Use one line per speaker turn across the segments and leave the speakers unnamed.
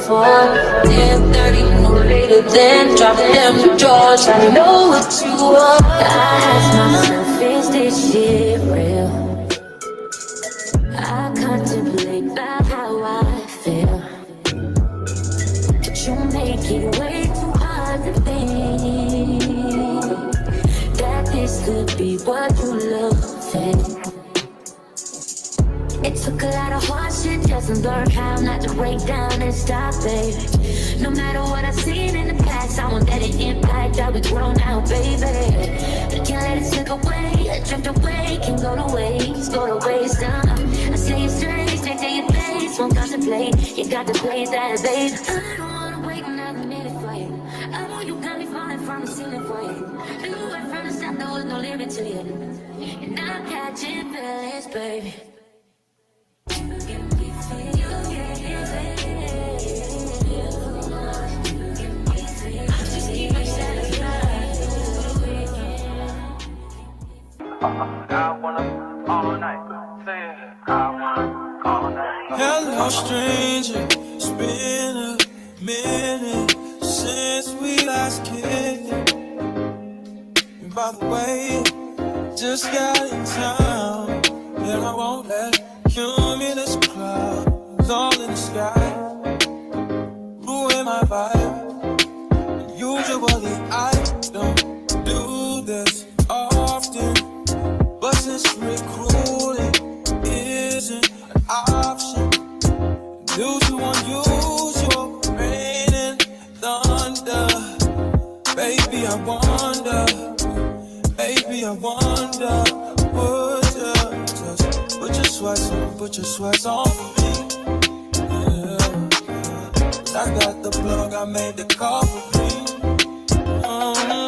For 10:30, no later than dropping them the drawers. I know what you want. I ask myself, is this shit real? I contemplate about how I feel, but you make it way too hard to think that this could be what you love. It took a lot of hard shit just to learn how not to break down and stop, baby. No matter what I've seen in the past, I won't let it impact how we grow now, baby. I can't let it slip away, drift away, can go to waste, I say it's strange, take to your face, won't contemplate, you got to play that, babe. I don't wanna wait another minute for you. I know you got me falling from the ceiling for you. I knew right from the start there was no limit to you, and I'm catching feelings, baby.
Hello, stranger. It's been a minute since we last kicked. And by the way, just got in town, and I won't let cumulus clouds all in the sky ruin my vibe. Usually I don't do this often, but since recruiting isn't an option due to unusual rain and thunder, baby, I wonder, would you just put your sweats on for me? Yeah. I got the plug, I made the call for me. I'm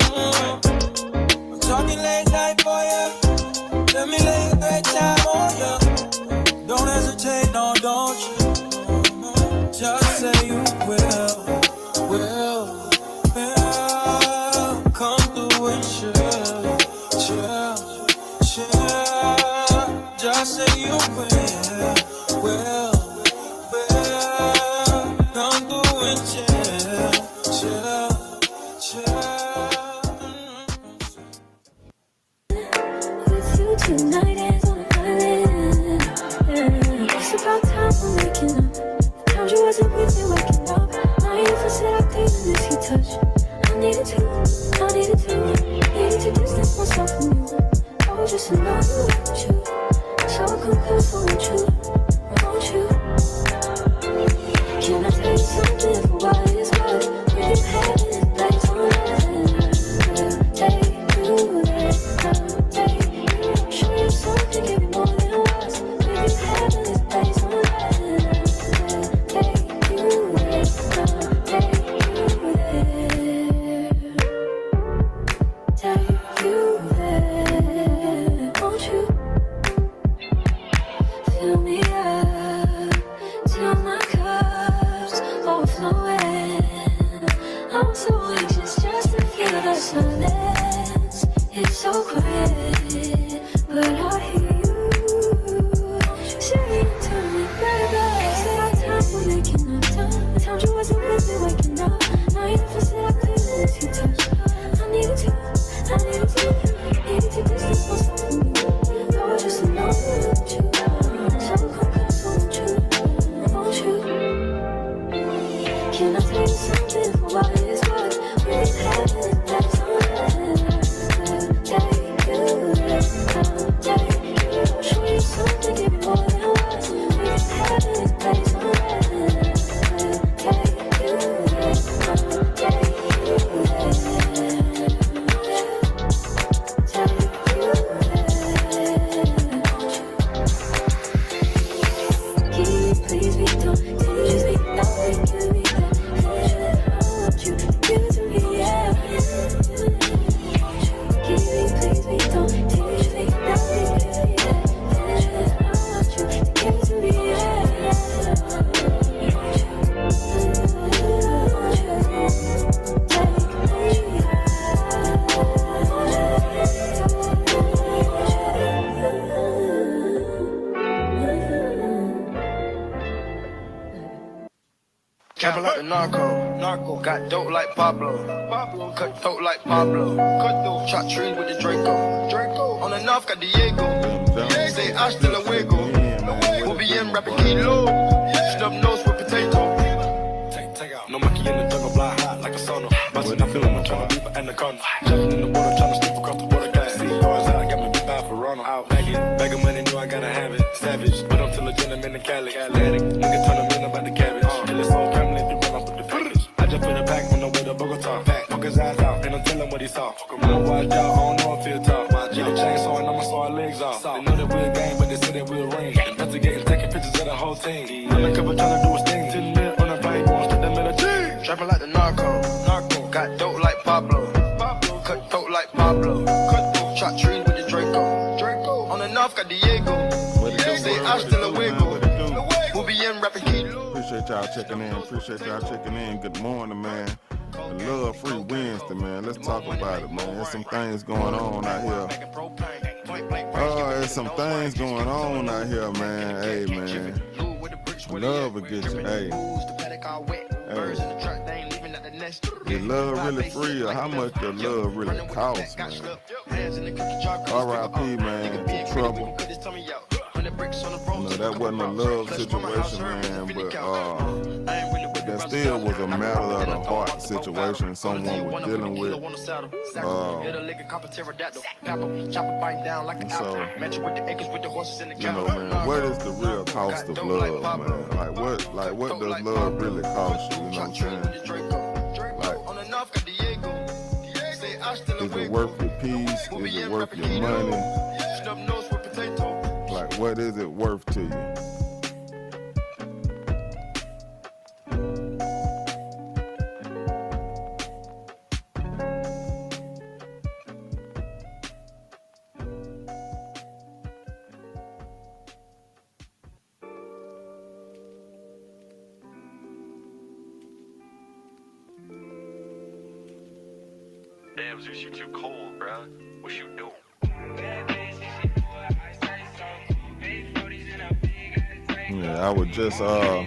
talking late night for ya. Let me lay a great time on ya. Don't hesitate, no, don't you? Just say you will. Come through and chill. Just say you will. Come through and chill.
With you tonight is on an island. It's about time we're making up. The times you wasn't with me waking up. Now you feel set up cleaning this heat touch. I needed to distance myself from you. I was just in love with you. So I come close, won't you? Can I tell you something for what it's worth? We've had this place on earth. Take you there, take you. Show you something, give you more than words. We've had this place on earth. Take you there, take you there. Take you there, won't you? Fill me up till my cup's overflowing. I'm so anxious just to feel the silence. It's so quiet, but I hear you saying to me, baby. It's our time, we're making up time. The times you wasn't with me waking up. Now you never said I couldn't let you touch. I needed to distance myself from you. I was just alone with you. So come close, won't you? Can I tell you something for what it's worth? We've had it, that's on earth. Take you there, take you. Show you something, give you more than words. We've had it, that's on earth. Take you there, take you there. Take you there, won't you?
Trapping like the narco. Got dope like Pablo. Cut dope like Pablo. Chop trees with the Draco. On the north got Diego. Say hasta luego. We'll be in rapping kilo. Snub nose with potato. Take out. No monkey in the jungle, blind hot like a sauna. Bustin' up, feeling my tryna leave an anaconda. Jumping in the water, tryna sleep across the water. Got see cars out, got me big bad for Ronald. Out bagging money, knew I gotta have it. Savage, but I'm still a gentleman in Cali. Atlantic, nigga turn a million about the cabbage. Kill his whole family, they run up with the package. I just put it back on the way to Bogota. Poke his eyes out, and I'm telling what he saw. I'ma watch out, I don't know if he'll talk. Get a chainsaw and I'ma saw our legs off. They know that we're a gang, but they say that we're a ring. Investigating, taking pictures of the whole team. Undercover trying to do his thing. Till the minute on the bike, going straight to middle G. Trapping like the narco. Got dope like Pablo. Cut dope like Pablo. Chop trees with the Draco. On the north got Diego. Say hasta luego. We'll be in rapping kilo.
Appreciate y'all checking in. Good morning, man. The Love Free Wednesday, man. Let's talk about it, man. There's some things going on out here. There's some things going on out here, man. Hey, man. Love will get you. Hey. Is love really free, or how much does love really cost, man? R.I.P., man, to Trouble. That wasn't a love situation, man, but that still was a matter of the heart situation someone was dealing with. So, man, what is the real cost of love, man? What does love really cost you? You know what I'm saying? Is it worth your peace? Is it worth your money? What is it worth to you?
Damn, Zeus, you too cold, bro. What you doing?
Yeah, I was just, hey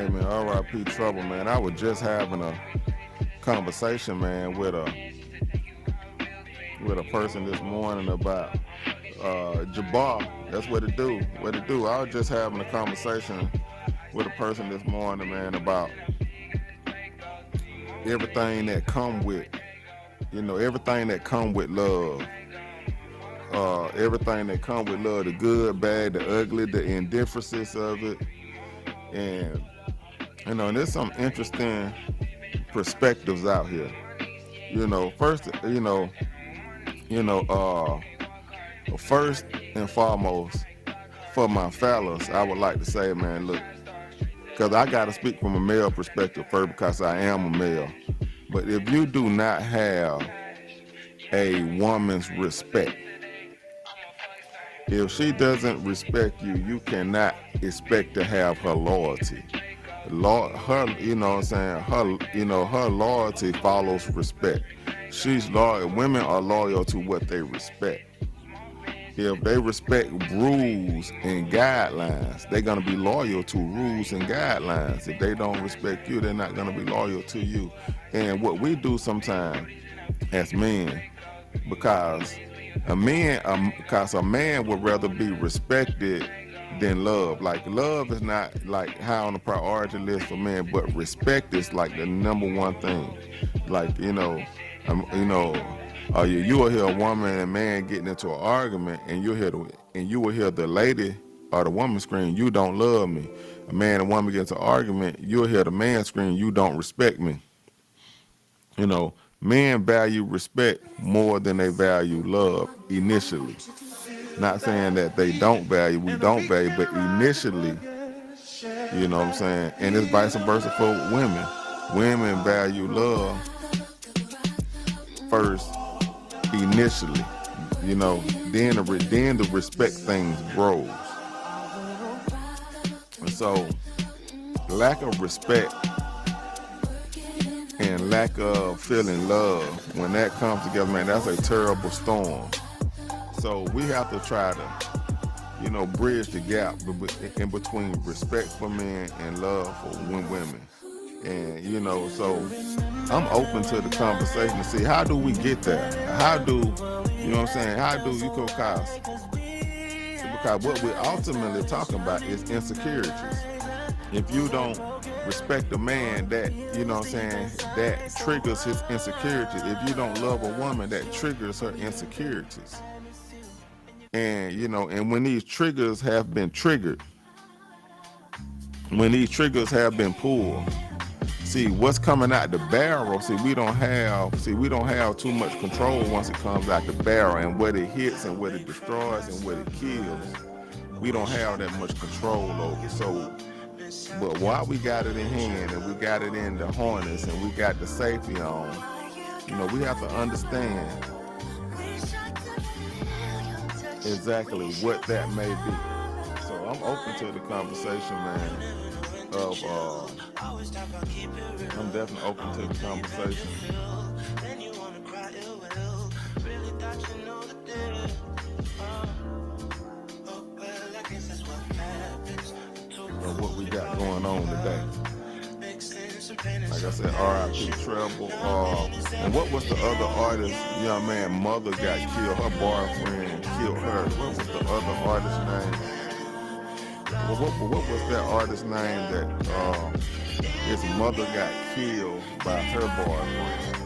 man, R.I.P. Trouble, man. I was just having a conversation, man, with a person this morning about Jabbar. That's what it do. I was just having a conversation with a person this morning, man, about everything that come with, everything that come with love. Everything that come with love, the good, bad, the ugly, the indifferences of it. And, and there's some interesting perspectives out here. First and foremost, for my fellas, I would like to say, man, look, because I got to speak from a male perspective first because I am a male. But if you do not have a woman's respect, if she doesn't respect you, you cannot expect to have her loyalty. Her loyalty follows respect. She's loyal. Women are loyal to what they respect. If they respect rules and guidelines, they're gonna be loyal to rules and guidelines. If they don't respect you, they're not gonna be loyal to you. And what we do sometimes as men, because a man would rather be respected than love. Like, love is not like high on the priority list for men, but respect is like the number one thing. Like, you will hear a woman and a man getting into an argument, and you will hear the lady or the woman scream, "You don't love me." A man and woman get into an argument, you'll hear the man scream, "You don't respect me." Men value respect more than they value love initially. Not saying that we don't value, but initially, you know what I'm saying? And it's vice versa for women. Women value love first initially, then the respect things grows. And so lack of respect and lack of feeling love, when that comes together, man, that's a terrible storm. So we have to try to, you know, bridge the gap in between respect for men and love for women. And, you know, so I'm open to the conversation to see how do we get there? How do, you know what I'm saying? How do you go, because what we're ultimately talking about is insecurities. If you don't respect a man, that, you know what I'm saying, that triggers his insecurities. If you don't love a woman, that triggers her insecurities. And, you know, and when these triggers have been triggered, when these triggers have been pulled, see what's coming out the barrel. See, we don't have too much control once it comes out the barrel, and what it hits and what it destroys and what it kills. We don't have that much control over. So, but while we got it in hand and we got it in the harness and we got the safety on, you know, we have to understand exactly what that may be. So I'm open to the conversation, man. I'm definitely open to the conversation. Of what we got going on today. Like I said, R.I.P. Treble. And what was the other artist, young man, mother got killed, her boyfriend killed her. What was the other artist's name? What was that artist's name that his mother got killed by her boyfriend?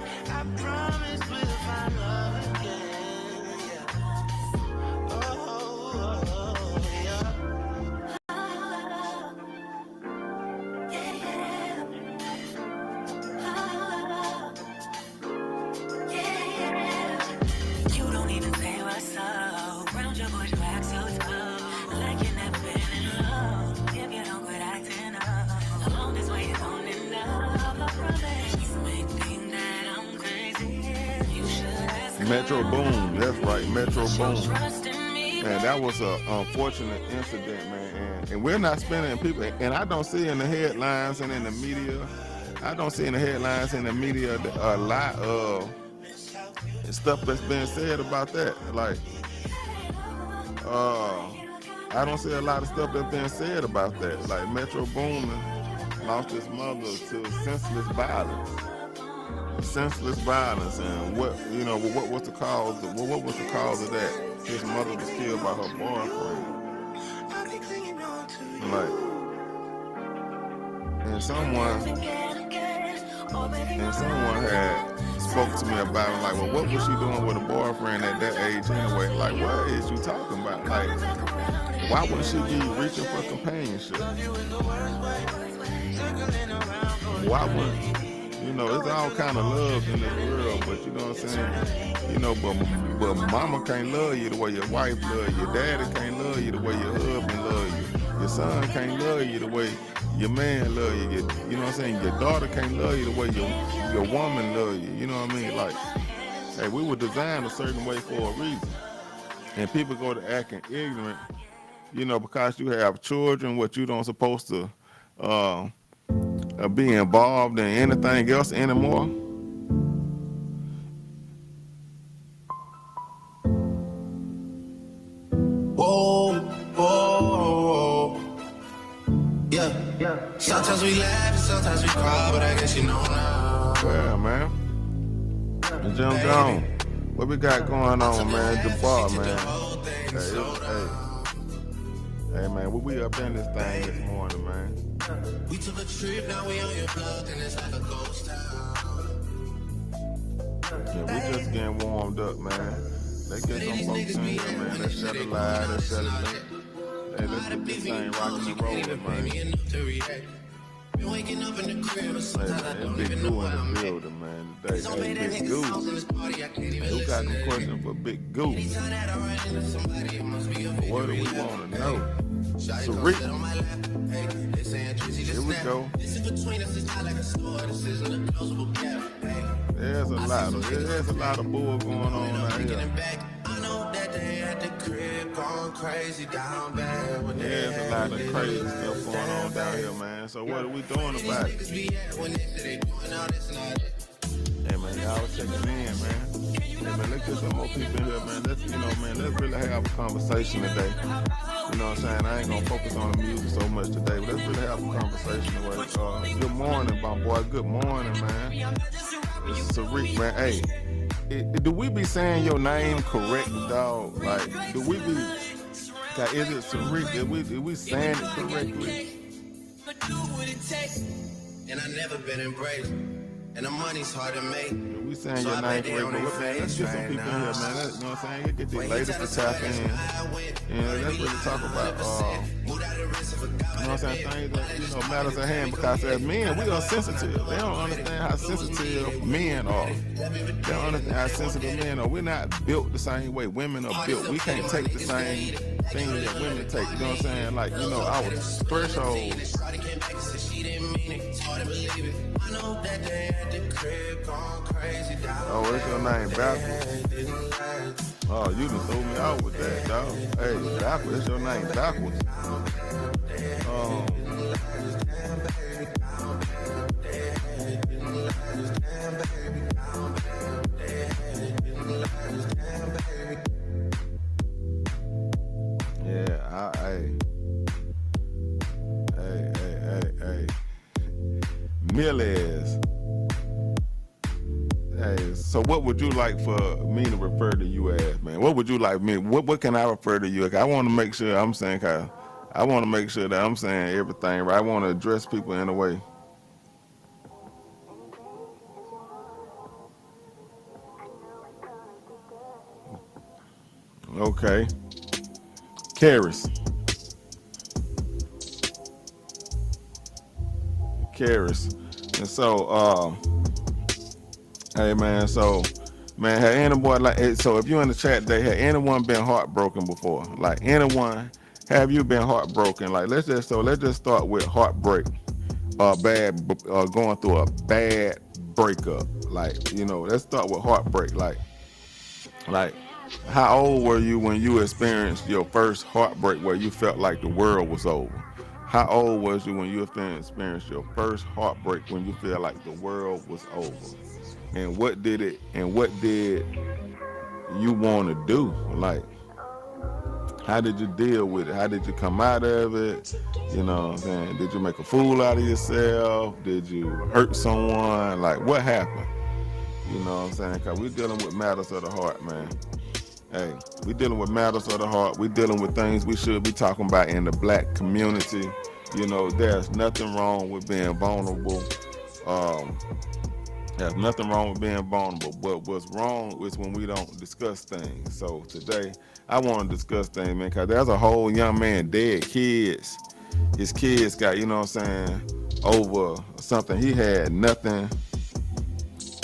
Metro Boom, that's right, Metro Boom. And that was an unfortunate incident, man. And we're not spending people, and I don't see in the headlines and in the media, a lot of stuff that's been said about that. Like, I don't see a lot of stuff that's been said about that. Like, Metro Boomin lost his mother to senseless violence. And what was the cause of that? His mother was killed by her boyfriend. And someone had spoke to me about it, like, well, what was she doing with a boyfriend at that age anyway? Like, what is you talking about? Like, why would she be reaching for companionship? Why wouldn't? You know, it's all kind of love in this world, but you know what I'm saying? You know, but mama can't love you the way your wife love you. Your daddy can't love you the way your husband love you. Your son can't love you the way your man love you. You know what I'm saying? Your daughter can't love you the way your woman love you. You know what I mean? Like, hey, we were designed a certain way for a reason. And people go to acting ignorant, you know, because you have children, what you don't supposed to be involved in anything else anymore.
Whoa. Yeah. Sometimes we laugh and sometimes we cry, but I guess you know now.
Yeah, man. Jim Gone. What we got going on, man? The bar, man. Hey, man, we up in this thing this morning, man.
We took a trip, now we on your block, and it's like a ghost town.
Yeah, we just getting warmed up, man. Let's get some folks in here, man. Let's shut it live, let's shut it lit. Hey, let's get this thing rocking and rolling, man.
Been waking up in the crib, sometimes I don't
Big
even
Goo
know
in
where I'm
the
at.
building, man, today. Hey, Big Goo. Who got some questions for Big Goo? What do we want to know? Tariq. Here we go. There's a lot of bull going on out here. There's a lot of crazy stuff going on down here, man. So what are we doing about it? Hey, man, y'all checking in, man. Yeah, man, let's get some more people in here, man. Let's, let's really have a conversation today. You know what I'm saying? I ain't gonna focus on the music so much today, but let's really have a conversation today. Good morning, my boy. Good morning, man. This is Tariq, man. Hey, do we be saying your name correct, dog? Like, do we be? Is it Tariq? Did we saying it correctly?
And I never been embraced. And the money's hard to make.
We saying your name correctly. Man, let's get some people in here, man. You know what I'm saying? Let's get these ladies to tap in. And let's really talk about, you know what I'm saying? Things that, matters at hand. Because as men, we are sensitive. They don't understand how sensitive men are. They don't understand how sensitive men are. We're not built the same way women are built. We can't take the same things that women take. You know what I'm saying? Like, our threshold. Oh, what's your name? Backwards? Oh, you done threw me out with that, dog. Hey, Backwards, that's your name, Backwards. Yeah, hey. Millers. Hey, so what would you like for me to refer to you as, man? What would you like me? What can I refer to you? Like, I want to make sure I'm saying, I want to make sure that I'm saying everything right. I want to address people in a way. Okay. Karis. And so, hey man, had anyone so if you're in the chat today, had anyone been heartbroken before? Like, anyone, have you been heartbroken? Like, let's just start with heartbreak, going through a bad breakup. Like, let's start with heartbreak. Like, how old were you when you experienced your first heartbreak where you felt like the world was over? How old was you when you experienced your first heartbreak when you feel like the world was over? And what did you want to do? Like, how did you deal with it? How did you come out of it? You know what I'm saying? Did you make a fool out of yourself? Did you hurt someone? Like, what happened? You know what I'm saying? Because we're dealing with matters of the heart, man. Hey, we dealing with matters of the heart. We dealing with things we should be talking about in the black community. There's nothing wrong with being vulnerable. There's nothing wrong with being vulnerable. But what's wrong is when we don't discuss things. So today, I want to discuss things, man, because there's a whole young man dead. Kids. His kids got, you know what I'm saying, over something he had nothing,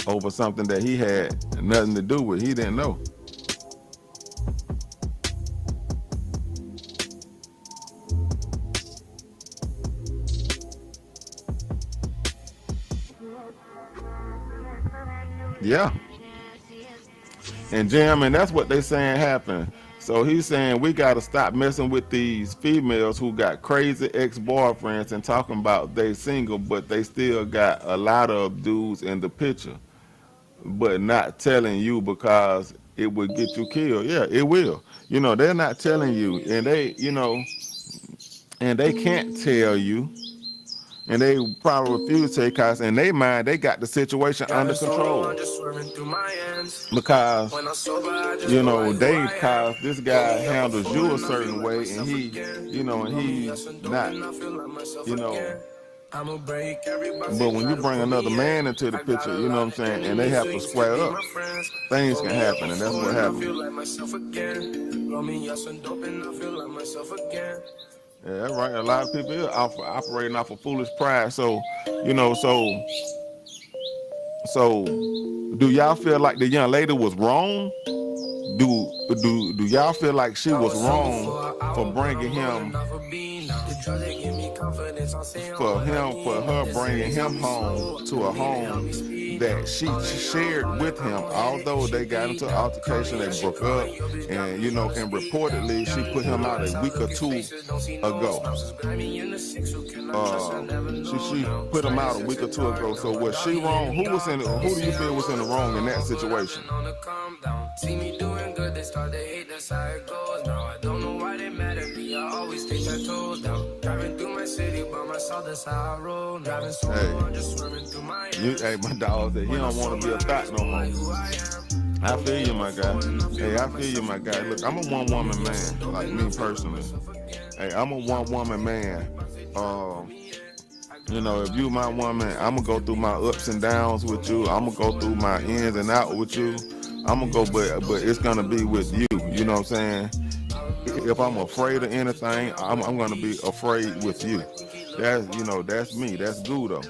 over something that he had nothing to do with. He didn't know. Yeah. And Jam, and that's what they saying happened. So he's saying we got to stop messing with these females who got crazy ex-boyfriends and talking about they single, but they still got a lot of dudes in the picture, but not telling you because it would get you killed. Yeah, it will. They're not telling you, and they, and they can't tell you. And they probably refuse to take because in their mind they got the situation under control. Because because this guy handles you a certain way, and he's not, But when you bring another man into the picture, you know what I'm saying, and they have to square up, things can happen, and that's what happened. Yeah, that's right. A lot of people are operating off of foolish pride. So, so do y'all feel like the young lady was wrong? Do y'all feel like she was wrong for bringing him, for her bringing him home to a home that she shared with him, although they got into an altercation, they broke up, and and reportedly she put him out a week or two ago. She put him out a week or two ago. So was she wrong? Who do you feel was in the wrong in that situation?
See me doing good, they start to hate, that's how it goes now. I don't know why they mad at me, I always take my toes down. Driving through my city by myself, that's how I roll. Driving slow, I'm just swerving through my
Hey, my dog said he don't want to be a thought no more. I feel you, my guy. Hey, I feel you, my guy. Look, I'm a one-woman man, like me personally. Hey, I'm a one-woman man. If you my woman, I'm gonna go through my ups and downs with you. I'm gonna go through my ins and out with you. I'm gonna go, but it's gonna be with you. You know what I'm saying? If I'm afraid of anything, I'm gonna be afraid with you. That's me. That's Gudo.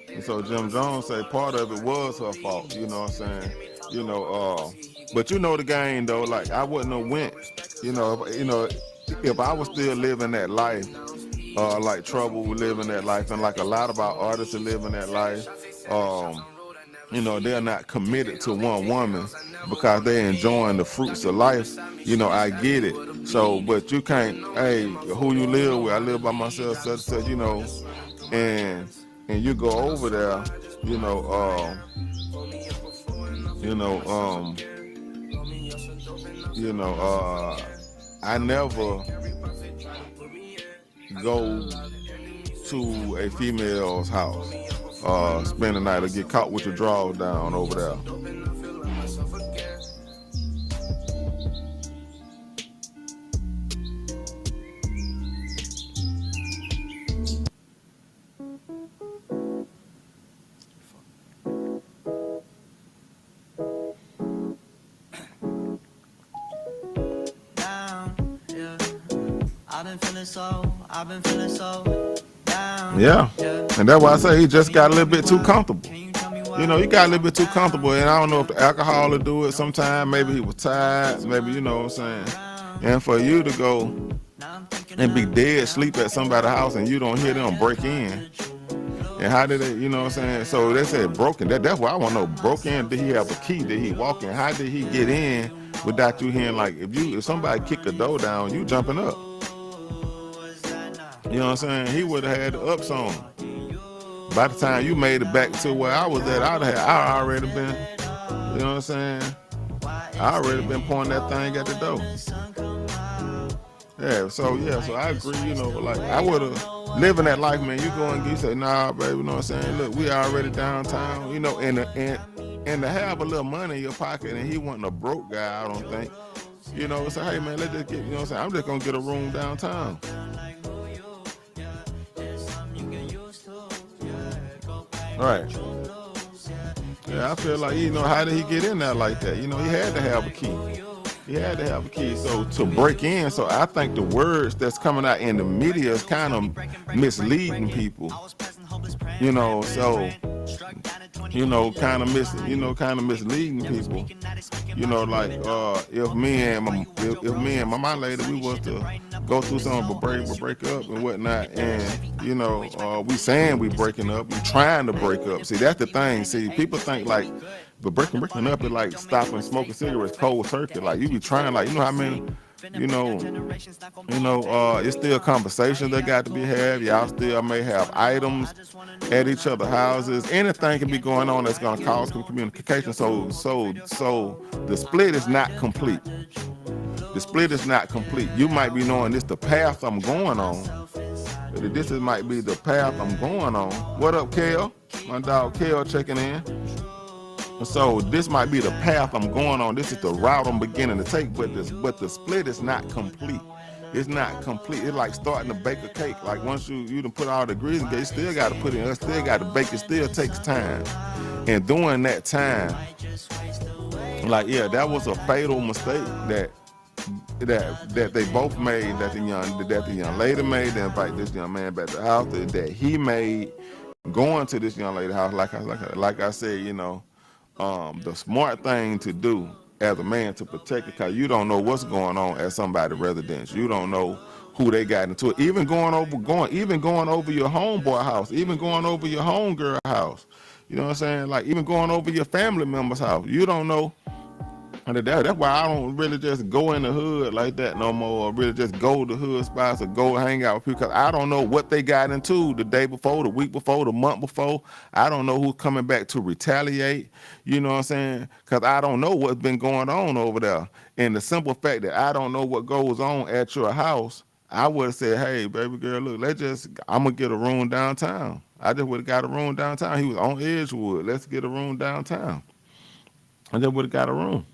And so Jim Jones say part of it was her fault. You know what I'm saying? But the game though. Like I wouldn't have went. If I was still living that life, like Trouble living that life, and like a lot of our artists are living that life. They're not committed to one woman because they're enjoying the fruits of life. I get it. So, but you can't, hey, who you live with, I live by myself, such, and you go over there, I never go to a female's house. Spend the night or get caught with your drawers down over there.
I've been feeling so down.
Yeah, and that's why I say he just got a little bit too comfortable. He got a little bit too comfortable, and I don't know if the alcohol will do it sometime. Maybe he was tired, maybe, you know what I'm saying. And for you to go and be dead asleep at somebody's house and you don't hear them break in. And how did they, you know what I'm saying? So they said broken. That's why I want to know. Broke in, did he have a key? Did he walk in? How did he get in without you hearing, like, if somebody kick the door down, you jumping up. You know what I'm saying? He would have had the ups on. By the time you made it back to where I was at, I already been, you know what I'm saying? I already been pointing that thing at the door. So I agree, like I would have living that life, man. You go and you say, nah, baby, you know what I'm saying? Look, we already downtown, and to have a little money in your pocket, and he wasn't a broke guy, I don't think. Say, hey man, let's just get, you know what I'm saying? I'm just gonna get a room downtown. Right. Yeah, I feel like, how did he get in there like that? He had to have a key. So to break in, so I think the words that's coming out in the media is kind of misleading people. Kind of misleading people. Like if me and my lady, we was to go through something but break up and whatnot, and we saying we breaking up, we trying to break up. See, that's the thing. See, people think like, but breaking up is like stopping smoking cigarettes cold turkey. Like you be trying, like how many. It's still conversations that got to be had. Y'all still may have items at each other's houses. Anything can be going on that's gonna cause communication. So the split is not complete. You might be knowing this the path I'm going on. This might be the path I'm going on. What up, Kel? My dog Kel checking in. So this might be the path I'm going on. This is the route I'm beginning to take, but the split is not complete. It's not complete. It's like starting to bake a cake. Like once you done put all the ingredients, you still got to put it in. Still got to bake. It still takes time. And during that time, that was a fatal mistake that they both made. That the young lady made to invite this young man back to the house. That he made going to this young lady's house. Like I said, the smart thing to do as a man to protect it, because you don't know what's going on at somebody's residence. You don't know who they got into it. Even going over your homeboy house, even going over your homegirl house. You know what I'm saying? Like even going over your family member's house. You don't know. And that's why I don't really just go in the hood like that no more, or really just go to hood spots or go hang out with people, because I don't know what they got into the day before, the week before, the month before. I don't know who's coming back to retaliate, you know what I'm saying? Because I don't know what's been going on over there. And the simple fact that I don't know what goes on at your house, I would have said, hey, baby girl, look, I'm going to get a room downtown. I just would have got a room downtown. He was on Edgewood. Let's get a room downtown. I just would have got a room.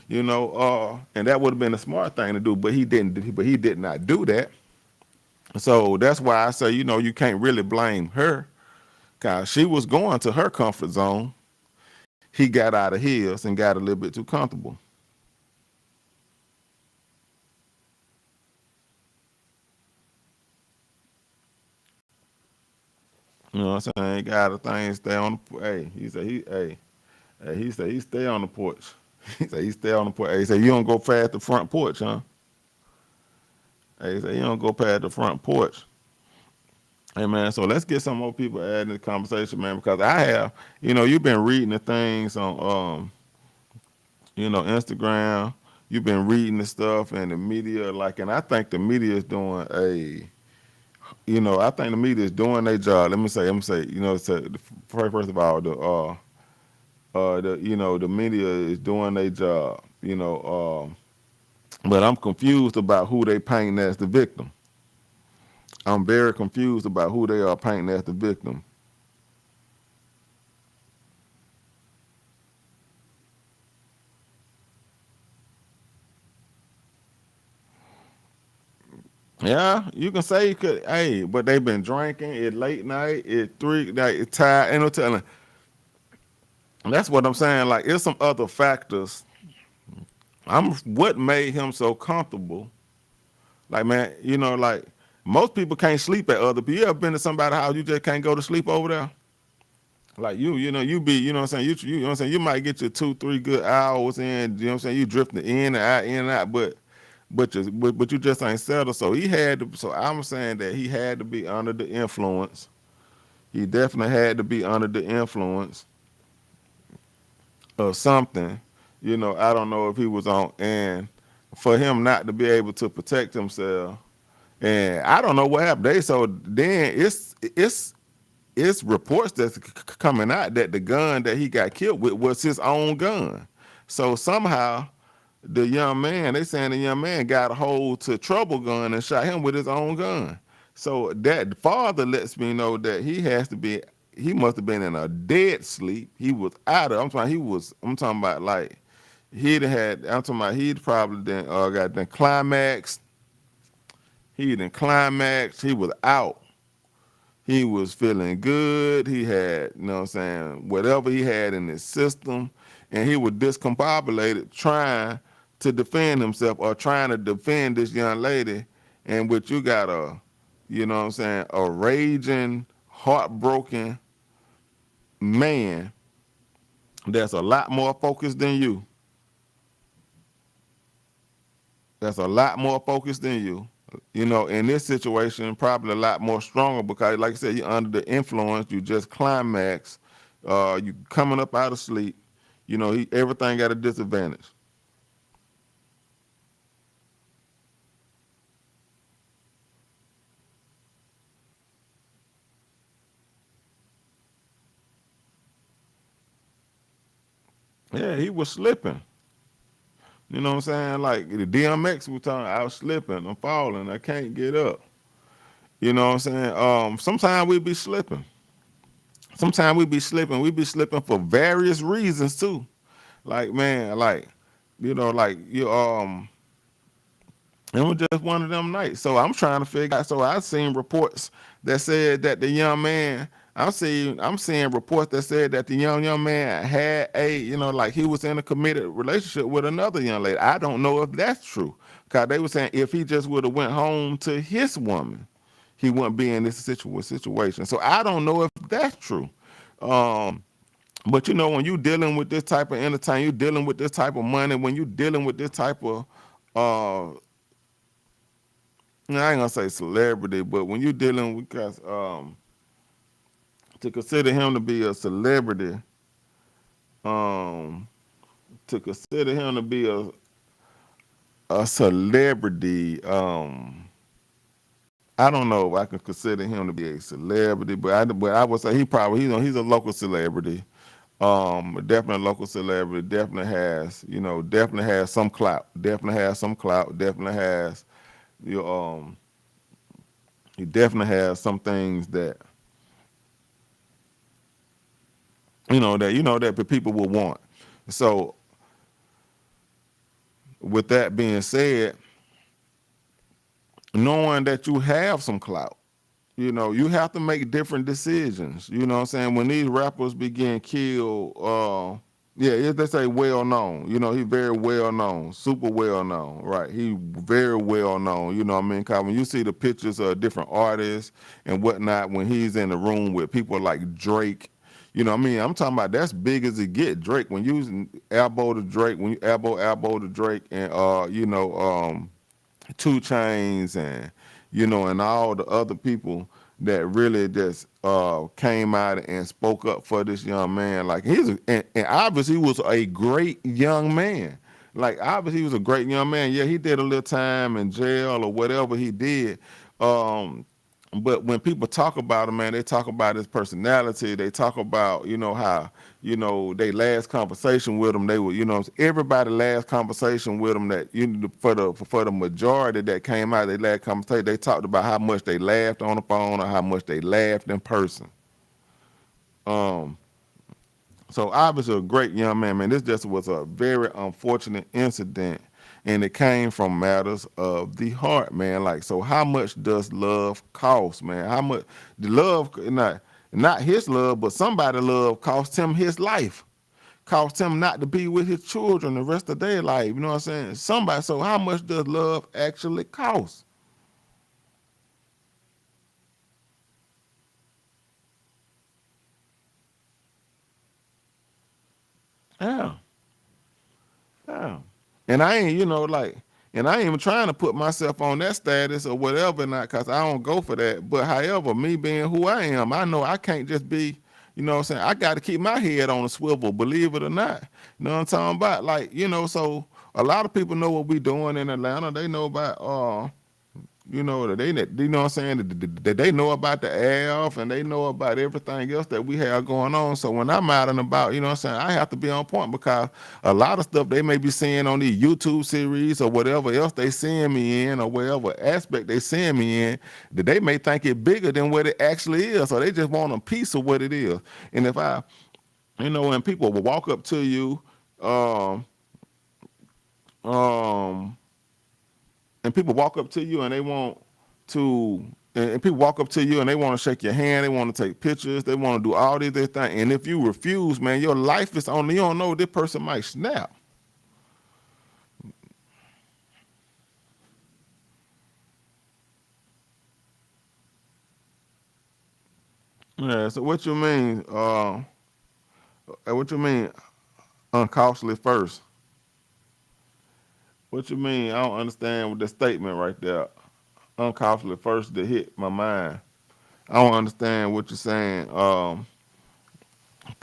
You know, and that would have been a smart thing to do, but he didn't. But he did not do that. So that's why I say, you know, you can't really blame her, because she was going to her comfort zone. He got out of his and got a little bit too comfortable. You know what I'm saying? He got a thing, stay on the. Hey, he said he stay on the porch. He said he stay on the porch. Hey, he said you don't go past the front porch, huh? Hey, he said you don't go past the front porch. Hey man, so let's get some more people adding the conversation, man, because I have, you know, you've been reading the things on you know, Instagram. You've been reading the stuff and the media, like, and I think the media is doing I think the media is doing their job. Let me say, you know, first of all, the media is doing their job, you know, but I'm confused about who they painting as the victim. I'm very confused about who they are painting as the victim. Yeah, you can say hey, but they've been drinking at late night, at 3, like, it's tired, ain't no telling. That's what I'm saying. Like, it's some other factors. What made him so comfortable? Like, man, you know, like most people can't sleep at other people. You ever been to somebody's house, you just can't go to sleep over there? Like you know, you know what I'm saying? You know what I'm saying? You might get your 2-3 good hours in, you know what I'm saying? You drifting in and out, but you just ain't settled. So I'm saying that he had to be under the influence. He definitely had to be under the influence of something. You know, I don't know if he was on, and for him not to be able to protect himself, and I don't know what happened. So then it's reports that's coming out that the gun that he got killed with was his own gun. So somehow they saying the young man got a hold to trouble gun and shot him with his own gun. So that father lets me know that he must have been in a dead sleep. He was out of, I'm talking about like, he'd probably got the climax. He was out. He was feeling good. He had, you know what I'm saying, whatever he had in his system, and he was discombobulated trying to defend himself or trying to defend this young lady, and which you got you know what I'm saying, a raging, heartbroken man that's a lot more focused than you. You know, in this situation, probably a lot more stronger because, like I said, you're under the influence. You just climax. You coming up out of sleep. You know, everything at a disadvantage. Yeah, he was slipping. You know what I'm saying? Like the DMX was talking, I was slipping, I'm falling, I can't get up. You know what I'm saying? Sometimes we be slipping. We be slipping for various reasons too. Like, man, like, you know, like it was just one of them nights. So I'm trying to figure out. So I've seen reports that said that the young man, I'm seeing reports that said that the young man had like he was in a committed relationship with another young lady. I don't know if that's true. Cause they were saying if he just would have went home to his woman, he wouldn't be in this situation. So I don't know if that's true. But you know, when you dealing with this type of entertainment, you dealing with this type of money, when you dealing with this type of I ain't gonna say celebrity, but when you dealing with, cause to consider him to be a celebrity, um, to consider him to be a celebrity, I don't know if I can consider him to be a celebrity, but I would say he probably, he's a local celebrity. Definitely a local celebrity. Definitely has some clout. Definitely has some clout. Definitely has you. He definitely has some things that that the people will want. So with that being said, knowing that you have some clout, you have to make different decisions. You know what I'm saying? When these rappers begin killed, they say well known. He's very well known, super well known, right? He very well known. You know what I mean? Cause when you see the pictures of different artists and whatnot, when he's in the room with people like Drake, you know what I mean? I'm talking about that's big as it get. Drake, when you elbow to Drake, when you elbow to Drake, and 2 Chainz, and all the other people that really just came out and spoke up for this young man. Like and obviously he was a great young man. Like obviously he was a great young man. Yeah, he did a little time in jail or whatever he did. But when people talk about him, man, they talk about his personality. They talk about, how, they last conversation with him, they were, everybody last conversation with him that, for the majority that came out, they last conversation, they talked about how much they laughed on the phone or how much they laughed in person. So obviously a great young man, man. This just was a very unfortunate incident, and it came from matters of the heart, man. Like, so how much does love cost, man? How much the love, not his love, but somebody's love cost him his life, cost him not to be with his children the rest of their life. You know what I'm saying? Somebody. So how much does love actually cost? Yeah. Yeah. And I ain't, and I ain't even trying to put myself on that status or whatever, not because I don't go for that. But however, me being who I am, I know I can't just be, what I'm saying? I got to keep my head on a swivel, believe it or not. You know what I'm talking about? Like, so a lot of people know what we doing in Atlanta. They know about, that you know what I'm saying, that they know about the AF and they know about everything else that we have going on. So when I'm out and about, you know what I'm saying, I have to be on point because a lot of stuff they may be seeing on these YouTube series or whatever else they seeing me in or whatever aspect they seeing me in, that they may think it bigger than what it actually is. So they just want a piece of what it is. And if when people will walk up to you, and people walk up to you and they want to, and people walk up to you and they want to shake your hand, they want to take pictures, they want to do all these things. And if you refuse, man, your life is only, you don't know, this person might snap. Yeah, so what you mean, uncostly first? What you mean? I don't understand with the statement right there. Uncostly first that hit my mind. I don't understand what you're saying.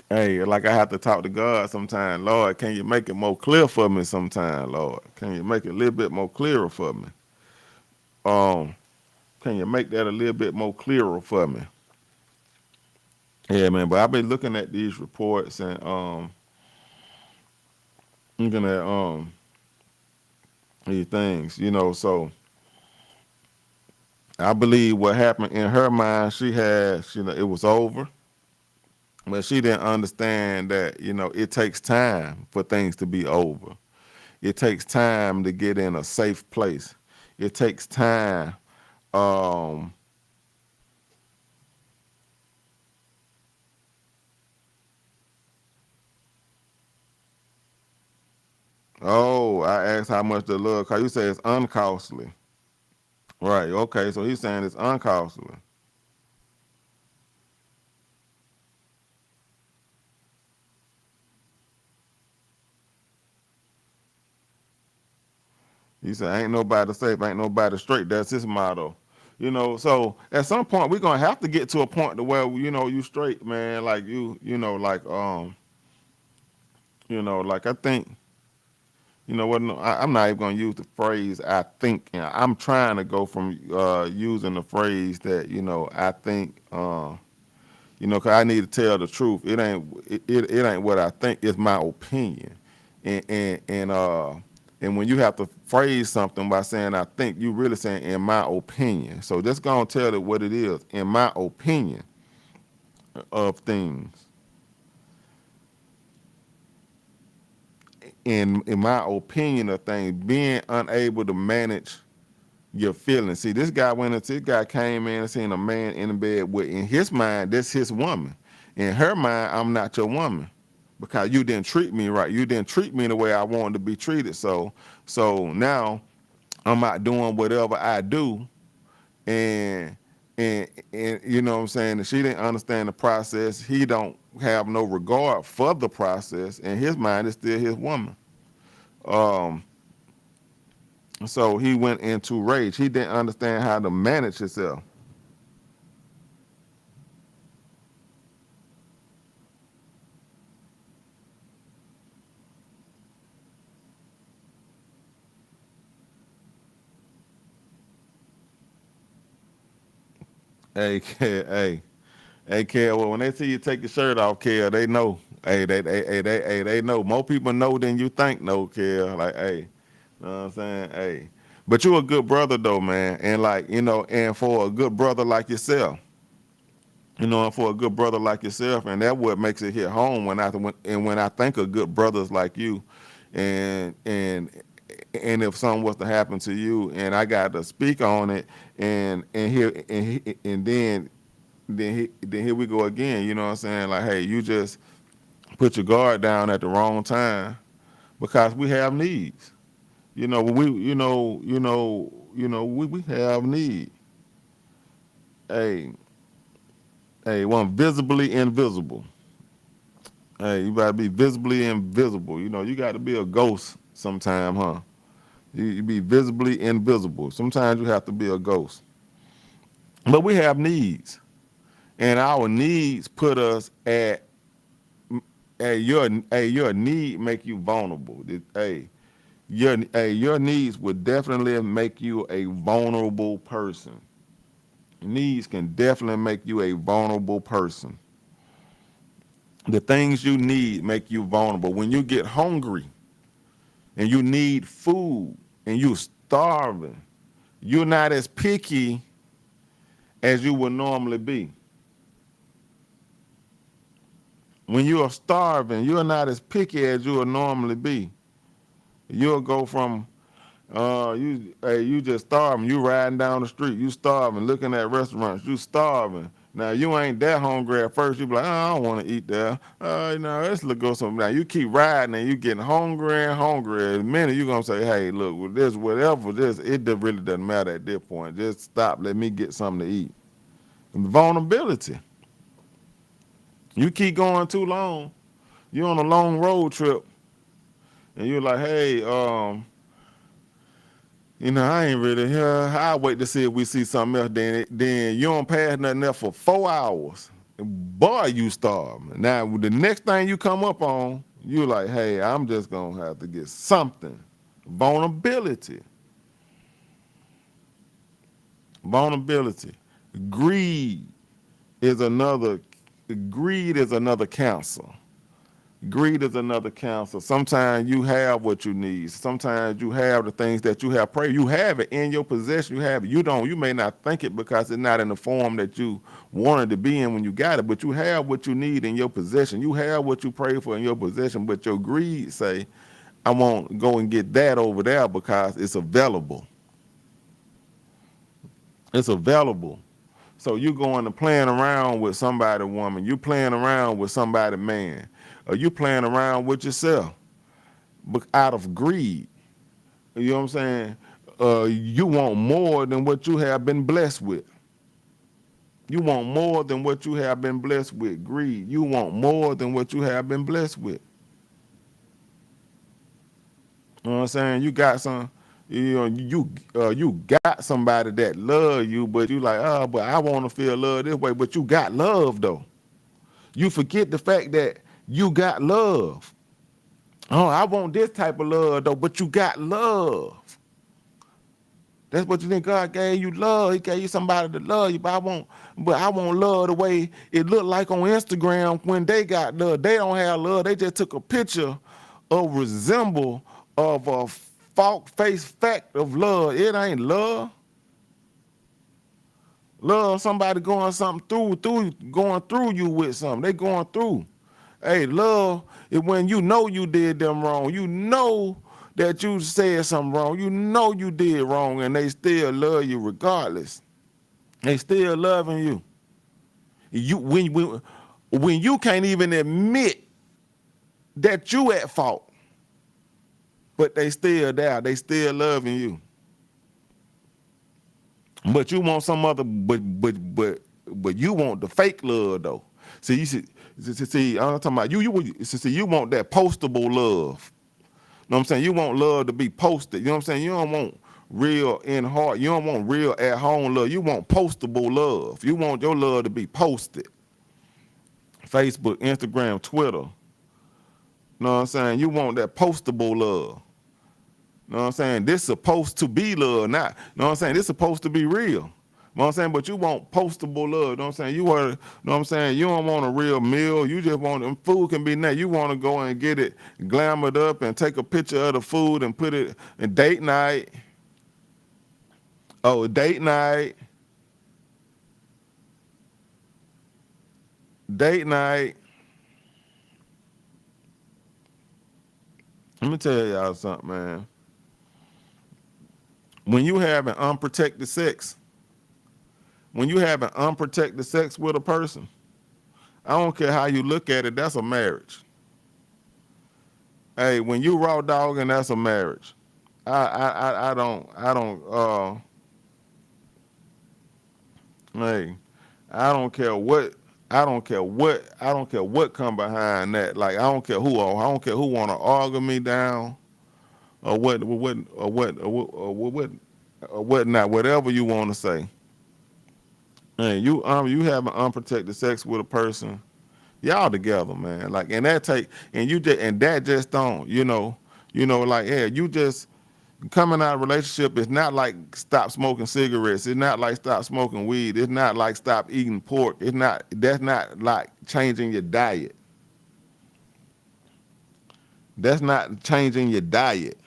Hey, like I have to talk to God sometime. Lord, can you make it more clear for me sometime, Lord? Can you make it a little bit more clearer for me? Um, can you make that a little bit more clearer for me? Yeah, man, but I've been looking at these reports and looking at these things, so I believe what happened in her mind, she had, it was over. But she didn't understand that, it takes time for things to be over. It takes time to get in a safe place. It takes time. Um, oh, I asked how much the love, cause you say it's uncostly. Right, okay, so he's saying it's uncostly. He said, ain't nobody safe, ain't nobody straight. That's his motto. You know, so at some point we're gonna have to get to a point to where, you know, you straight, man. Like like I think, you know what? No, I'm not even gonna use the phrase I think. You know, I'm trying to go from using the phrase that, you know, I think. You know, 'cause I need to tell the truth. It ain't what I think. It's my opinion. And when you have to phrase something by saying I think, you really saying in my opinion. So just gonna tell it what it is. In my opinion of things. In my opinion of things, being unable to manage your feelings. See, this guy came in and seen a man in the bed with, in his mind, that's his woman. In her mind, I'm not your woman because you didn't treat me right. You didn't treat me the way I wanted to be treated. So now I'm out doing whatever I do, and you know what I'm saying? She didn't understand the process. He don't have no regard for the process. In his mind, it's still his woman. So he went into rage. He didn't understand how to manage himself. Hey, Kel, well, when they see you take your shirt off, Kel, they know. They know. More people know than you think, no, Kel. Like, hey, you know what I'm saying? Hey. But you a good brother, though, man. And, like, you know, and for a good brother like yourself, you know, and for a good brother like yourself, and that's what makes it hit home when I think of good brothers like you, and if something was to happen to you, and I got to speak on it, and then here we go again. You know what I'm saying? Like, hey, you just put your guard down at the wrong time because we have needs. You know, we have need. Hey, one visibly invisible. Hey, you gotta be visibly invisible. You know, you got to be a ghost sometime, huh? You be visibly invisible. Sometimes you have to be a ghost. But we have needs, and our needs put us at your need make you vulnerable. Your needs would definitely make you a vulnerable person. Needs can definitely make you a vulnerable person. The things you need make you vulnerable. When you get hungry and you need food and you're starving, you're not as picky as you would normally be. When you are starving, you're not as picky as you would normally be. You'll go from you just starving. You riding down the street, you starving, looking at restaurants, you starving. Now you ain't that hungry at first. You be like, oh, I don't want to eat there. You know, let's go something. Now you keep riding and you getting hungrier and hungrier. In a minute you gonna say, hey, look, with this, whatever this, it really doesn't matter at this point. Just stop. Let me get something to eat. And vulnerability. You keep going too long. You're on a long road trip, and you're like, hey, you know, I ain't really here. I'll wait to see if we see something else. Then you don't pass nothing else for 4 hours. Boy, you starving. Now, the next thing you come up on, you're like, hey, I'm just going to have to get something. Vulnerability. Vulnerability. Greed is another cancer. Greed is another cancer. Sometimes you have what you need. Sometimes you have the things that you have prayed. You have it in your possession. You have it. You may not think it because it's not in the form that you wanted to be in when you got it, but you have what you need in your possession. You have what you prayed for in your possession, but your greed say, I won't go and get that over there because it's available. It's available. So you going to playing around with somebody woman. You playing around with somebody man. Or you playing around with yourself out of greed. You know what I'm saying? You want more than what you have been blessed with. You want more than what you have been blessed with. Greed. You want more than what you have been blessed with. You know what I'm saying? You got some, You know, you got somebody that love you, but you like, oh, but I want to feel love this way. But you got love though. You forget the fact that you got love. Oh, I want this type of love though, but you got love. That's what you think. God gave you love. He gave you somebody to love you, but I want love the way it looked like on Instagram when they got love. They don't have love. They just took a picture of resemble of a false face fact of love. It ain't love. Love somebody going through you with something. They going through. Hey, love is when you know you did them wrong. You know that you said something wrong. You know you did wrong, and they still love you regardless. They still loving you. When you can't even admit that you at fault, but they still there. They still loving you. But you want some other, but you want the fake love though. See, I'm talking about you want that postable love. You know what I'm saying? You want love to be posted. You know what I'm saying? You don't want real in heart. You don't want real at home love. You want postable love. You want your love to be posted. Facebook, Instagram, Twitter. You know what I'm saying? You want that postable love. You know what I'm saying? This supposed to be love, not, you know what I'm saying? This supposed to be real. You know what I'm saying? But you want postable love. You know what I'm saying? You know what I'm saying? You don't want a real meal. You just want them food can be nice. You want to go and get it glamored up and take a picture of the food and put it in date night. Oh, date night. Date night. Let me tell y'all something, man. When you have an unprotected sex, with a person, I don't care how you look at it, that's a marriage. Hey, when you raw dogging, that's a marriage. I don't hey, I don't care what come behind that. Like I don't care who want to argue me down or what not, whatever you want to say. Hey, you have an unprotected sex with a person, y'all together, man. Like and that just don't, like yeah, you just coming out of a relationship is not like stop smoking cigarettes. It's not like stop smoking weed. It's not like stop eating pork. That's not like changing your diet. That's not changing your diet.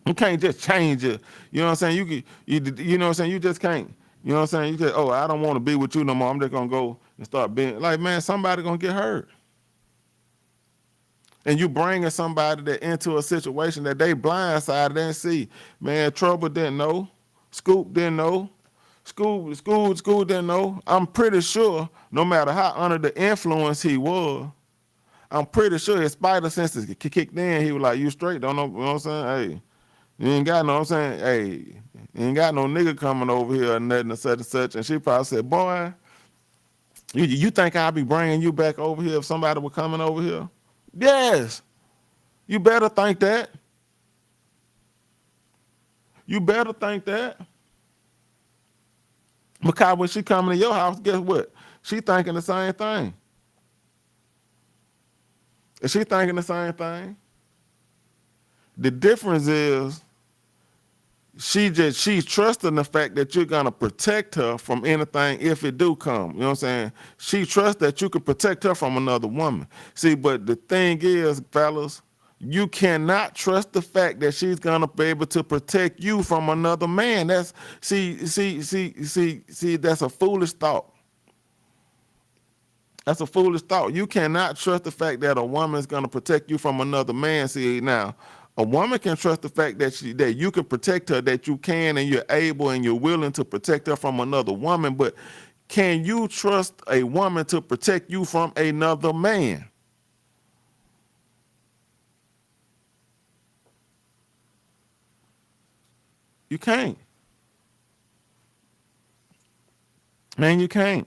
You can't just change it. You know what I'm saying? You know what I'm saying? You just can't. You know what I'm saying? You just, I don't want to be with you no more. I'm just gonna go and start being like, man, somebody gonna get hurt. And you bringing somebody that into a situation that they blindsided, they didn't see. Man, Trouble didn't know. Scoop didn't know. School didn't know. I'm pretty sure, no matter how under the influence he was, I'm pretty sure his spider senses kicked in. He was like, you straight, don't know, you know what I'm saying? Hey, you ain't got no, I'm saying, hey, you ain't got no nigga coming over here or nothing or such and such. And she probably said, boy, you think I'll be bringing you back over here if somebody were coming over here? Yes. You better think that. You better think that. Because when she coming to your house, guess what? She thinking the same thing. Is she thinking the same thing? The difference is she's trusting the fact that you're gonna protect her from anything if it do come. You know what I'm saying? She trusts that you could protect her from another woman. See, but the thing is, fellas, you cannot trust the fact that she's gonna be able to protect you from another man. That's that's a foolish thought. That's a foolish thought. You cannot trust the fact that a woman is gonna protect you from another man. See, now, a woman can trust the fact that you can protect her, that you can and you're able and you're willing to protect her from another woman, but can you trust a woman to protect you from another man? You can't. Man, you can't.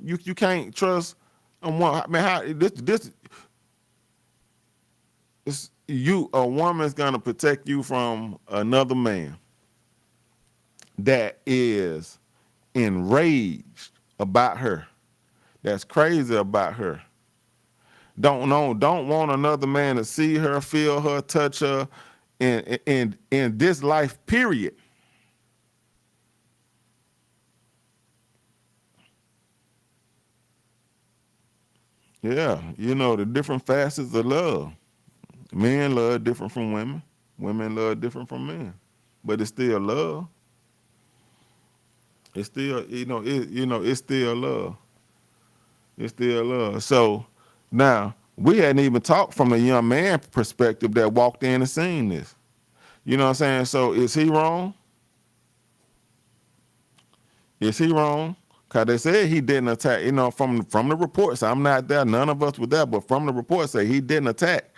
You can't trust a woman. Man, how this a woman's gonna protect you from another man that is enraged about her, that's crazy about her, don't want another man to see her, feel her, touch her in this life, period. Yeah, the different facets of love. Men love different from women. Women love different from men. But it's still love. It's still, it's still love. It's still love. So now we hadn't even talked from the young man perspective that walked in and seen this. You know what I'm saying? So is he wrong? Is he wrong? Cause they said he didn't attack. From the reports, I'm not there. None of us were there, but from the reports, say he didn't attack.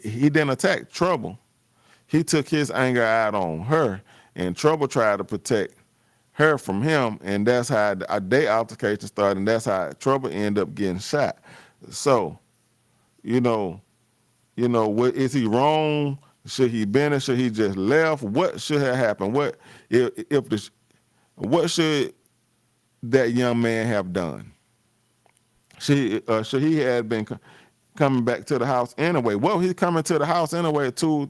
He didn't attack Trouble. He took his anger out on her, and Trouble tried to protect her from him, and that's how their altercation started, and that's how Trouble ended up getting shot. So, what is he wrong? Should he been it? Should he just left? What should have happened? What should that young man have done? Should he had been coming back to the house anyway? Well, he's coming to the house anyway at 3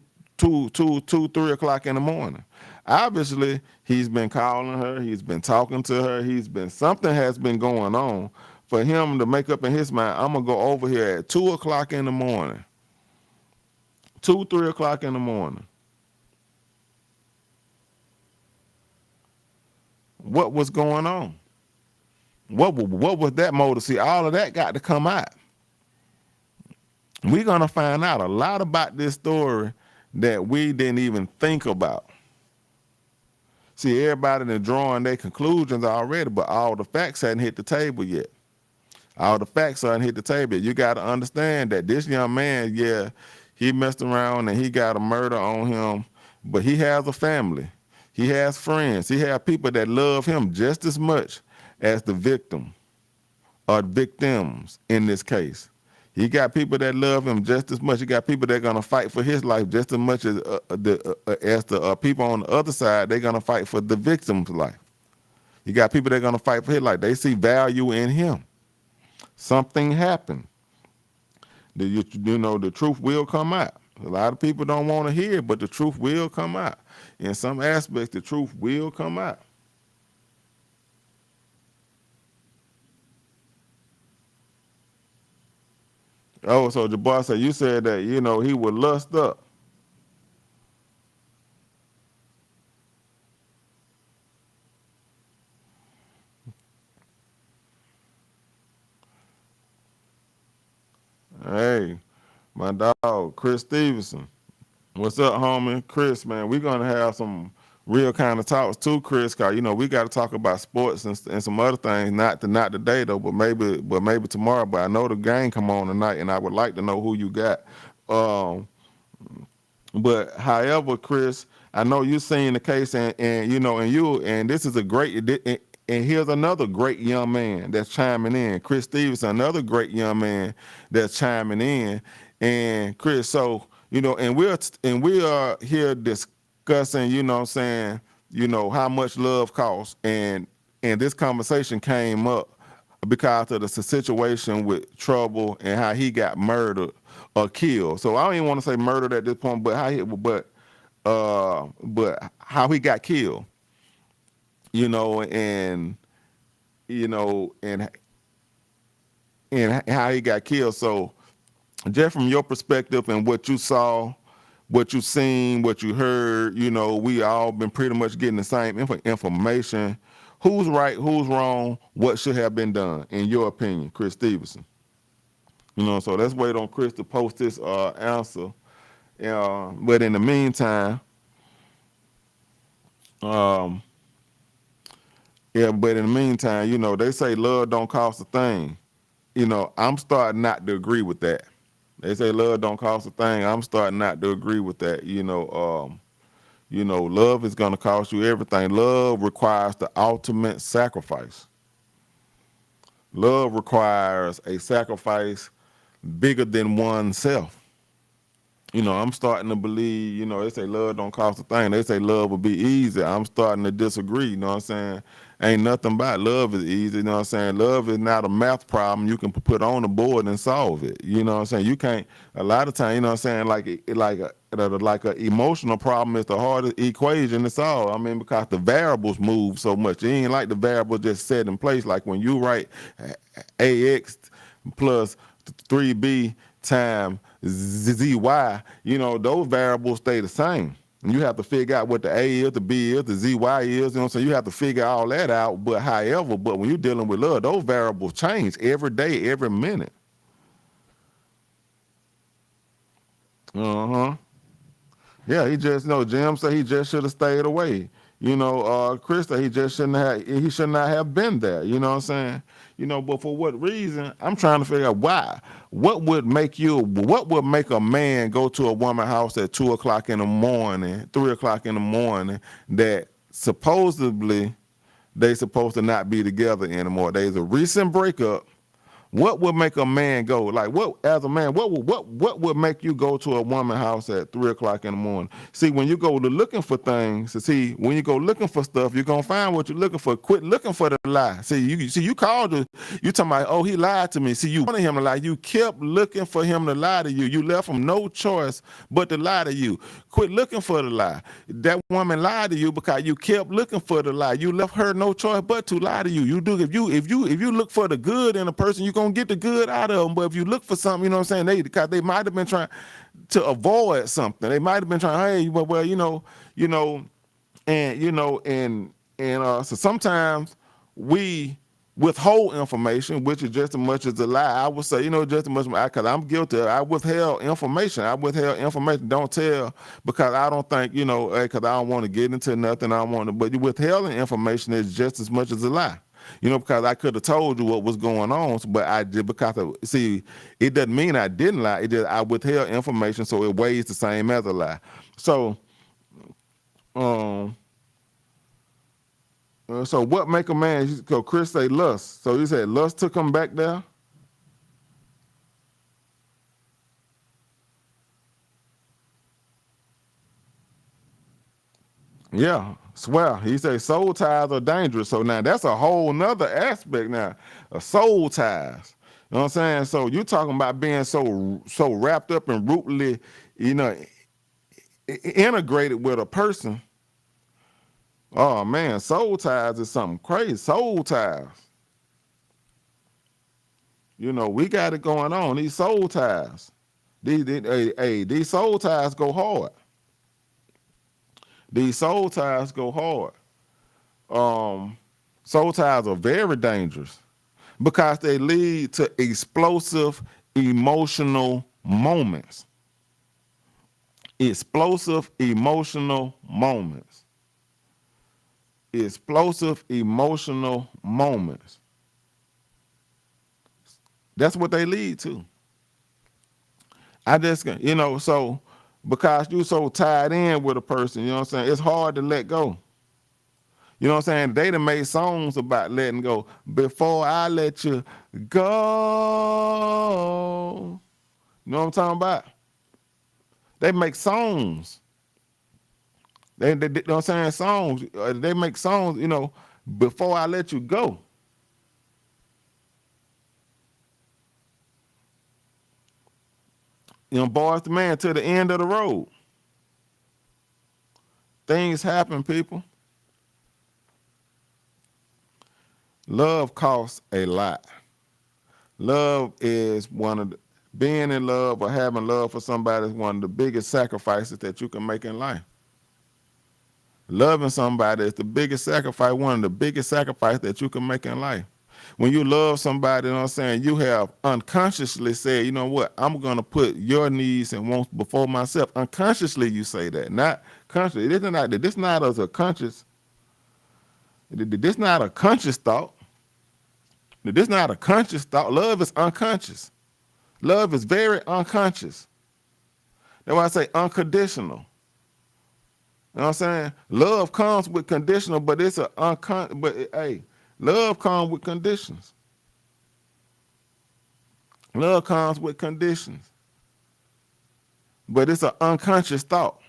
o'clock in the morning. Obviously, he's been calling her. He's been talking to her. Something has been going on for him to make up in his mind, I'm going to go over here at 2 o'clock in the morning. 3 o'clock in the morning. What was going on? What was that motive? See, all of that got to come out. We're going to find out a lot about this story that we didn't even think about. See, everybody is drawing their conclusions already, but all the facts hadn't hit the table yet. All the facts hadn't hit the table yet. You got to understand that this young man, yeah, he messed around and he got a murder on him, but he has a family. He has friends. He has people that love him just as much as the victim or victims in this case. He got people that love him just as much. He got people that are gonna fight for his life just as much as the people on the other side. They're gonna fight for the victim's life. You got people that are gonna fight for his life. They see value in him. Something happened. The truth will come out. A lot of people don't want to hear it, but the truth will come out. In some aspects, the truth will come out. Oh, so Jabbar said, you said that, he would lust up. Hey, my dog, Chris Stevenson. What's up, homie? Chris, man, we're going to have some real kind of talks too, Chris, because, we got to talk about sports and some other things, not today, though, but maybe tomorrow. But I know the game come on tonight, and I would like to know who you got. But however, Chris, I know you've seen the case, and this is a great, and here's another great young man that's chiming in. Chris Stevenson, another great young man that's chiming in. And Chris, so, and we are here discussing, how much love costs. And this conversation came up because of the situation with Trouble and how he got murdered or killed. So I don't even want to say murdered at this point, but how he got killed. And how he got killed. So just from your perspective and what you saw, what you seen, what you heard, we all been pretty much getting the same information. Who's right, who's wrong, what should have been done, in your opinion, Chris Stevenson? So let's wait on Chris to post this answer. But in the meantime, they say love don't cost a thing. I'm starting not to agree with that. They say love don't cost a thing. I'm starting not to agree with that. Love is going to cost you everything. Love requires the ultimate sacrifice. Love requires a sacrifice bigger than oneself. I'm starting to believe, they say love don't cost a thing. They say love will be easy. I'm starting to disagree, you know what I'm saying? Ain't nothing about love is easy, you know what I'm saying? Love is not a math problem you can put on the board and solve it. You know what I'm saying? You can't, a lot of time, you know what I'm saying, like a emotional problem is the hardest equation to solve. I mean, because the variables move so much. It ain't like the variables just set in place. Like when you write AX plus 3B times ZY, those variables stay the same. And you have to figure out what the A is, the B is, the ZY is, so you have to figure all that out. But when you're dealing with love, those variables change every day, every minute. Yeah, Jim said he just should have stayed away. Chris said he should not have been there. You know what I'm saying? But for what reason? I'm trying to figure out why. What would make a man go to a woman's house at 2 o'clock in the morning, 3 o'clock in the morning, that supposedly they supposed to not be together anymore? There's a recent breakup. What would make a man go? Like, as a man, what would make you go to a woman's house at 3 o'clock in the morning? See, when you go looking for things, when you go looking for stuff, you're gonna find what you're looking for. Quit looking for the lie. You called her, you talking about, oh, he lied to me. See, you wanted him to lie. You kept looking for him to lie to you. You left him no choice but to lie to you. Quit looking for the lie. That woman lied to you because you kept looking for the lie. You left her no choice but to lie to you. If you look for the good in a person, you gonna get the good out of them. But if you look for something, you know what I'm saying, because they might have been trying to avoid something. They might have been trying, hey, so sometimes we withhold information, which is just as much as a lie. I would say, just as much, because I'm guilty. I withheld information. Don't tell, because I don't think, because I don't want to get into nothing. But withholding information is just as much as a lie. Because I could have told you what was going on, but I did, it doesn't mean I didn't lie. It just, I withheld information, so it weighs the same as a lie. So what make a man? So Chris say lust. So you said lust took him back there. Yeah, swear. He say soul ties are dangerous. So now that's a whole nother aspect now of soul ties. You know what I'm saying? So you talking about being so wrapped up and rootly, integrated with a person. Oh man, soul ties is something crazy. Soul ties. We got it going on. These soul ties. These soul ties go hard. These soul ties go hard. Soul ties are very dangerous because they lead to explosive emotional moments. Explosive emotional moments. Explosive emotional moments. That's what they lead to. I just, so because you so tied in with a person, you know what I'm saying, it's hard to let go. You know what I'm saying? They done made songs about letting go. Before I let you go. You know what I'm talking about? They make songs. They you know what I'm saying? Songs. They make songs, before I let you go. Boys to man to the end of the road. Things happen, people. Love costs a lot. Love is being in love or having love for somebody is one of the biggest sacrifices that you can make in life. Loving somebody is the biggest sacrifice, one of the biggest sacrifices that you can make in life. When you love somebody, you know what I'm saying, you have unconsciously said, you know what, I'm going to put your needs and wants before myself. Unconsciously you say that, not consciously. This not a conscious, this not a conscious thought. This not a conscious thought. Love is unconscious. Love is very unconscious. That's why I say unconditional. You know what I'm saying? Love comes with conditional, but it's love comes with conditions. Love comes with conditions. but it's an unconscious thought.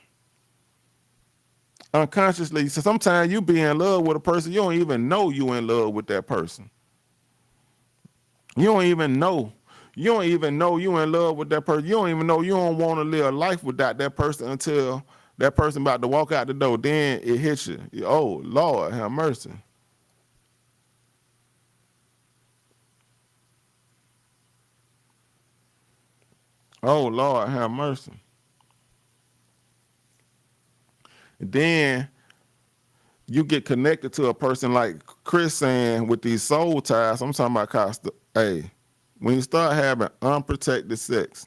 Unconsciously, so sometimes you be in love with a person, you don't even know you in love with that person. You don't even know. You don't even know you in love with that person. You don't even know you don't want to live life without that person until that person about to walk out the door. Then it hits you. Oh, Lord, have mercy. Oh, Lord, have mercy. And then you get connected to a person like Chris saying with these soul ties. I'm talking about Costa. Hey, when you start having unprotected sex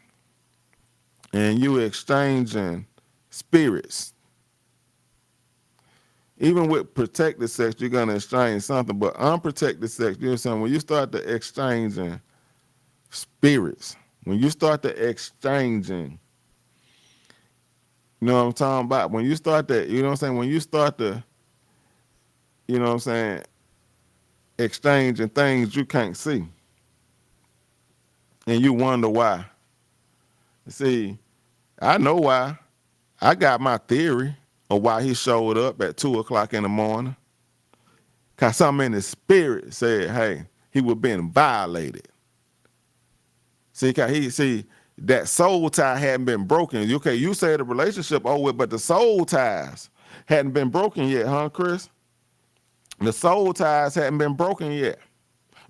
and you exchanging spirits, even with protected sex, you're gonna exchange something. But unprotected sex, you know what I'm saying? When you start to exchanging spirits, when you start to exchanging, you know what I'm talking about? When you start to, you know what I'm saying? When you start to, you know what I'm saying, exchanging things you can't see, and you wonder why. See, I know why. I got my theory of why he showed up at 2:00 in the morning. Cause something in his spirit said, hey, he was being violated. See, that soul tie hadn't been broken. Okay, you say the relationship over, but the soul ties hadn't been broken yet, huh, Chris? The soul ties hadn't been broken yet.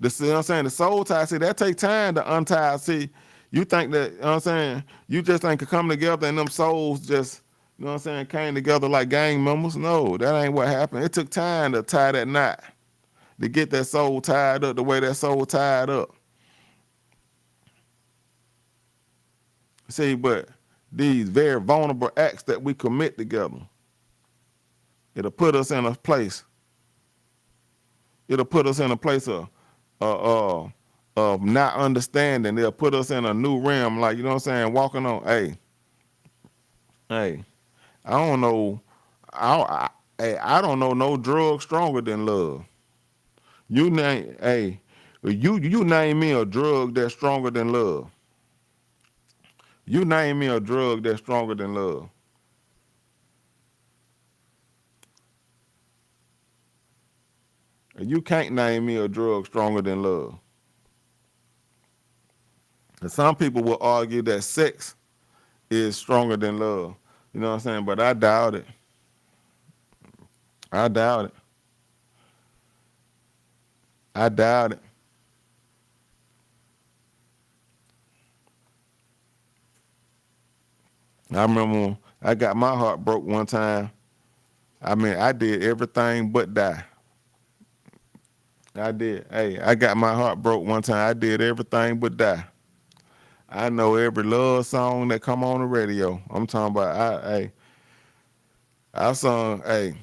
You know what I'm saying? The soul ties, see, that take time to untie. See, you think that, you know what I'm saying? You just think to come together and them souls just, you know what I'm saying, came together like gang members. No, that ain't what happened. It took time to tie that knot, to get that soul tied up the way that soul tied up. See, but these very vulnerable acts that we commit together, it'll put us in a place. It'll put us in a place of not understanding. They'll put us in a new realm, like, you know what I'm saying, walking on. Hey, I don't know. I don't know no drug stronger than love. You name, you name me a drug that's stronger than love. You name me a drug that's stronger than love. You can't name me a drug stronger than love. And some people will argue that sex is stronger than love. You know what I'm saying? But I doubt it. I doubt it. I doubt it. I remember I got my heart broke one time. I mean, I did everything but die. I did. Hey, I got my heart broke one time. I did everything but die. I know every love song that come on the radio. I'm talking about, I sung, I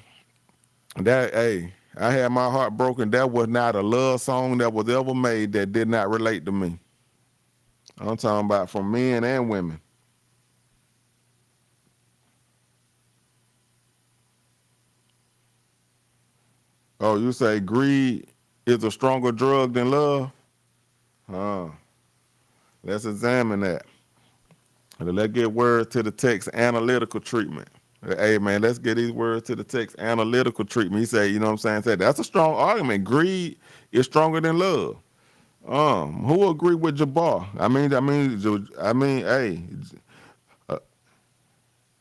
had my heart broken. That was not a love song that was ever made that did not relate to me. I'm talking about from men and women. Oh, you say greed is a stronger drug than love? Huh. Let's examine that. Let's get words to the text analytical treatment. Hey, man, let's get these words to the text analytical treatment. He said, you know what I'm saying? Said, that's a strong argument. Greed is stronger than love. Who agree with Jabbar?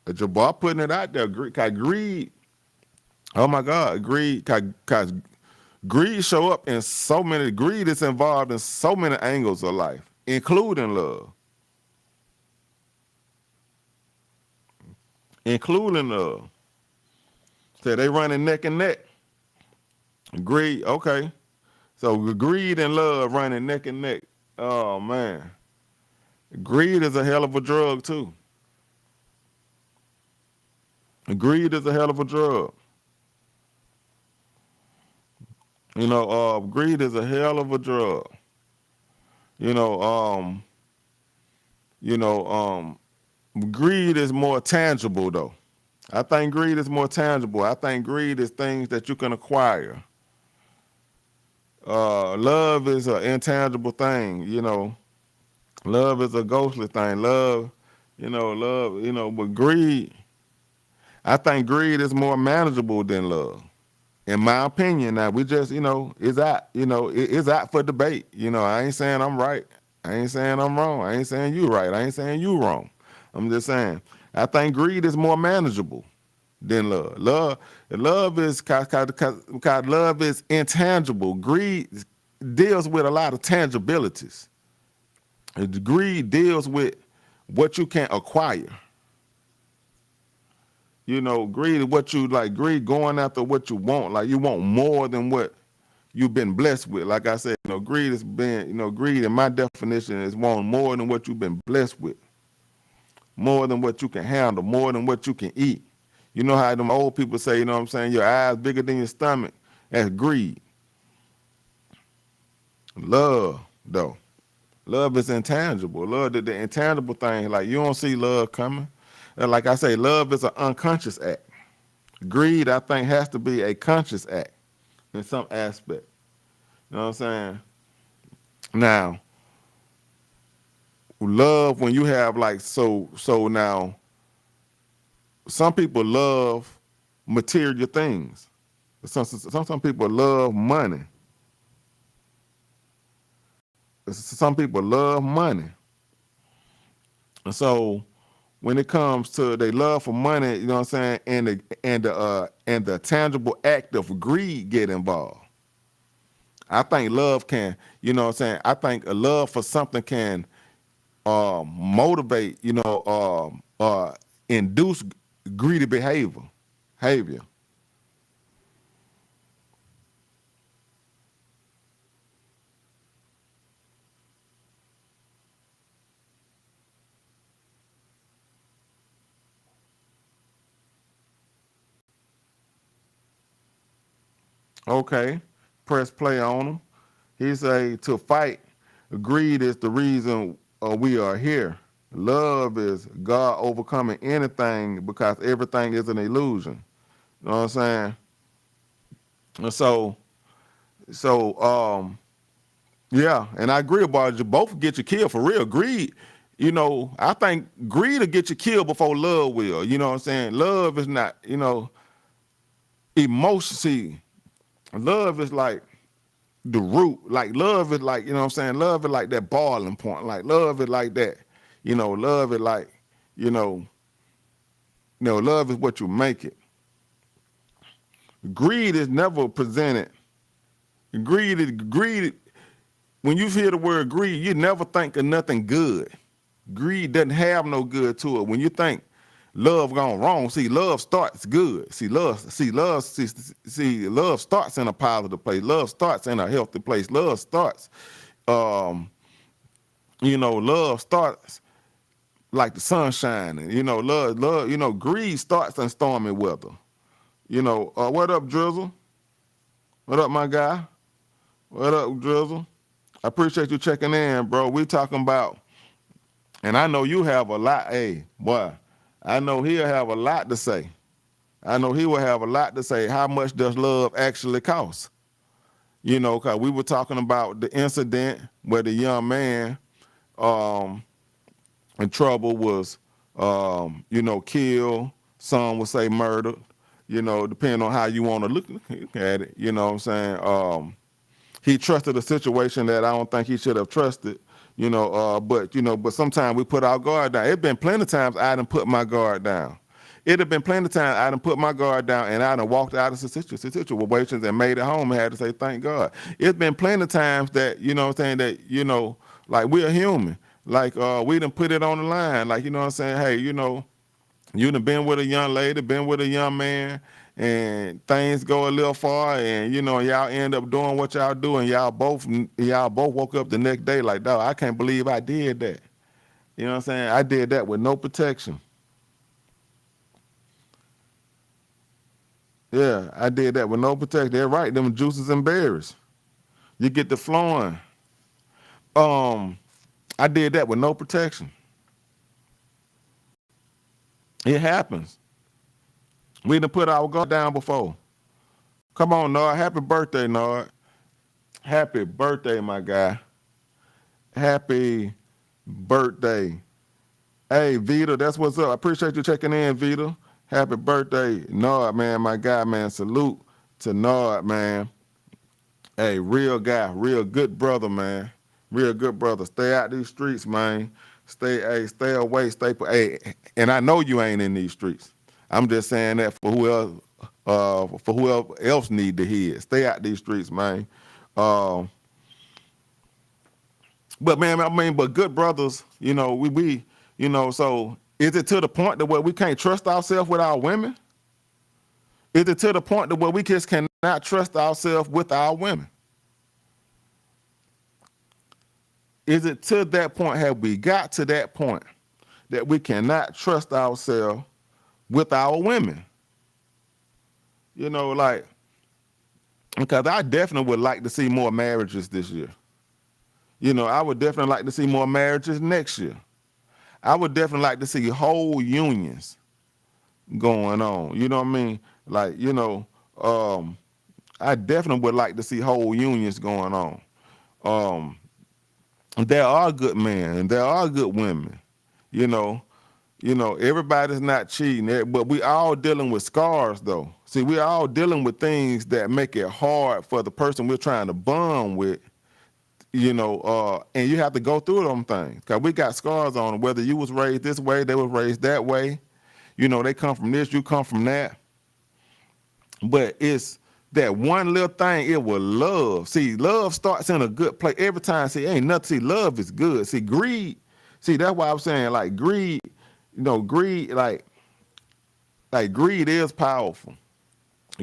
Hey, Jabbar putting it out there. Greed, oh my God, greed show up in so many, greed is involved in so many angles of life, including love. Including love. So they running neck and neck. Greed, okay. So greed and love running neck and neck. Oh man. Greed is a hell of a drug too. Greed is a hell of a drug. You know, greed is a hell of a drug. Greed is more tangible though. I think greed is more tangible. I think greed is things that you can acquire. Love is an intangible thing, you know. Love is a ghostly thing. Love, Love, but greed, I think greed is more manageable than love. In my opinion, now we just, it's out, it's out for debate. I ain't saying I'm right. I ain't saying I'm wrong. I ain't saying you right. I ain't saying you wrong. I'm just saying, I think greed is more manageable than love. Love is, cause love is intangible. Greed deals with a lot of tangibilities. Greed deals with what you can acquire. Greed is what you like. Greed going after what you want. Like you want more than what you've been blessed with. Like I said, greed has been, greed in my definition is wanting more than what you've been blessed with, more than what you can handle, more than what you can eat. You know how them old people say, your eyes bigger than your stomach. That's greed. Love, though. Love is intangible. Love, the intangible thing, like you don't see love coming. And like I say, love is an unconscious act. Greed, I think, has to be a conscious act in some aspect. You know what I'm saying? Now, love, when you have like, so now, some people love material things. Some people love money. Some people love money. And so when it comes to their love for money, you know what I'm saying, and the tangible act of greed get involved. I think love can, I think a love for something can motivate, induce greedy behavior. Okay, press play on them. He say to fight, greed is the reason we are here. Love is God overcoming anything because everything is an illusion. You know what I'm saying? And yeah, and I agree about you. Both get you killed for real. Greed, I think greed will get you killed before love will. You know what I'm saying? Love is not, emotion. See, love is like the root. Like love is like, love is like that boiling point. Like love is like that. Love is like, love is what you make it. Greed is never presented. Greed. When you hear the word greed, you never think of nothing good. Greed doesn't have no good to it. When you think love gone wrong, see, love starts good. Love starts in a positive place. Love starts in a healthy place. Love starts, love starts like the sun shining. Love, greed starts in stormy weather. What up, Drizzle? What up, my guy? What up, Drizzle? I appreciate you checking in, bro. We talking about, and I know you have a lot, hey, boy, I know he'll have a lot to say. I know he will have a lot to say. How much does love actually cost? Because we were talking about the incident where the young man in trouble was, killed. Some would say murdered, depending on how you want to look at it. You know what I'm saying? He trusted a situation that I don't think he should have trusted, but sometimes we put our guard down. It's been plenty of times I done put my guard down. It have been plenty of times I done put my guard down and I done walked out of situations and made it home and had to say, thank God. It's been plenty of times that, that, like we're human. Like we done put it on the line. Like, hey, you done been with a young lady, been with a young man, and things go a little far, and y'all end up doing what y'all do, and y'all both woke up the next day like, dog, I can't believe I did that. You know what I'm saying? I did that with no protection. Yeah, I did that with no protection. They're right, them juices and berries. You get the flowing. I did that with no protection. It happens. We done put our guard down before. Come on, Nard. Happy birthday, Nard. Happy birthday, my guy. Happy birthday. Hey, Vita, that's what's up. I appreciate you checking in, Vita. Happy birthday, Nard, man, my guy, man. Salute to Nard, man. Hey, real guy, real good brother, man. Real good brother. Stay out these streets, man. Stay away, hey, and I know you ain't in these streets. I'm just saying that for whoever else need to hear it. Stay out these streets, man. But man, I mean, but good brothers, you know, we so is it to the point that where we can't trust ourselves with our women? Is it to the point that where we just cannot trust ourselves with our women? Is it to that point? Have we got to that point that we cannot trust ourselves with our women? You know, like, because I definitely would like to see more marriages this year. You know, I would definitely like to see more marriages next year. I would definitely like to see whole unions going on. You know what I mean? Like, you know, I definitely would like to see whole unions going on. There are good men and there are good women. You know, everybody's not cheating, but we all dealing with scars though. See, we all dealing with things that make it hard for the person we're trying to bond with. You know, and you have to go through them things because we got scars on them. Whether you was raised this way, they was raised that way. You know, they come from this, you come from that. But it's that one little thing, it was love. See, love starts in a good place every time. See, ain't nothing. See, love is good. See, greed. See, that's why I'm saying, like, greed, you know, greed, like greed is powerful.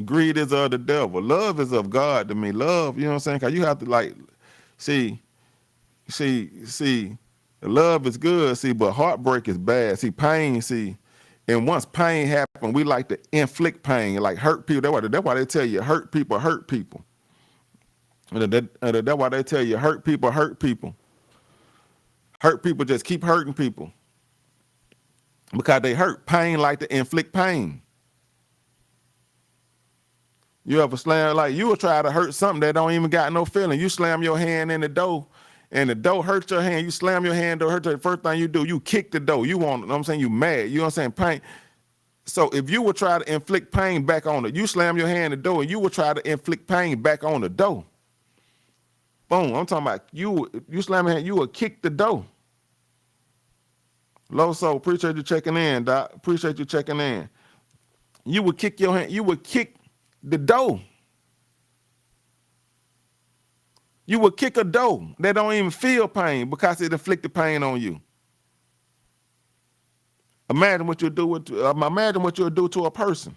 Greed is of the devil. Love is of God to me. Love, you know what I'm saying? Because you have to, like, see, love is good, see, but heartbreak is bad. See, pain, see, and once pain happens, we like to inflict pain, like hurt people. That's why they tell you hurt people hurt people. And that's why they tell you hurt people hurt people. Hurt people just keep hurting people because they hurt. Pain like to inflict pain. You ever slam, like you will try to hurt something that don't even got no feeling. You slam your hand in the door and the door hurts your hand. You slam your hand, door hurts your, first thing you do, you kick the door. You want, you know what I'm saying? You mad, you know what I'm saying? Pain. So if you would try to inflict pain back on it, you slam your hand in the door and you would try to inflict pain back on the door. Boom, I'm talking about you slam your hand, you would kick the door. Loso, appreciate you checking in, Doc. Appreciate you checking in. You would kick your hand, you would kick the door. You would kick a door that don't even feel pain because it inflicted pain on you. Imagine what you'll do to a person.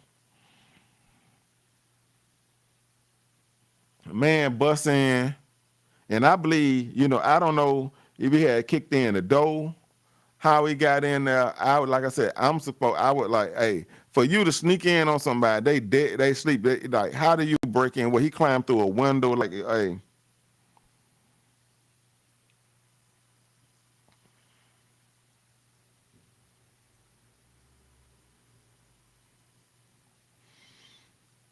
A man busts in, and I believe, you know, I don't know if he had kicked in the door, how he got in there. Like I said, I would like, hey, for you to sneak in on somebody, they sleep. Like, how do you break in? Well, he climbed through a window, like, hey.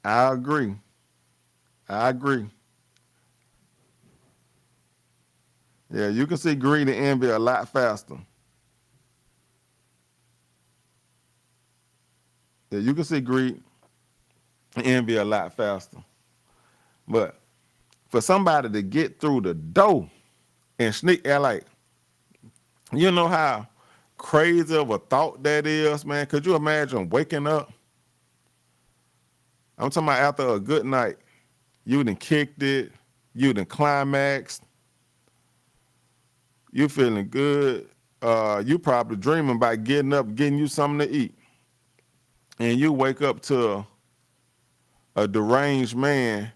I agree. Yeah, you can see greed and envy a lot faster. Yeah, you can see greed and envy a lot faster. But for somebody to get through the door and sneak, like, you know how crazy of a thought that is, man? Could you imagine waking up? I'm talking about after a good night, you done kicked it, you done climaxed, you feeling good, you probably dreaming about getting up, getting you something to eat. And you wake up to a deranged man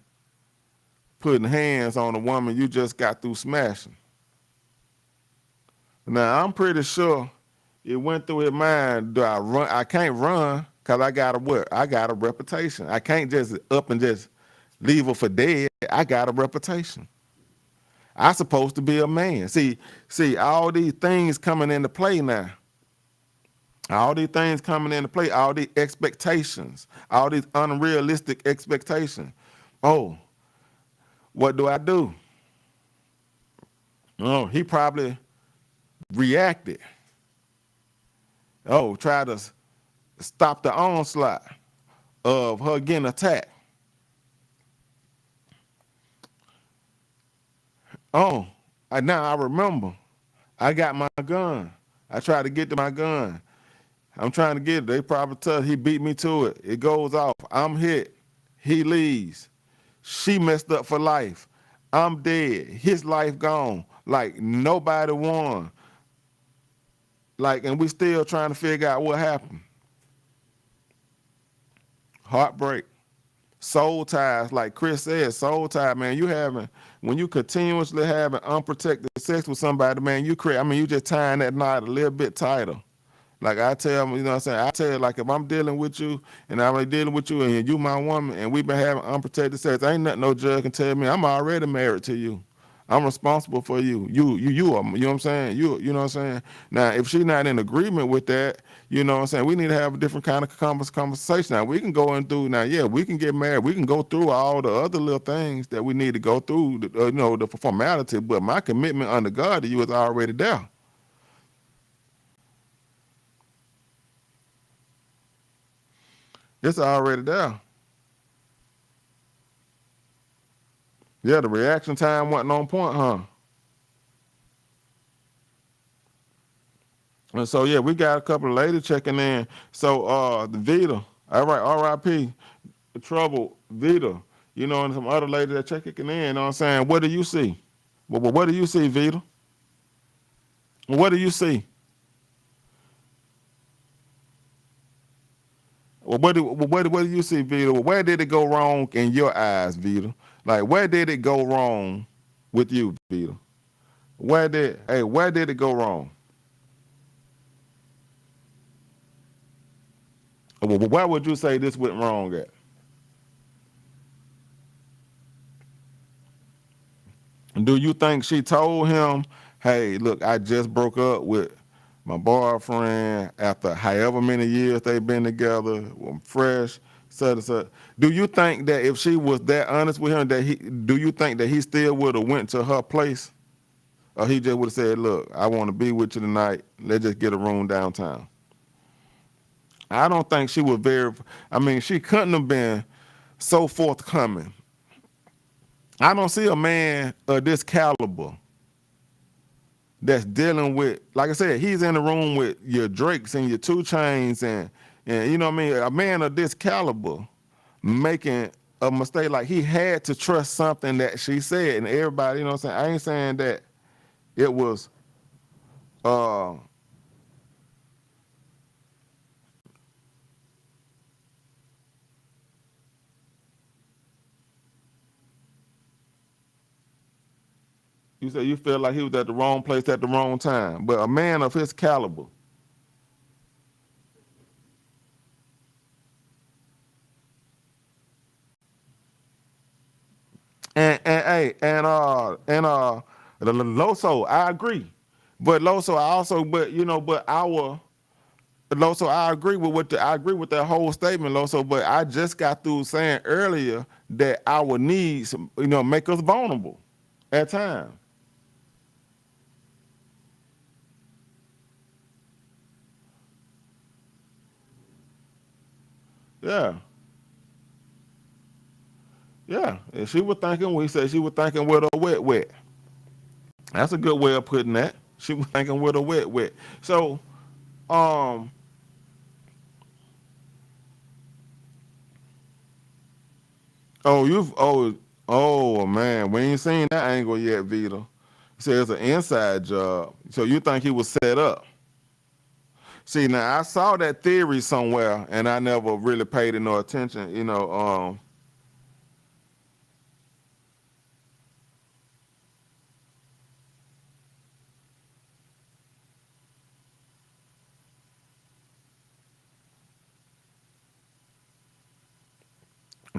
putting hands on a woman you just got through smashing. Now, I'm pretty sure it went through his mind, do I run? I can't run because I got a reputation. I can't just up and just leave her for dead. I got a reputation. I supposed to be a man. See, all these things coming into play now. All these things coming into play, all these expectations, all these unrealistic expectations. Oh, what do I do? Oh, he probably reacted. try to stop the onslaught of her getting attacked. Now I remember. I got my gun. I tried to get to my gun. I'm trying to get it. They probably tell he beat me to it. It goes off. I'm hit. He leaves. She messed up for life. I'm dead. His life gone. Like nobody won. Like, and we still trying to figure out what happened. Heartbreak. Soul ties, like Chris said, soul tie, man. When you continuously having unprotected sex with somebody, man, you just tying that knot a little bit tighter. Like I tell them, you know what I'm saying? I tell you, like, if I'm dealing with you and I'm dealing with you and you my woman and we've been having unprotected sex, ain't nothing no judge can tell me. I'm already married to you. I'm responsible for you. You are, you know what I'm saying? You know what I'm saying? Now, if she's not in agreement with that, you know what I'm saying? We need to have a different kind of conversation. Now, we can go in through, we can get married. We can go through all the other little things that we need to go through, the formality, but my commitment under God to you is already there. It's already there. Yeah, the reaction time wasn't on point, huh? And so, yeah, we got a couple of ladies checking in. So, the Vita, all right, R.I.P., Trouble, Vita, and some other ladies that checking in, you know what I'm saying? What do you see? What do you see, Vita? What do you see? What do you see, Vita? Where did it go wrong in your eyes, Vita? Like, where did it go wrong with you, Vita? Where did it go wrong? Where would you say this went wrong at? Do you think she told him, hey, look, I just broke up with my boyfriend after however many years they've been together, I'm fresh, such. Do you think that if she was that honest with him, do you think that he still would have went to her place? Or he just would have said, look, I want to be with you tonight. Let's just get a room downtown. I don't think she was she couldn't have been so forthcoming. I don't see a man of this caliber that's dealing with, like I said, he's in the room with your Drakes and your 2 Chainz and you know what I mean? A man of this caliber making a mistake, like he had to trust something that she said, and everybody, you know what I'm saying? I ain't saying that it was you said you feel like he was at the wrong place at the wrong time, but a man of his caliber. Loso, I agree, but Loso, Loso, I agree with that whole statement, Loso. But I just got through saying earlier that our needs, make us vulnerable at times. Yeah. Yeah, and she was thinking. We said she was thinking with a wet, wet. That's a good way of putting that. She was thinking with a wet, wet. So, um, oh man, we ain't seen that angle yet, Vita. You said it's an inside job. So you think he was set up? See, now I saw that theory somewhere, and I never really paid it no attention.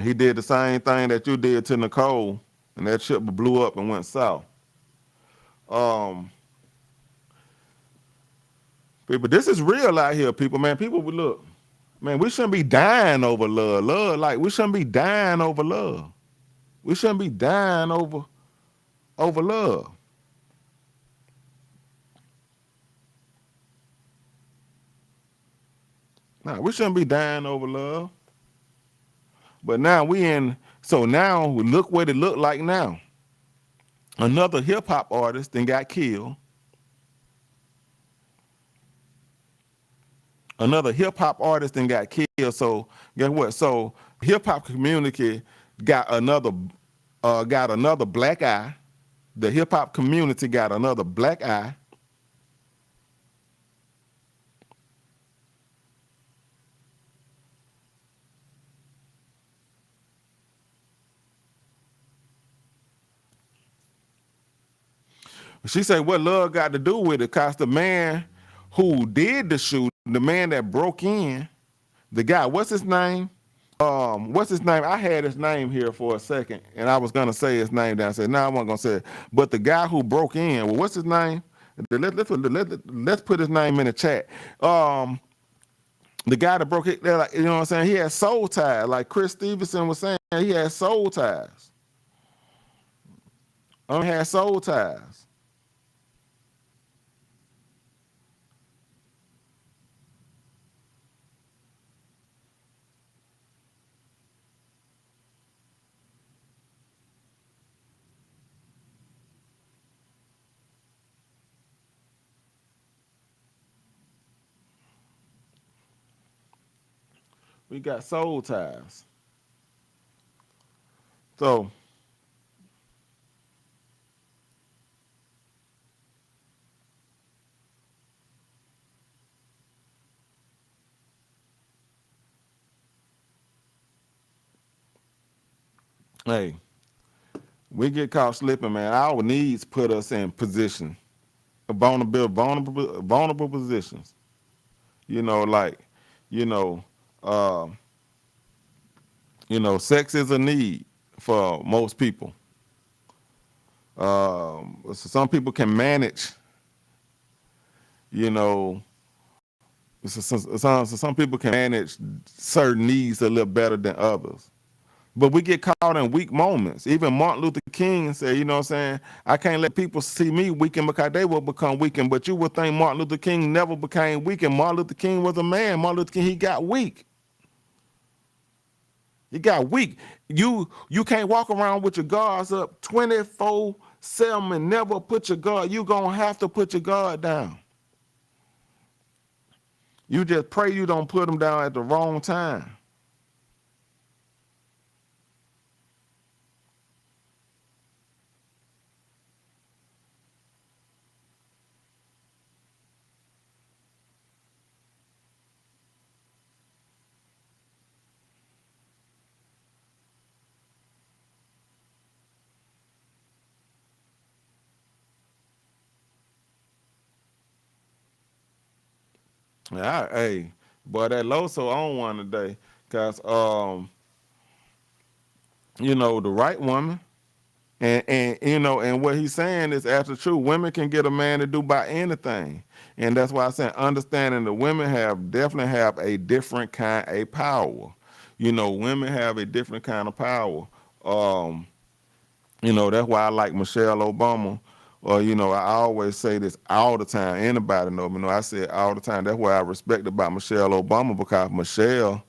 He did the same thing that you did to Nicole, and that ship blew up and went south. Um, People, this is real out here, people. Man, people would look. Man, we shouldn't be dying over love. Like we shouldn't be dying over love. We shouldn't be dying over love. Nah, we shouldn't be dying over love. But now so now look what it looked like now. Another hip hop artist then got killed. Another hip hop artist then got killed. So guess what? So hip hop community got another black eye. The hip hop community got another black eye. She said, what love got to do with it? Because the man who did the shoot, the man that broke in, the guy, what's his name? What's his name? I had his name here for a second, and I was gonna say his name down. I said, no, I wasn't gonna say it. But the guy who broke in, well, what's his name? Let's put his name in the chat. The guy that broke it, like, you know what I'm saying? He had soul ties, like Chris Stevenson was saying. He had soul ties. He had soul ties. We got soul ties. So hey, we get caught slipping, man. Our needs put us in position, vulnerable positions. You know, like, you know, uh, sex is a need for most people. So some people can manage, you know, some people can manage certain needs a little better than others. But we get caught in weak moments. Even Martin Luther King said, you know what I'm saying, I can't let people see me weakened because they will become weakened. But you would think Martin Luther King never became weakened. Martin Luther King was a man. Martin Luther King, he got weak. He got weak. You can't walk around with your guards up 24/7 and never put your guard. You gonna have to put your guard down. You just pray you don't put them down at the wrong time. Yeah, hey, boy, that Loso on one today, cause the right woman, and and what he's saying is absolutely true. Women can get a man to do about anything, and that's why I say understanding the women definitely have a different kind of power. Women have a different kind of power. Um, that's why I like Michelle Obama. Or, I always say this all the time. Anybody know me? I say it all the time. That's what I respect about Michelle Obama, because Michelle,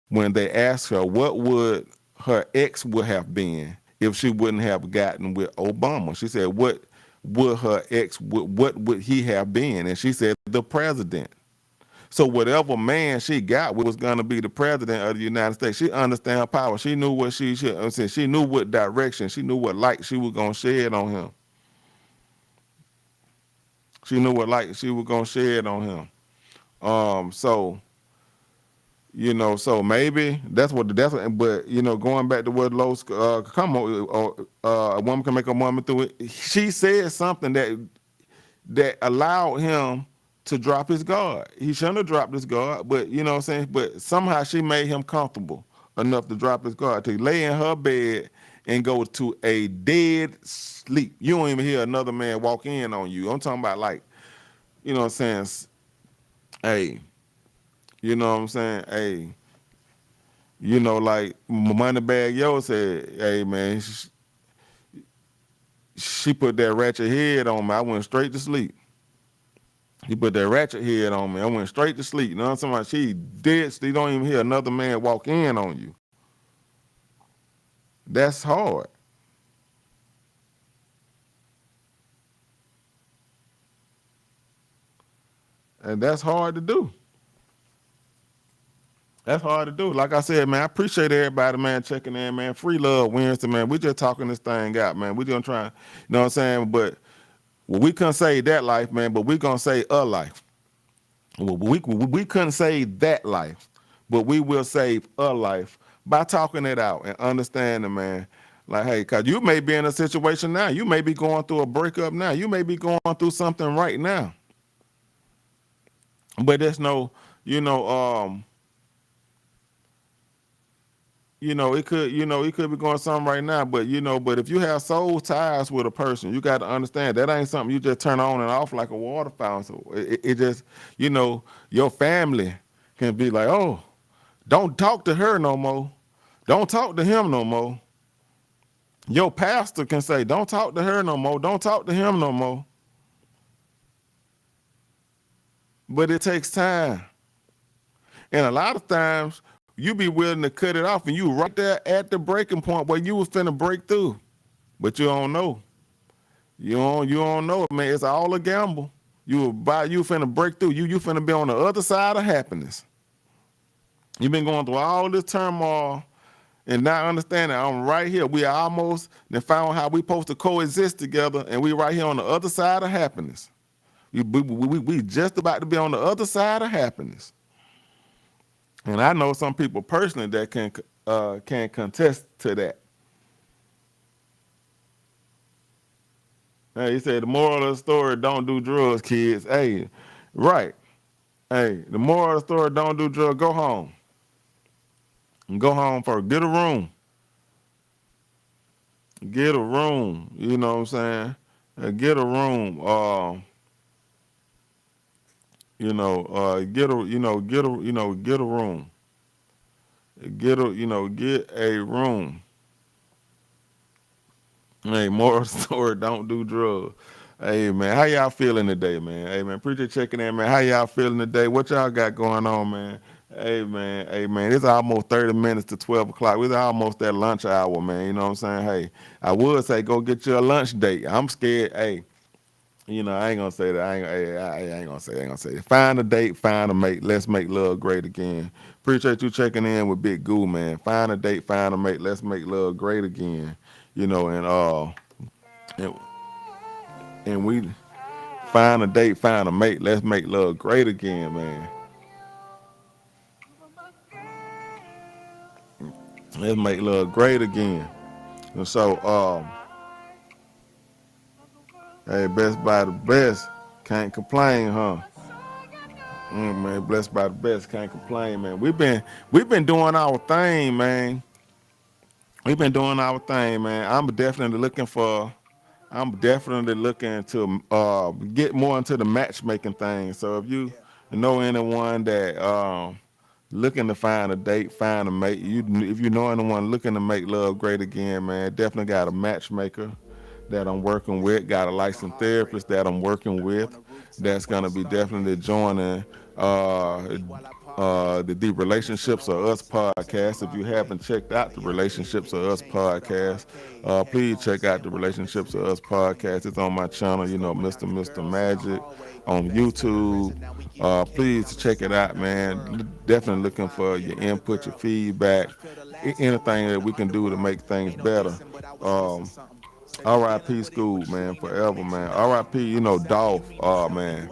when they asked her what would her ex would have been if she wouldn't have gotten with Obama, she said, what would her ex, what would he have been? And she said, the president. So whatever man she got was going to be the president of the United States. She understand her power. She knew what she knew what direction, she knew what light she was going to shed on him. She knew what light she was going to shed on him. So maybe but going back to what Los come on, a woman can make a woman through it. She said something that allowed him to drop his guard. He shouldn't have dropped his guard, but you know what I'm saying? But somehow she made him comfortable enough to drop his guard, to lay in her bed and go to a dead sleep. You don't even hear another man walk in on you. I'm talking about, like, you know what I'm saying? Hey, you know what I'm saying? Hey, like Moneybagg Yo said, hey man, she put that ratchet head on me. I went straight to sleep. He put that ratchet head on me. I went straight to sleep. You know what I'm saying? She dead. You don't even hear another man walk in on you. That's hard. And that's hard to do. That's hard to do. Like I said, man, I appreciate everybody, man, checking in, man. Free love Wednesday, man. We just talking this thing out, man. We just trying, you know what I'm saying? But we couldn't save that life, man, but we gonna save a life. We couldn't save that life, but we will save a life by talking it out and understanding, man. Like, hey, cause you may be in a situation now. You may be going through a breakup now. You may be going through something right now. But there's no, it could be going something right now, but but if you have soul ties with a person, you got to understand that ain't something you just turn on and off like a water fountain. So it just, your family can be like, oh, don't talk to her no more. Don't talk to him no more. Your pastor can say, don't talk to her no more. Don't talk to him no more. But it takes time. And a lot of times, you be willing to cut it off, and you right there at the breaking point where you was finna break through, but you don't know. You don't know, man. It's all a gamble. You finna break through. You finna be on the other side of happiness. You've been going through all this turmoil and not understanding. I'm right here. We almost found how we supposed to coexist together, and we right here on the other side of happiness. We just about to be on the other side of happiness. And I know some people personally that can contest to that. Hey, he said the moral of the story: don't do drugs, kids. Hey, right. Hey, the moral of the story: don't do drugs. Go home. And go home first. Get a room. Get a room. You know what I'm saying? Get a room. Get a room. Get a room. Hey, moral story, don't do drugs. Hey, man, how y'all feeling today, man? Hey, man, appreciate checking in, man. How y'all feeling today? What y'all got going on, man? Hey, man, it's almost 30 minutes to 12 o'clock. We're almost at lunch hour, man. You know what I'm saying? Hey, I would say go get you a lunch date. I'm scared. Hey, I ain't gonna say that. I ain't gonna say it. Find a date, find a mate. Let's make love great again. Appreciate you checking in with Big Goo, man. Find a date, find a mate. Let's make love great again. And we find a date, find a mate. Let's make love great again, man. Let's make love great again. And so, hey, best by the best, can't complain, huh? Man, blessed by the best, can't complain, man. We've been doing our thing, man. We've been doing our thing, man. I'm definitely looking to get more into the matchmaking thing. So if you know anyone that looking to find a date, find a mate, if you know anyone looking to make love great again, man, definitely got a matchmaker that I'm working with, got a licensed therapist that I'm working with that's going to be definitely joining the Deep Relationships of Us podcast. If you haven't checked out the Relationships of Us podcast, please check out the Relationships of Us podcast. It's on my channel, Mr. Magic on YouTube. Please check it out, man. Definitely looking for your input, your feedback, anything that we can do to make things better. R.I.P. School, man, forever, man. R.I.P. Dolph, man.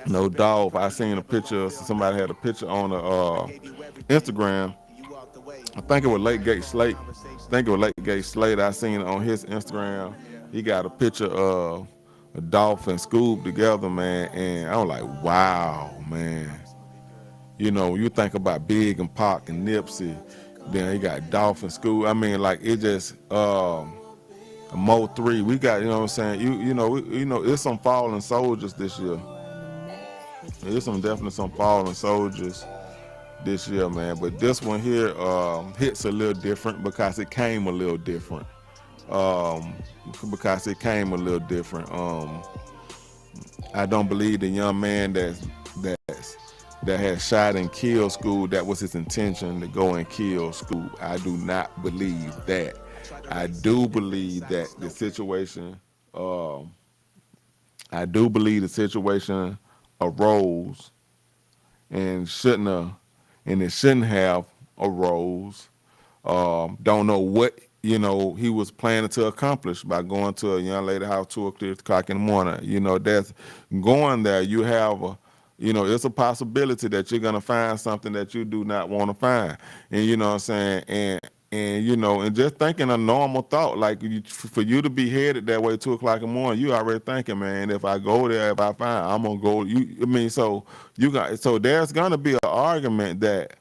No, Dolph. I seen a picture. Somebody had a picture on Instagram. I think it was Lake Gate Slate. I seen it on his Instagram. He got a picture of Dolph and Scoob together, man. And I was like, wow, man. You think about Big and Pac and Nipsey. Then he got Dolph and Scoob. I mean, like, it just Mo 3. We got, what I'm saying? It's some fallen soldiers this year. There's definitely some fallen soldiers this year, man. But this one here hits a little different because it came a little different. I don't believe the young man that has shot and killed school, that was his intention to go and kill school. I do not believe that. I do believe that the situation, um, I do believe the situation arose and shouldn't have, and it shouldn't have arose. Don't know what he was planning to accomplish by going to a young lady house 2 o'clock in the morning. That's going there. You have it's a possibility that you're gonna find something that you do not want to find, and you know what I'm saying, and just thinking a normal thought, like for you to be headed that way 2 o'clock in the morning, you already thinking, man, if I go there, if I find, I'm gonna go. So there's gonna be an argument that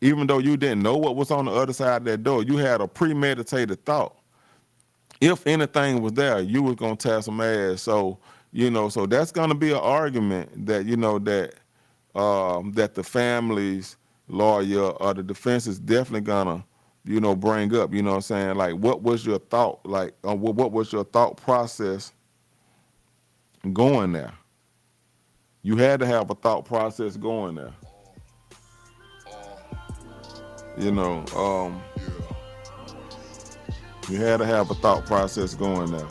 even though you didn't know what was on the other side of that door, you had a premeditated thought. If anything was there, you was gonna tear some ass. So that's gonna be an argument that that the family's lawyer or the defense is definitely gonna bring up. You know what I'm saying? Like, what was your thought? Like, what was your thought process going there? You had to have a thought process going there. You know, you had to have a thought process going there.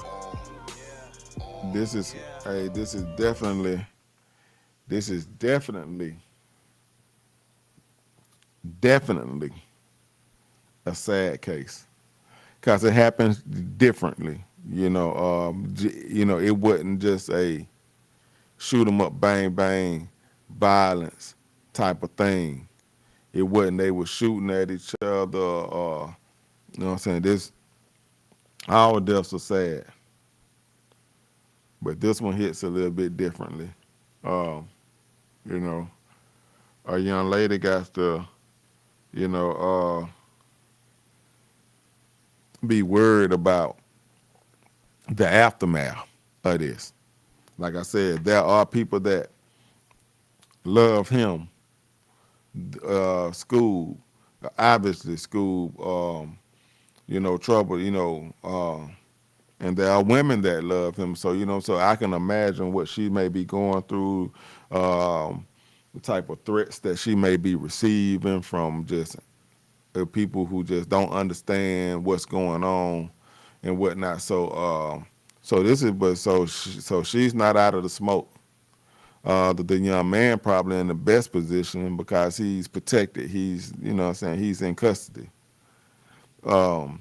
This is, hey, this is definitely a sad case because it happens differently. It wasn't just a shoot 'em up, bang bang, violence type of thing. It wasn't they were shooting at each other. You know what I'm saying? All deaths are sad, but this one hits a little bit differently. Um, you know, a young lady got to, you know, be worried about the aftermath of this. Like I said, there are people that love him. School, obviously school, trouble, and there are women that love him. So I can imagine what she may be going through, the type of threats that she may be receiving from just people who just don't understand what's going on and whatnot. So she's not out of the smoke. The young man probably in the best position because he's protected. He's, he's in custody. Um,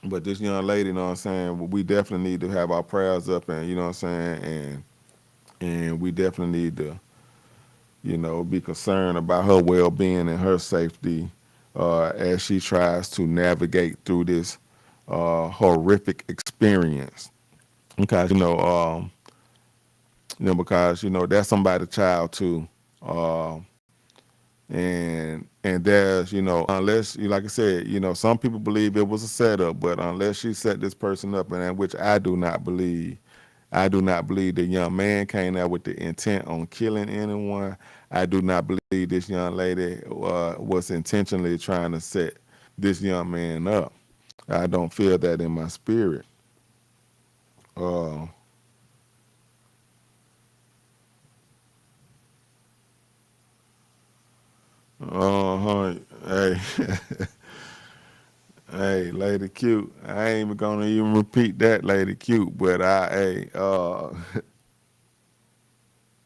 but this young lady, we definitely need to have our prayers up, and and we definitely need to, be concerned about her well-being and her safety as she tries to navigate through this horrific experience. Because that's somebody's child too, and there's unless like I said, some people believe it was a setup, but unless she set this person up, and which I do not believe. I do not believe the young man came there with the intent on killing anyone. I do not believe this young lady was intentionally trying to set this young man up. I don't feel that in my spirit. Uh, Uh-huh. Hey, hey, Lady Cute. I ain't even gonna even repeat that, Lady Cute, but hey,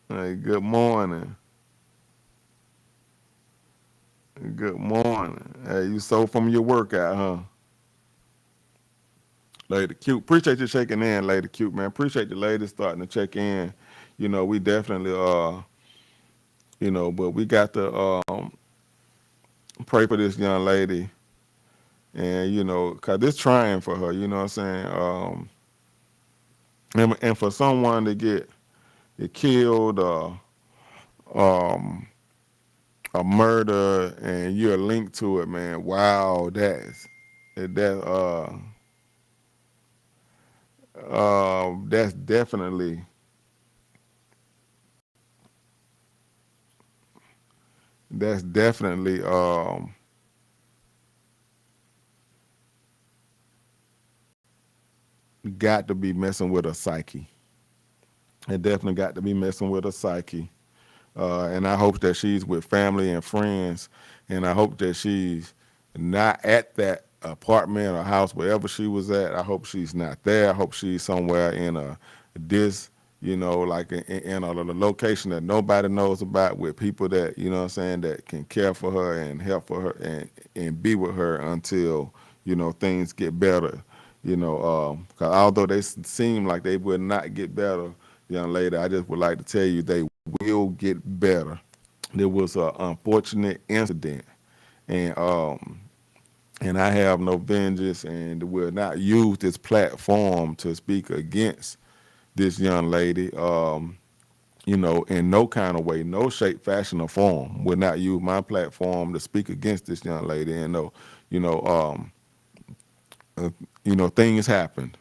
good morning. Good morning. Hey, you sold from your workout, huh? Lady Cute. Appreciate you checking in, Lady Cute, man. Appreciate the ladies starting to check in. We definitely but we got to pray for this young lady, and cause it's trying for her, you know what I'm saying? And for someone to get killed, um a murder, and you're linked to it, man. Wow, that that's definitely got to be messing with her psyche. It definitely got to be messing with her psyche. And I hope that she's with family and friends, and I hope that she's not at that apartment or house, wherever she was at. I hope she's not there. I hope she's somewhere in a like in a location that nobody knows about, with people that, you know what I'm saying, that can care for her and help for her and be with her until, things get better. 'Cause although they seem like they would not get better, young lady, I just would like to tell you they will get better. There was an unfortunate incident, and I have no vengeance and will not use this platform to speak against this young lady. In no kind of way, no shape, fashion, or form, will not use my platform to speak against this young lady. And no, you know, things happen.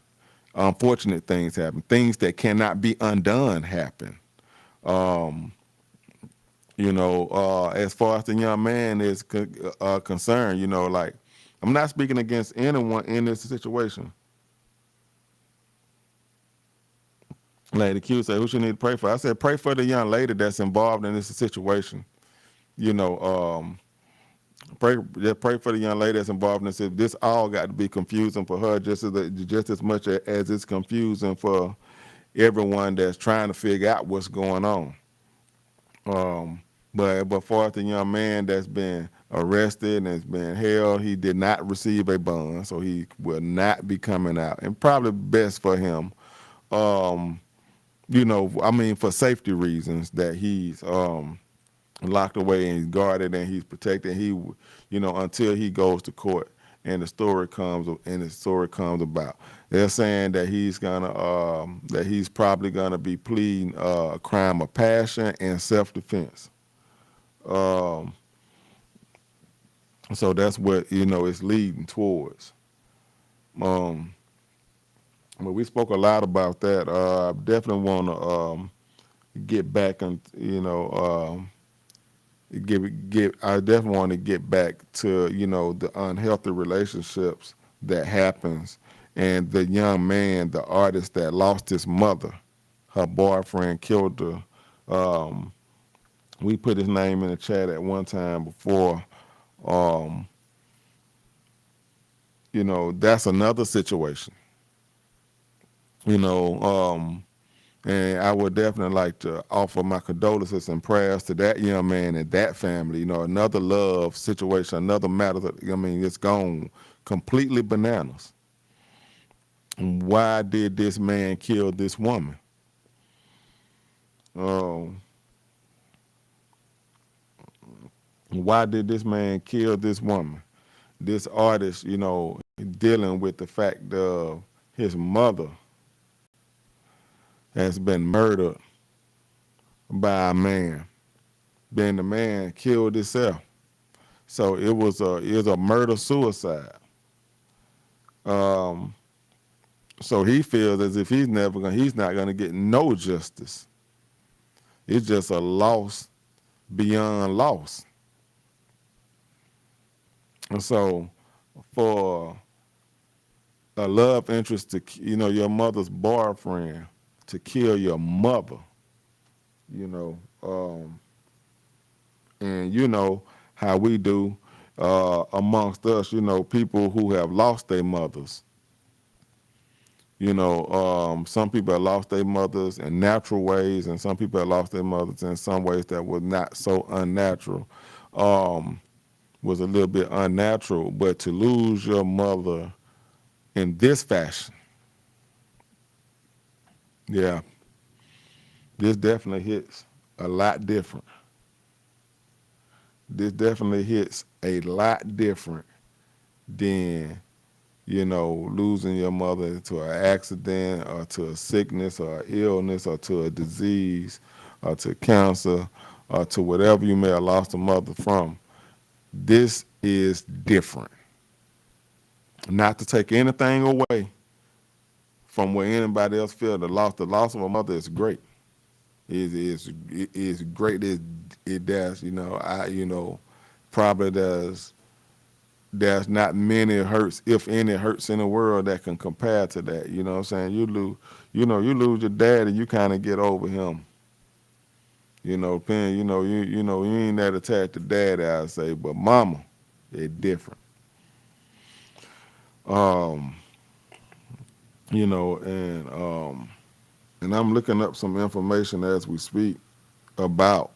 Unfortunate things happen. Things that cannot be undone happen. As far as the young man is concerned, like, I'm not speaking against anyone in this situation. Lady Q said, who should need to pray for? I said, pray for the young lady that's involved in this situation. Pray for the young lady that's involved in this. This all got to be confusing for her just as much as it's confusing for everyone that's trying to figure out what's going on. But far as the young man that's been arrested and has been held, he did not receive a bond, so he will not be coming out. And probably best for him, for safety reasons, that he's locked away and he's guarded and he's protected. Until he goes to court and the story comes about. They're saying that he's probably gonna be pleading a crime of passion and self-defense. So that's what it's leading towards. But we spoke a lot about that. I definitely want to get back and I definitely want to get back to the unhealthy relationships that happens, and the young man, the artist that lost his mother, her boyfriend killed her. We put his name in the chat at one time before. That's another situation. And I would definitely like to offer my condolences and prayers to that young man and that family. Another love situation, another matter that, it's gone completely bananas. Why did this man kill this woman? Why did this man kill this woman? This artist, dealing with the fact of his mother has been murdered by a man. Then the man killed himself. So it was a murder-suicide. So he feels as if he's not gonna get no justice. It's just a loss beyond loss. And so for a love interest to, your mother's boyfriend, to kill your mother, and how we do amongst us, people who have lost their mothers. Some people have lost their mothers in natural ways, and some people have lost their mothers in some ways that was not so unnatural, was a little bit unnatural. But to lose your mother in this fashion, yeah, this definitely hits a lot different. This definitely hits a lot different than, losing your mother to an accident or to a sickness or an illness or to a disease or to cancer or to whatever you may have lost a mother from. This is different. Not to take anything away from what anybody else feels. The loss of a mother is great. It is great. It does, probably does there's not many hurts, if any hurts in the world that can compare to that. You know what I'm saying? You lose your dad and you kind of get over him. You ain't that attached to daddy, I say, but mama, it's different. Um, you know, and I'm looking up some information as we speak about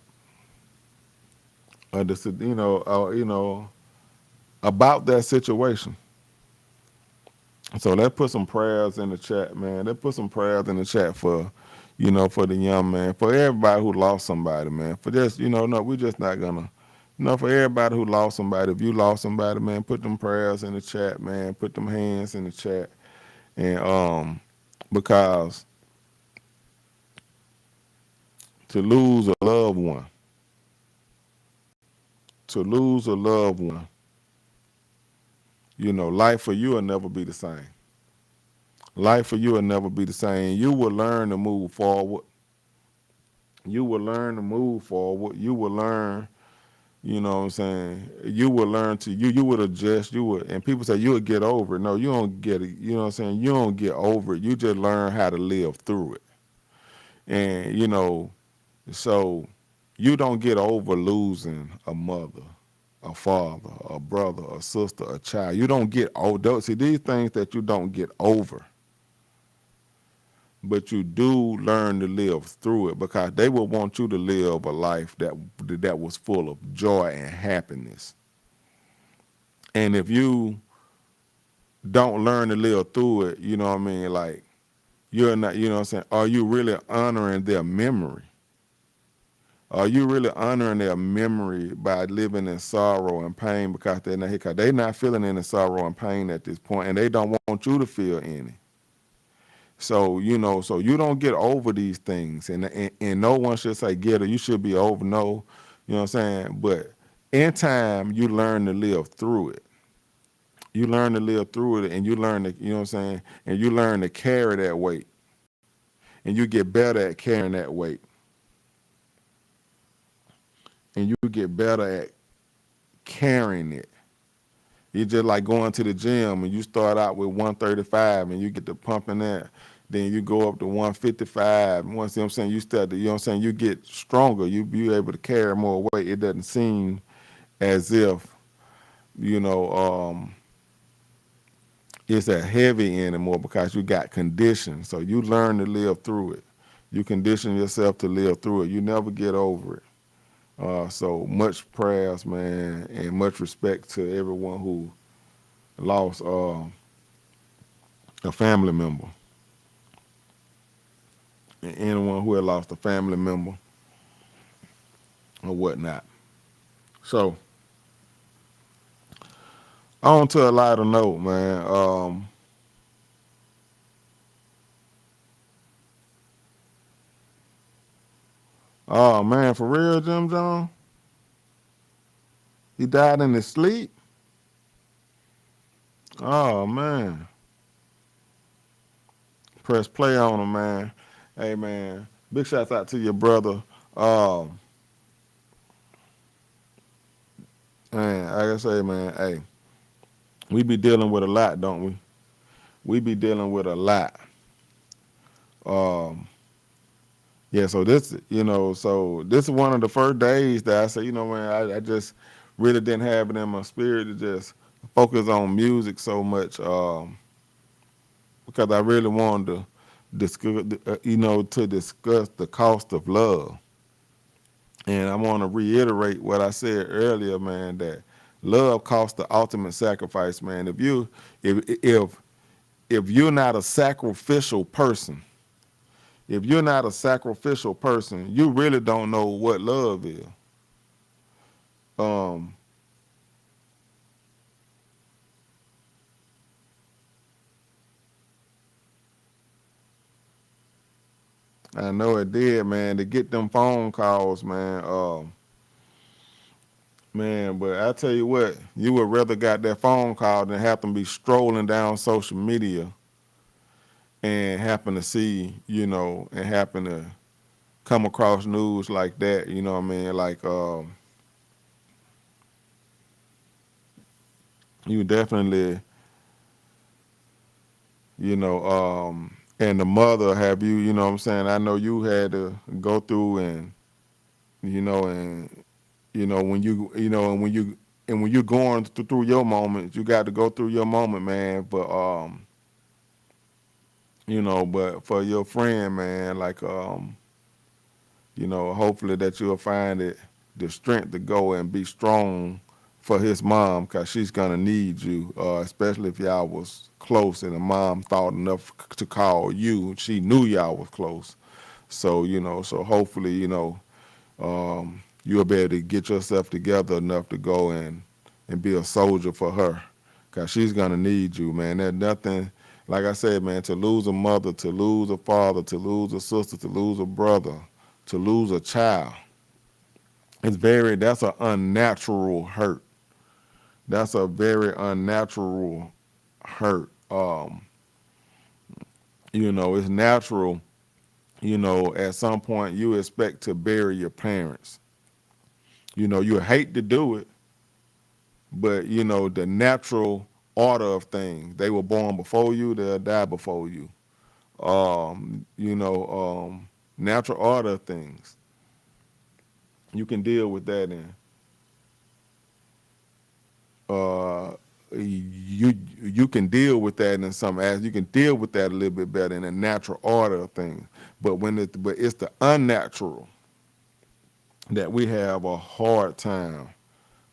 this, about that situation. So let's put some prayers in the chat, man. Let's put some prayers in the chat for, for the young man, for everybody who lost somebody, man. For just, no, we're just not gonna, for everybody who lost somebody. If you lost somebody, man, put them prayers in the chat, man. Put them hands in the chat, and because to lose a loved one, life for you will never be the same. Life for you will never be the same. You will learn to move forward. You will learn to move forward. You will learn, you know what I'm saying? You will learn to, you would adjust, and people say you would get over it. No, you don't get it. You know what I'm saying? You don't get over it. You just learn how to live through it. And, so you don't get over losing a mother, a father, a brother, a sister, a child. You don't get over. See, these things that you don't get over, but you do learn to live through it, because they will want you to live a life that was full of joy and happiness. And if you don't learn to live through it, you know what I mean, like, you're not, you know what I'm saying, are you really honoring their memory? Are you really honoring their memory by living in sorrow and pain because they're not here? Because they're not feeling any sorrow and pain at this point, and they don't want you to feel any. So, so you don't get over these things, and no one should say get it. You should be over. No, you know what I'm saying? But in time, you learn to live through it. You learn to live through it, and you learn to, you know what I'm saying? And you learn to carry that weight, and you get better at carrying that weight. And you get better at carrying it. You just like going to the gym and you start out with 135 and you get to pumping that. Then you go up to 155. And once, you know what I'm saying, you start to, you know what I'm saying, you get stronger. You able to carry more weight. It doesn't seem as if, it's that heavy anymore because you got conditioned. So you learn to live through it. You condition yourself to live through it. You never get over it. So much prayers, man, and much respect to everyone who lost a family member, and anyone who had lost a family member or whatnot. So on to a lighter note, man. Oh man, for real, Jim John? He died in his sleep? Oh man. Press play on him, man. Hey man, big shouts out to your brother. Man, like I say, man, hey, we be dealing with a lot, don't we? We be dealing with a lot. Yeah, so this, so this is one of the first days that I say, man, I just really didn't have it in my spirit to just focus on music so much, because I really wanted to discuss, to discuss the cost of love. And I want to reiterate what I said earlier, man, that love costs the ultimate sacrifice, man. If you're not a sacrificial person, you really don't know what love is. I know it did, man, to get them phone calls, man. Man, but I tell you what, you would rather got that phone call than have to be strolling down social media and happen to see, and happen to come across news like that, you know what I mean? Like, you definitely, and the mother have you, you know what I'm saying? I know you had to go through and, and, and when you're going through your moment, you got to go through your moment, man. But for your friend, man, like, hopefully that you'll find it, the strength to go and be strong for his mom, because she's going to need you, especially if y'all was close and the mom thought enough to call you. She knew y'all was close. So, so hopefully, you'll be able to get yourself together enough to go and be a soldier for her, because she's going to need you, man. There's nothing, like I said, man, to lose a mother, to lose a father, to lose a sister, to lose a brother, to lose a child. That's an unnatural hurt. That's a very unnatural hurt. It's natural, at some point you expect to bury your parents. You hate to do it, but the natural order of things, they were born before you, they'll die before you. Natural order of things. You can deal with that in. You can deal with that in some aspects. You can deal with that a little bit better in the natural order of things. But it's the unnatural that we have a hard time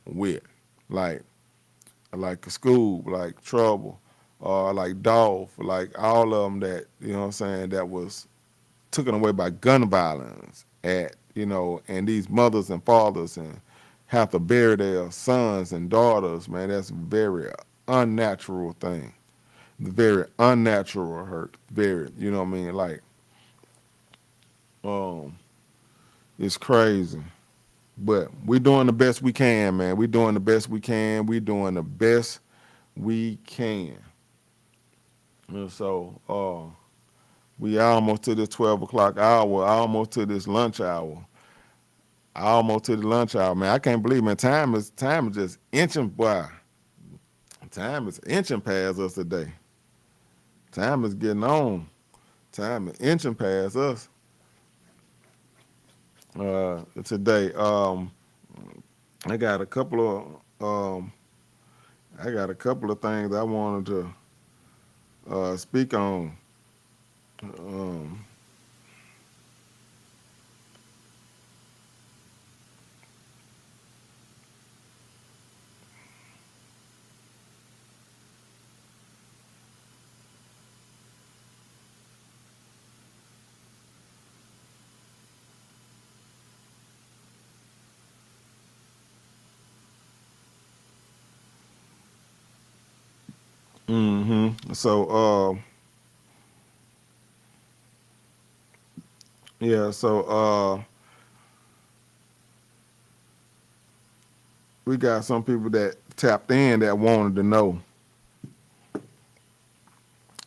with, like school, like Trouble, like Dolph, like all of them that, what I'm saying, that was taken away by gun violence and these mothers and fathers and have to bury their sons and daughters, man. That's a very unnatural thing. Very unnatural hurt. Very, you know what I mean? Like, it's crazy. But we doing the best we can, man. We doing the best we can. We doing the best we can. And so, we almost to this 12 o'clock hour, almost to this lunch hour. Almost to the lunch hour, man. I can't believe, man. Time is just inching by. Time is inching past us today. Time is getting on. Time is inching past us today. I got a couple of things I wanted to speak on. So, yeah, so we got some people that tapped in that wanted to know,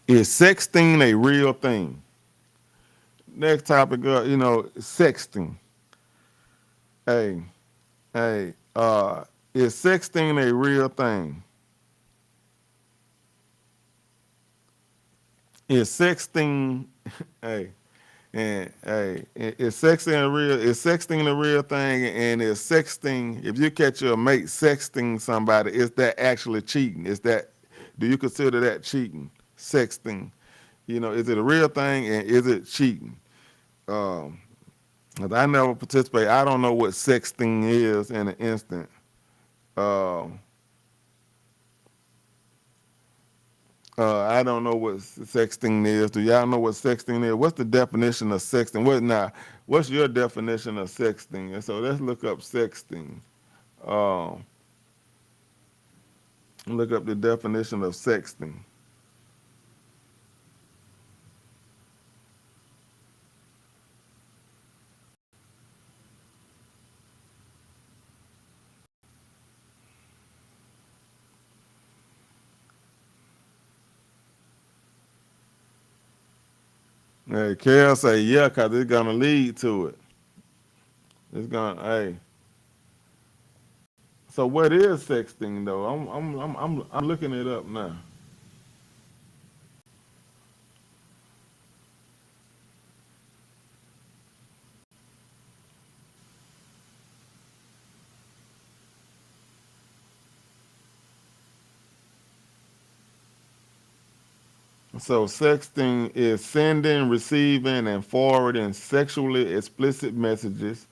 is sexting a real thing? Next topic, sexting. Hey, is sexting a real thing? Is sexting, hey, is sexting a real thing? And is sexting, if you catch your mate sexting somebody, is that actually cheating? Do you consider that cheating? Sexting, is it a real thing and is it cheating? 'Cause I never participate. I don't know what sexting is in an instant. I don't know what sexting is. Do y'all know what sexting is? What's the definition of sexting? What's your definition of sexting? And so let's look up sexting. Look up the definition of sexting. Hey, Kel say, yeah, because it's going to lead to it. It's going to, hey. So what is sexting though? I'm looking it up now. So sexting is sending, receiving, and forwarding sexually explicit messages,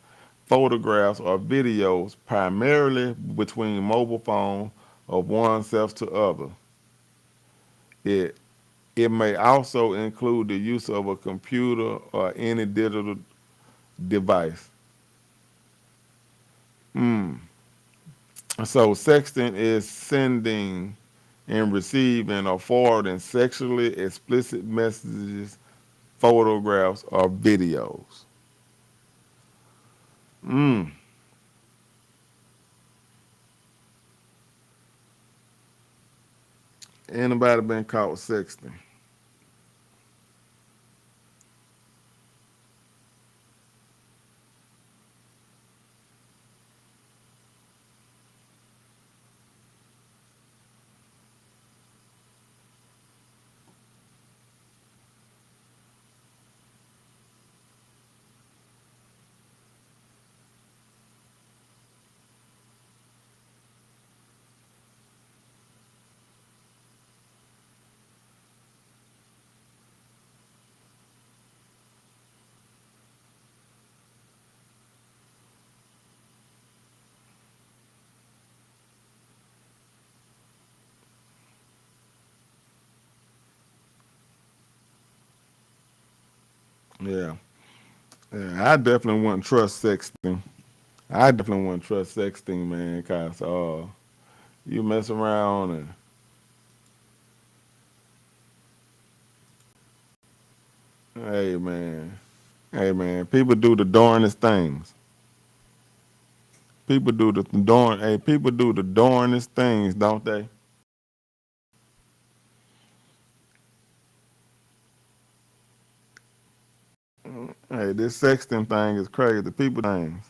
photographs, or videos, primarily between mobile phone of oneself to other. It it may also include the use of a computer or any digital device. Mm. So sexting is sending and receiving or forwarding sexually explicit messages, photographs, or videos. Mm. Anybody been caught sexting? Yeah. Yeah, I definitely wouldn't trust sexting. I definitely wouldn't trust sexting, man, cause you mess around and hey man, hey man, people do the darnest things. People do the darnest things, don't they? Hey, this sexting thing is crazy. People things.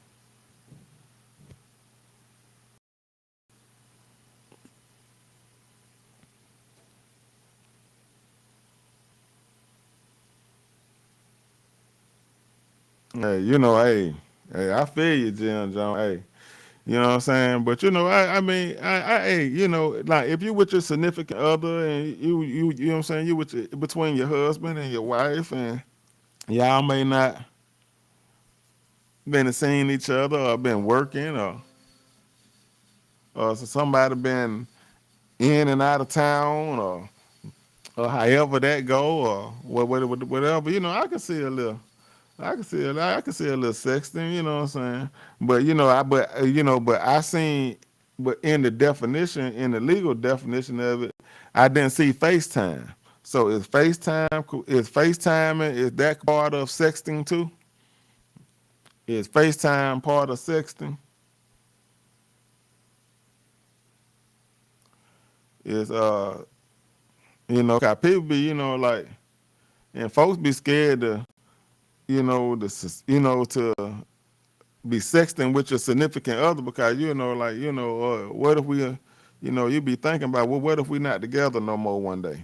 Hey, hey, I feel you, Jim Jones. Hey, you know what I'm saying? But I mean, hey, like if you with your significant other and you know what I'm saying, between your husband and your wife and y'all may not been seeing each other or been working or so somebody been in and out of town or however that go or whatever. I can see a little. I can see a little sexting. You know what I'm saying? But but I seen, but in the definition, in the legal definition of it, I didn't see FaceTime. So is FaceTiming is that part of sexting too? Is FaceTime part of sexting? Is 'cause people be like, and folks be scared to to be sexting with your significant other because what if we you be thinking about, well, what if we not together no more one day?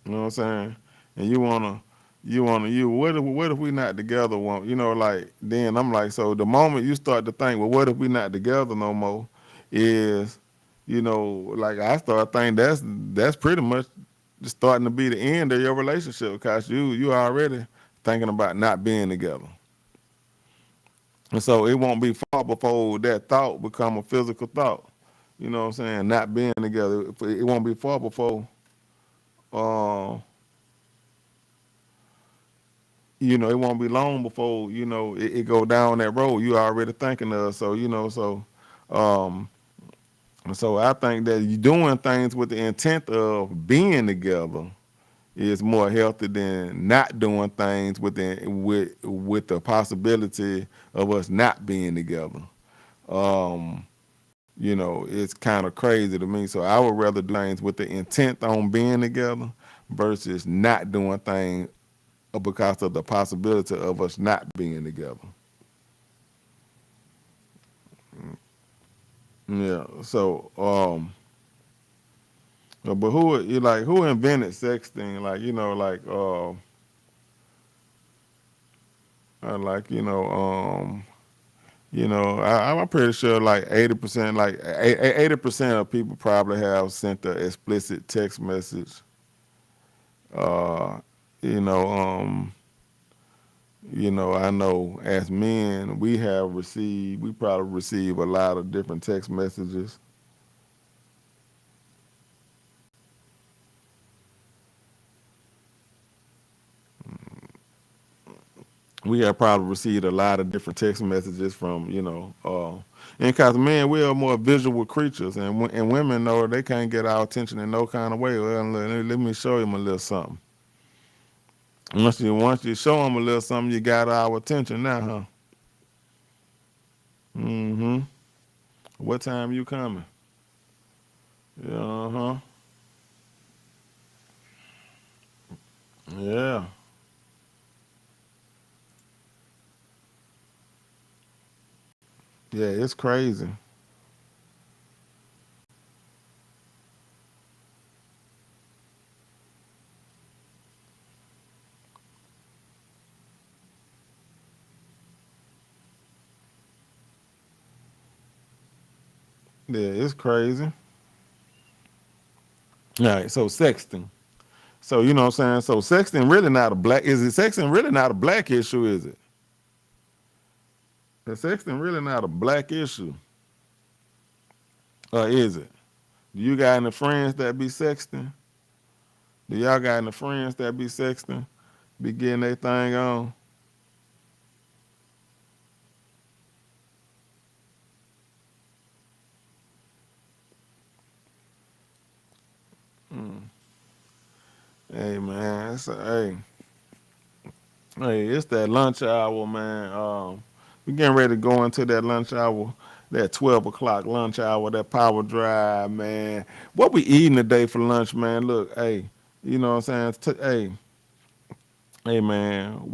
You know what I'm saying? And you what if we not together one, like then I'm like, so the moment you start to think, well, what if we not together no more, is like I start thinking that's pretty much just starting to be the end of your relationship because you already thinking about not being together. And so it won't be far before that thought become a physical thought. You know what I'm saying? Not being together. It won't be far before uh it won't be long before, it go down that road you already thinking of. So, um so I think that you doing things with the intent of being together is more healthy than not doing things with the possibility of us not being together. Um, it's kind of crazy to me. So I would rather do things with the intent on being together versus not doing things because of the possibility of us not being together. Yeah. So but who invented sexting? Like like I'm pretty sure like 80%, like 80% of people probably have sent an explicit text message. Uh, you know, I know as men we probably receive a lot of different text messages. We have probably received a lot of different text messages from, and because men, we are more visual creatures, and women know they can't get our attention in no kind of way. Well, let me show them a little something. Once you show them a little something, you got our attention now, huh? Mm-hmm. What time you coming? Yeah, uh-huh. Yeah. Yeah, it's crazy. Yeah, it's crazy. All right, so sexting. So you know what I'm saying? So sexting really not a black is it sexting really not a black issue, is it? The sexting really not a black issue. Or is it? Do you got any friends that be sexting? Do y'all got any friends that be sexting? Be getting their thing on? Mm. Hey man, hey, it's that lunch hour, man. We getting ready to go into that lunch hour, that 12 o'clock lunch hour, that power drive, man. What we eating today for lunch, man? Look, hey, you know what I'm saying? Hey man,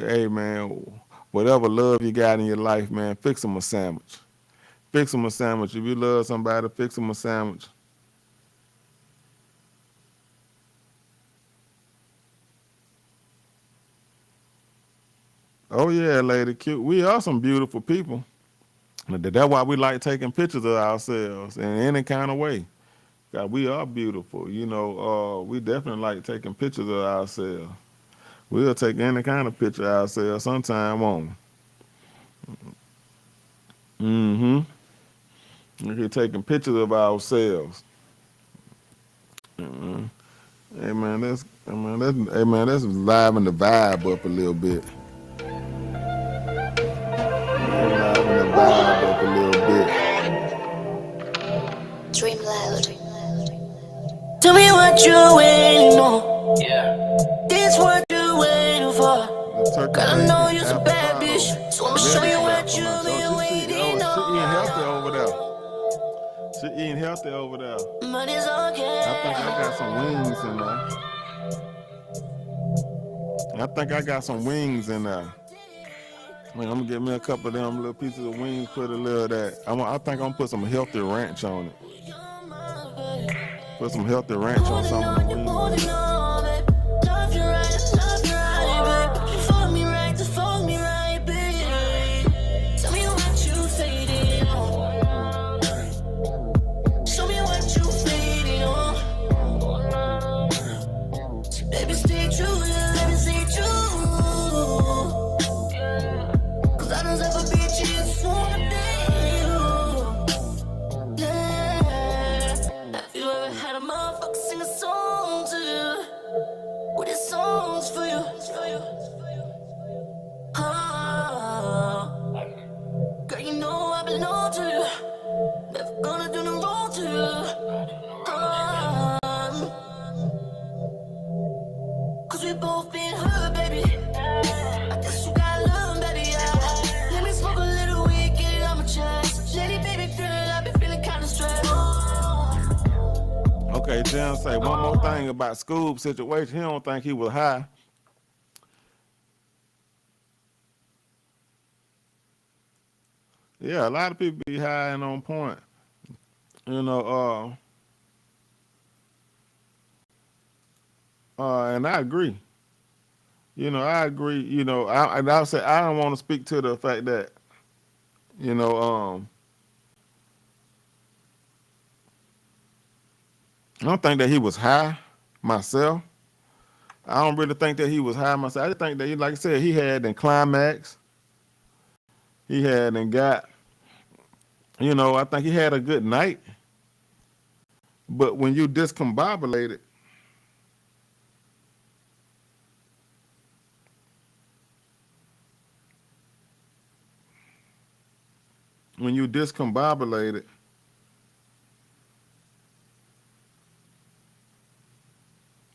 hey man, whatever love you got in your life, man, fix them a sandwich. Fix them a sandwich. If you love somebody, fix them a sandwich. Oh yeah, lady, cute. We are some beautiful people. That's why we like taking pictures of ourselves in any kind of way. God, we are beautiful. We definitely like taking pictures of ourselves. We'll take any kind of picture of ourselves sometime, won't we? Mm-hmm. We're taking pictures of ourselves. Mhm. Let's liven the vibe up a little bit. Liven the vibe up a little bit.
Dream loud.
Tell me what you waiting on. Yeah. This what you waiting for. Girl, I know you're a bad bitch, so I'ma show you what you been waiting on.
She eating healthy over there. She eating healthy over there.
Money's okay.
I think I got some wings in there. I think I got some wings in there. Man, I'm gonna get me a couple of them little pieces of wings, put a little of that. I think I'm gonna put some healthy ranch on it. Put some healthy ranch on some of the wings.
Love you right, babe. You fuck me right, just fuck me right, babe. Tell me what you fading on. Show me what you fading on. Baby, stay true, let me stay true. Cause I don't ever be just wanna date you. Yeah. Have you ever had a motherfucker sing a song to you? With his songs for you. Oh, girl, you know I belong to you. Never gonna do no wrong to you. Cause we both been hurt, baby. I guess you got love, baby. Yeah. Let me smoke a little weed, get it on my chest. Lady, baby girl, I been feeling kinda stressed.
Okay, Jim say one more thing about Scoob situation. He don't think he was high. Yeah, a lot of people be high and on point. You know, and I agree. You know, I agree. You know, and I'll say I don't want to speak to the fact that you know, I don't think that he was high myself. I don't really think that he was high myself. I just think that, like I said, he had in climax. He had and got. You know, I think he had a good night. But when you discombobulated,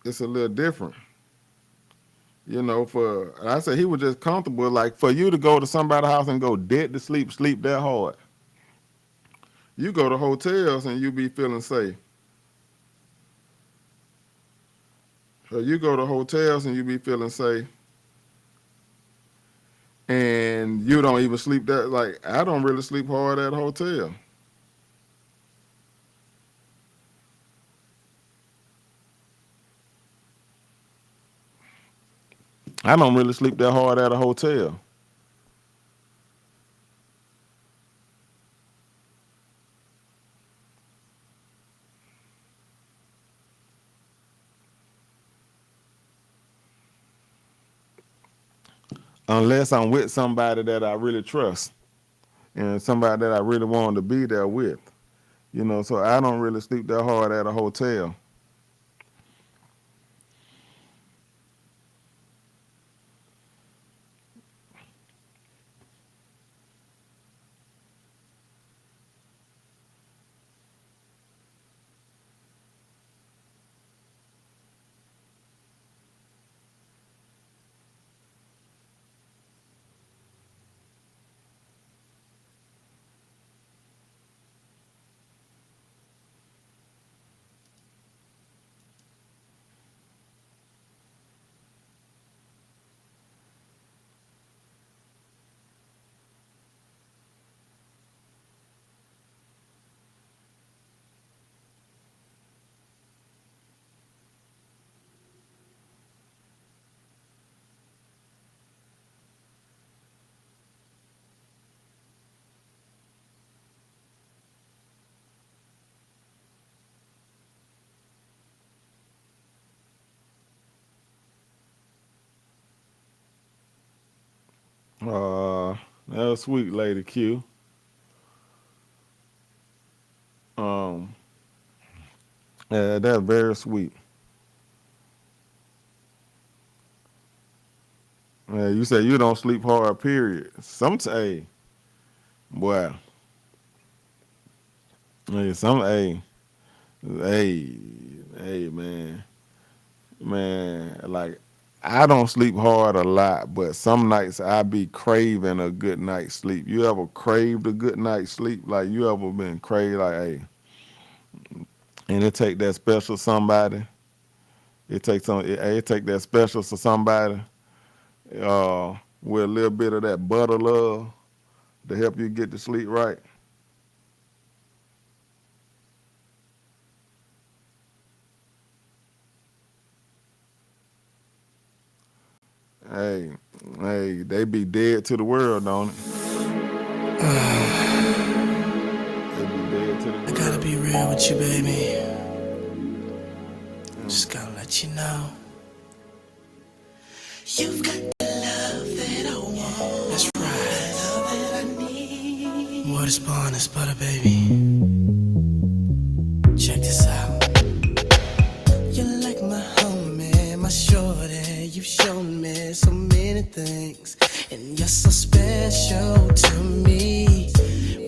it's a little different. You know, I said he was just comfortable. Like for you to go to somebody's house and go dead to sleep that hard. You go to hotels and you be feeling safe. So you go to hotels and you be feeling safe. And you don't even sleep that, like I don't really sleep hard at a hotel. I don't really sleep that hard at a hotel. Unless I'm with somebody that I really trust and somebody that I really want to be there with. You know, so I don't really sleep that hard at a hotel. That was sweet, Lady Q. Um, yeah, that's very sweet. Yeah, you say you don't sleep hard, period. Some say, boy, hey, hey, hey, man, like I don't sleep hard a lot, but some nights I be craving a good night's sleep. You ever craved a good night's sleep? Like you ever been craved like, hey, and it take that special somebody. It take that special to somebody with a little bit of that butter love to help you get to sleep right. Hey, they be dead to the world, don't it? They be dead to the world.
I gotta be real with you, baby. Just gotta let you know. You've got the love that I want. That's right. Love that I need. What is born is butter, baby. Check this out. You're like my homie, my shorty. You've shown me so many things, and you're so special to me.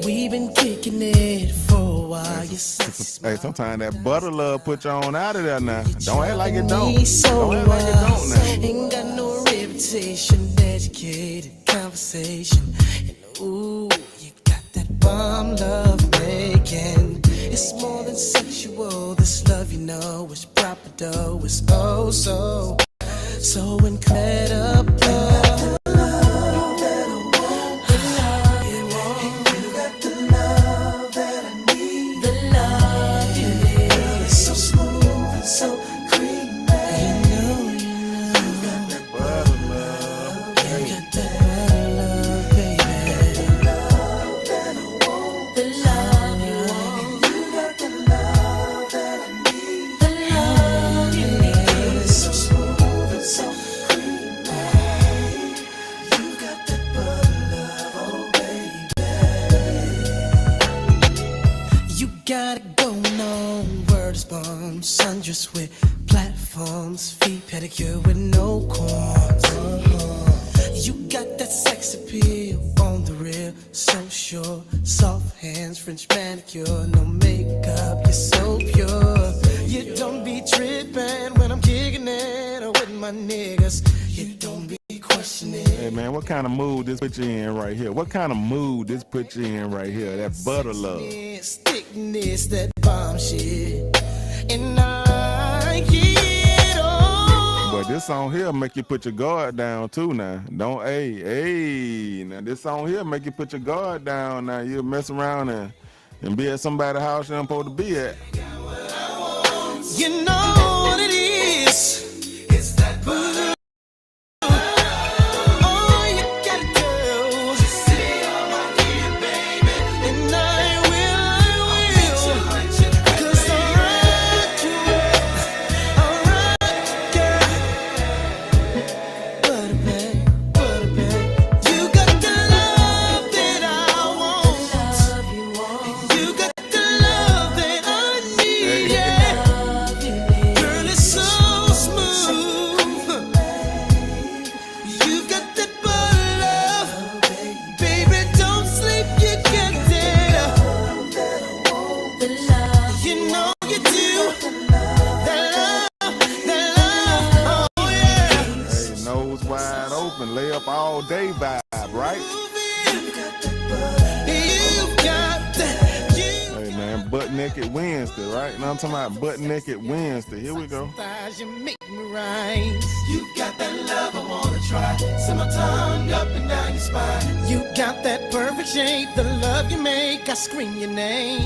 We've been kicking it for a while. You're so
Hey, sometimes that butter love put you on out of there now. Don't act like it
me
don't.
so
Don't act like it don't now.
Ain't got no reputation, educated conversation. And ooh, you got that bomb love making. It's more than sexual. This love, you know, is proper though. It's oh so incredible. You got it going on, words bomb, sundress with platforms, feet pedicure with no corns. You got that sex appeal on the real, so sure. Soft hands, French manicure, no makeup, you're so pure. You don't be tripping when I'm kicking it with my niggas. You don't be questioning. Hey man, what kind of mood this put you in right here? What kind of mood this put you in right here? That butter love. Thickness, that bomb shit. And I get on. But this song here make you put your guard down too now. Don't, hey. Now this song here make you put your guard down now. You mess around and be at somebody's house you ain't supposed to be at. You know what it is. It's that butter. Lay up all day vibe, right? Hey man, butt naked Wednesday, right? Now I'm talking about butt naked Wednesday. Here we go. You make me rise. You got that love I wanna try. Send my tongue up and down your spine. You got that perfect shape, the love you make, I scream your name.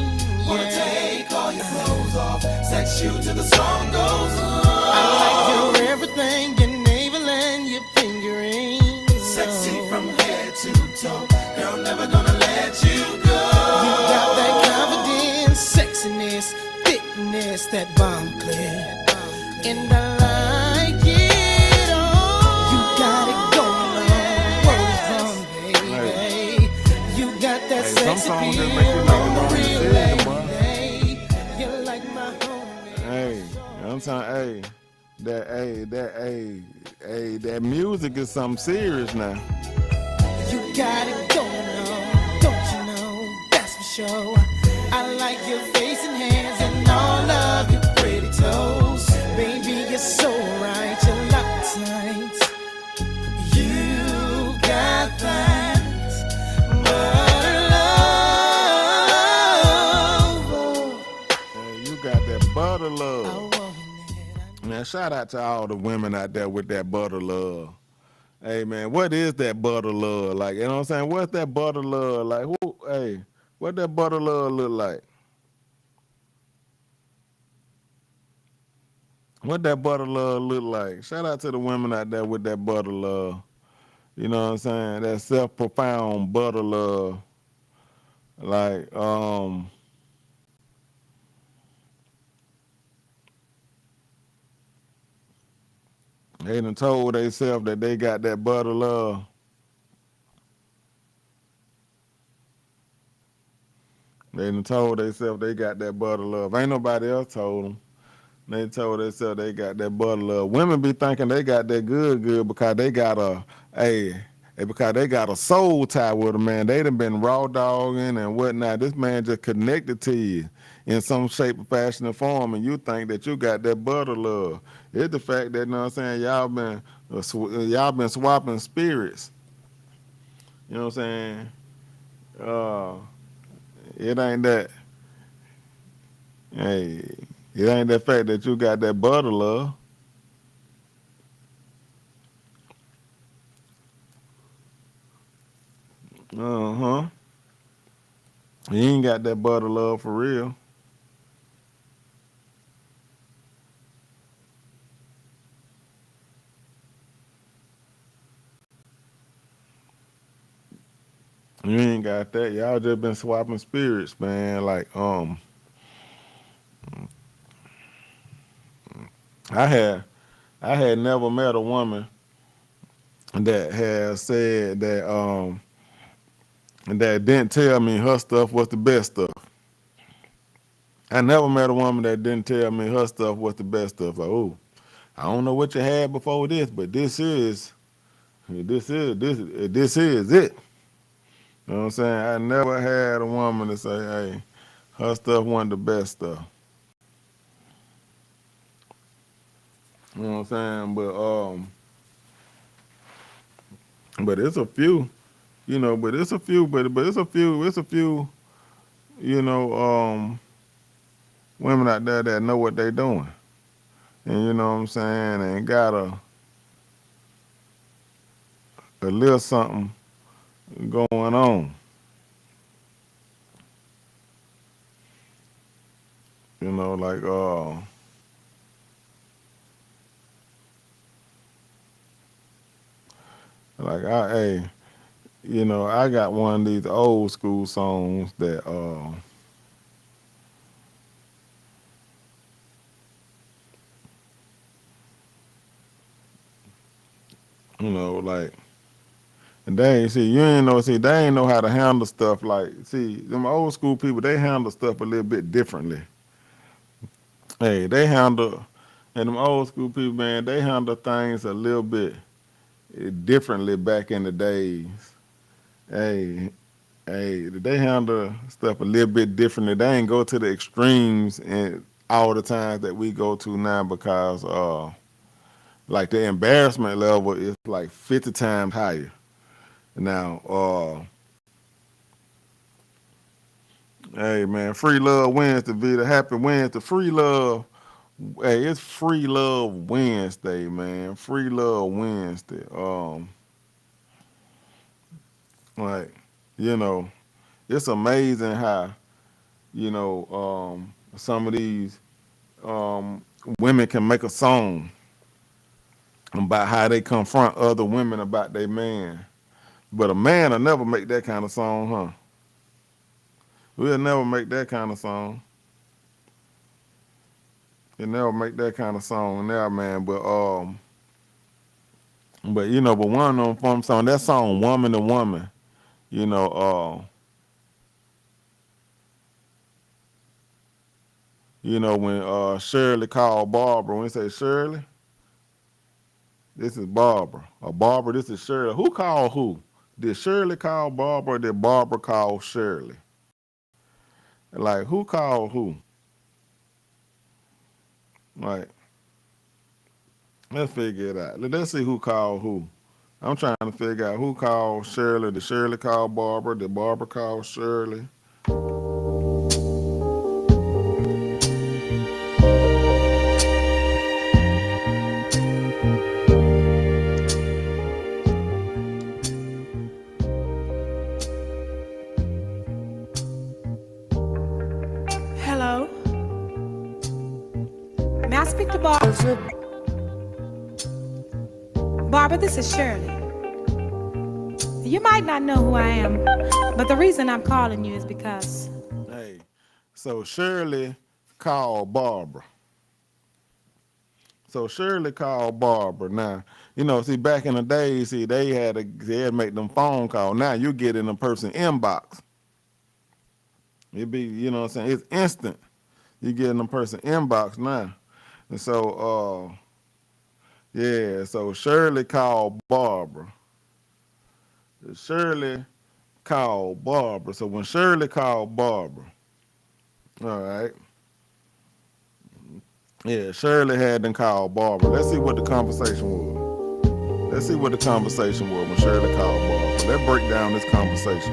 Wanna take all your clothes off, sex you till the song goes on. I like your everything, your navel and your fingering. Sexy from head to toe, girl, never gonna let you go. You got that confidence, sexiness, thickness, that bomb clear. And I like it all. You got it going on, baby. You got that sexy feel on the real lady. You like my homie. Hey, I'm telling, that music is something serious now. You got it going on, don't you know? That's for sure. I like your face and hands and all of your pretty toes. Baby, you're so right, you're locked tight. You got that butter love. Hey, you got that butter love. Man, shout out to all the women out there with that butter love. Hey, man, what is that butter love? Like, you know what I'm saying? What's that butter love? Like, what that butter love look like? What that butter love look like? Shout out to the women out there with that butter love. You know what I'm saying? That self-profound butter love. Like, they done told themselves that they got that butter love. They done told themselves they got that butter love. Ain't nobody else told them. They told themselves they got that butter love. Women be thinking they got that good because they got a soul tie with a man. They done been raw dogging and whatnot. This man just connected to you in some shape, fashion, or form, and you think that you got that butter love. It's the fact that, you know what I'm saying, y'all been swapping spirits. You know what I'm saying? It ain't that. Hey, it ain't that fact that you got that butter love. You ain't got that butter love for real. You ain't got that. Y'all just been swapping spirits, man. Like, I had never met a woman that had said that didn't tell me her stuff was the best stuff.
I never met a woman that didn't tell me her stuff was the best stuff. Like, oh, I don't know what you had before this, but this is it. You know what I'm saying? I never had a woman to say, hey, her stuff wasn't the best stuff. You know what I'm saying? But it's a few, but it's a few, but it's a few, you know, women out there that know what they doing. And you know what I'm saying, and got a little something going on. You know, like hey, I got one of these old school songs that like, and they ain't know how to handle stuff. Like, see, them old school people, they handle stuff a little bit differently. Hey, and them old school people, man, they handle things a little bit differently back in the days. Hey, they handle stuff a little bit differently. They ain't go to the extremes and all the times that we go to now because like the embarrassment level is like 50 times higher. Now, hey man, free love Wednesday, Vita. Happy Wednesday. Free love. Hey, it's free love Wednesday, man. Free love Wednesday. Like, you know, it's amazing how, some of these women can make a song about how they confront other women about their man. But a man will never make that kind of song, huh? We'll never make that kind of song. He'll never make that kind of song now, man. But one of them from song, that song Woman to Woman, you know, when Shirley called Barbara, when he say Shirley, this is Barbara. Or Barbara, this is Shirley. Who called who? Did Shirley call Barbara or did Barbara call Shirley? Like, who called who? Like, let's figure it out. Let's see who called who. I'm trying to figure out who called Shirley. Did Shirley call Barbara? Did Barbara call Shirley?
Hello. May I speak to Barbara? Barbara, this is Shirley. You might not know who I am, but the reason I'm calling you is because...
Hey, so Shirley called Barbara. Now, see, back in the day, they had to make them phone calls. Now you get in a person inbox. It be, what I'm saying, it's instant. You get in a person inbox now. And so, so Shirley called Barbara. So when Shirley called Barbara, all right. Yeah, Shirley had them call Barbara. Let's see what the conversation was. When Shirley called Barbara. Let's break down this conversation.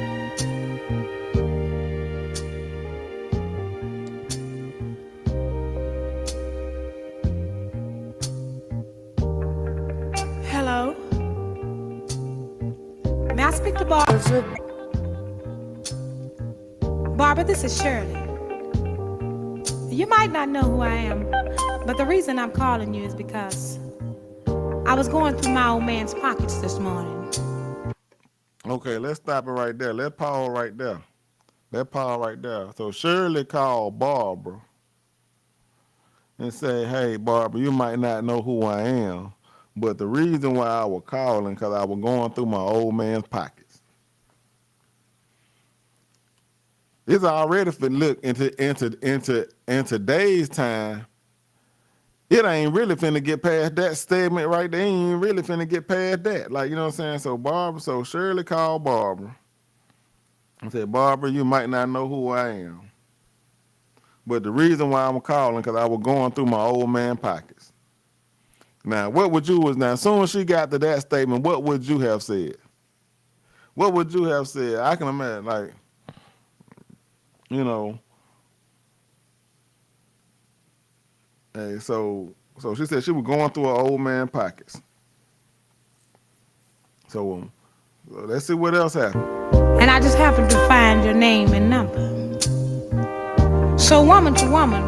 Hello. May I speak to Barbara? Barbara, this is Shirley. You might not know who I am, but the reason I'm calling you is because I was going through my old man's pockets this morning.
Okay, let's stop it right there. Let's pause right there. So Shirley called Barbara and said, hey, Barbara, you might not know who I am, but the reason why I was calling because I was going through my old man's pockets. It's already look in today's time. It ain't really finna get past that statement right there. Ain't really finna get past that. Like, you know what I'm saying? So Shirley called Barbara and said, Barbara, you might not know who I am. But the reason why I'm calling, because I was going through my old man pockets. Now, as soon as she got to that statement, what would you have said? What would you have said? I can imagine, like, you know, hey, so she said she was going through her old man pockets. So let's see what else happened.
And I just happened to find your name and number. So woman to woman,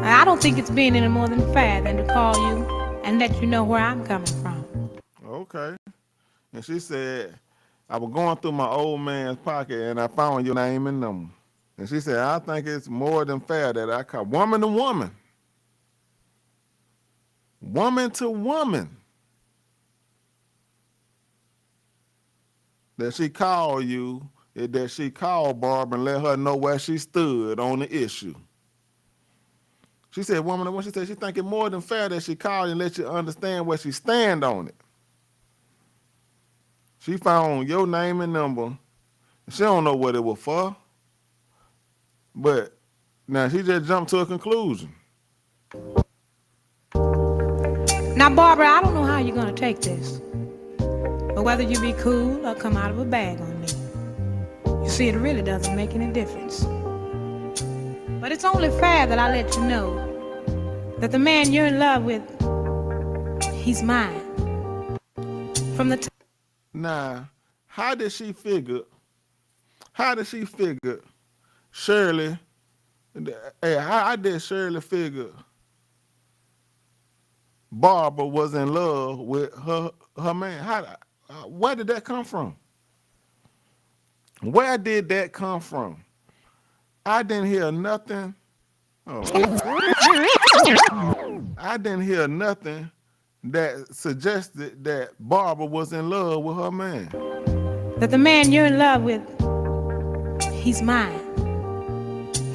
I don't think it's being any more than fair than to call you and let you know where I'm coming from.
Okay. And she said, I was going through my old man's pocket and I found your name and number. And she said, I think it's more than fair that I call woman to woman. Woman to woman. That she called you, that she called Barbara and let her know where she stood on the issue. She said, woman to woman, she said she think it's more than fair that she called you and let you understand where she stand on it. She found your name and number. She don't know what it was for. But now she just jumped to a conclusion.
Now, Barbara, I don't know how you're going to take this. But whether you be cool or come out of a bag on me, you see, it really doesn't make any difference. But it's only fair that I let you know that the man you're in love with, he's mine. From the
Now, how did she figure Shirley, hey, how did Shirley figure Barbara was in love with her man? Where did that come from? Where did that come from? I didn't hear nothing. I didn't hear nothing that suggested that Barbara was in love with her man.
That the man you're in love with, he's mine.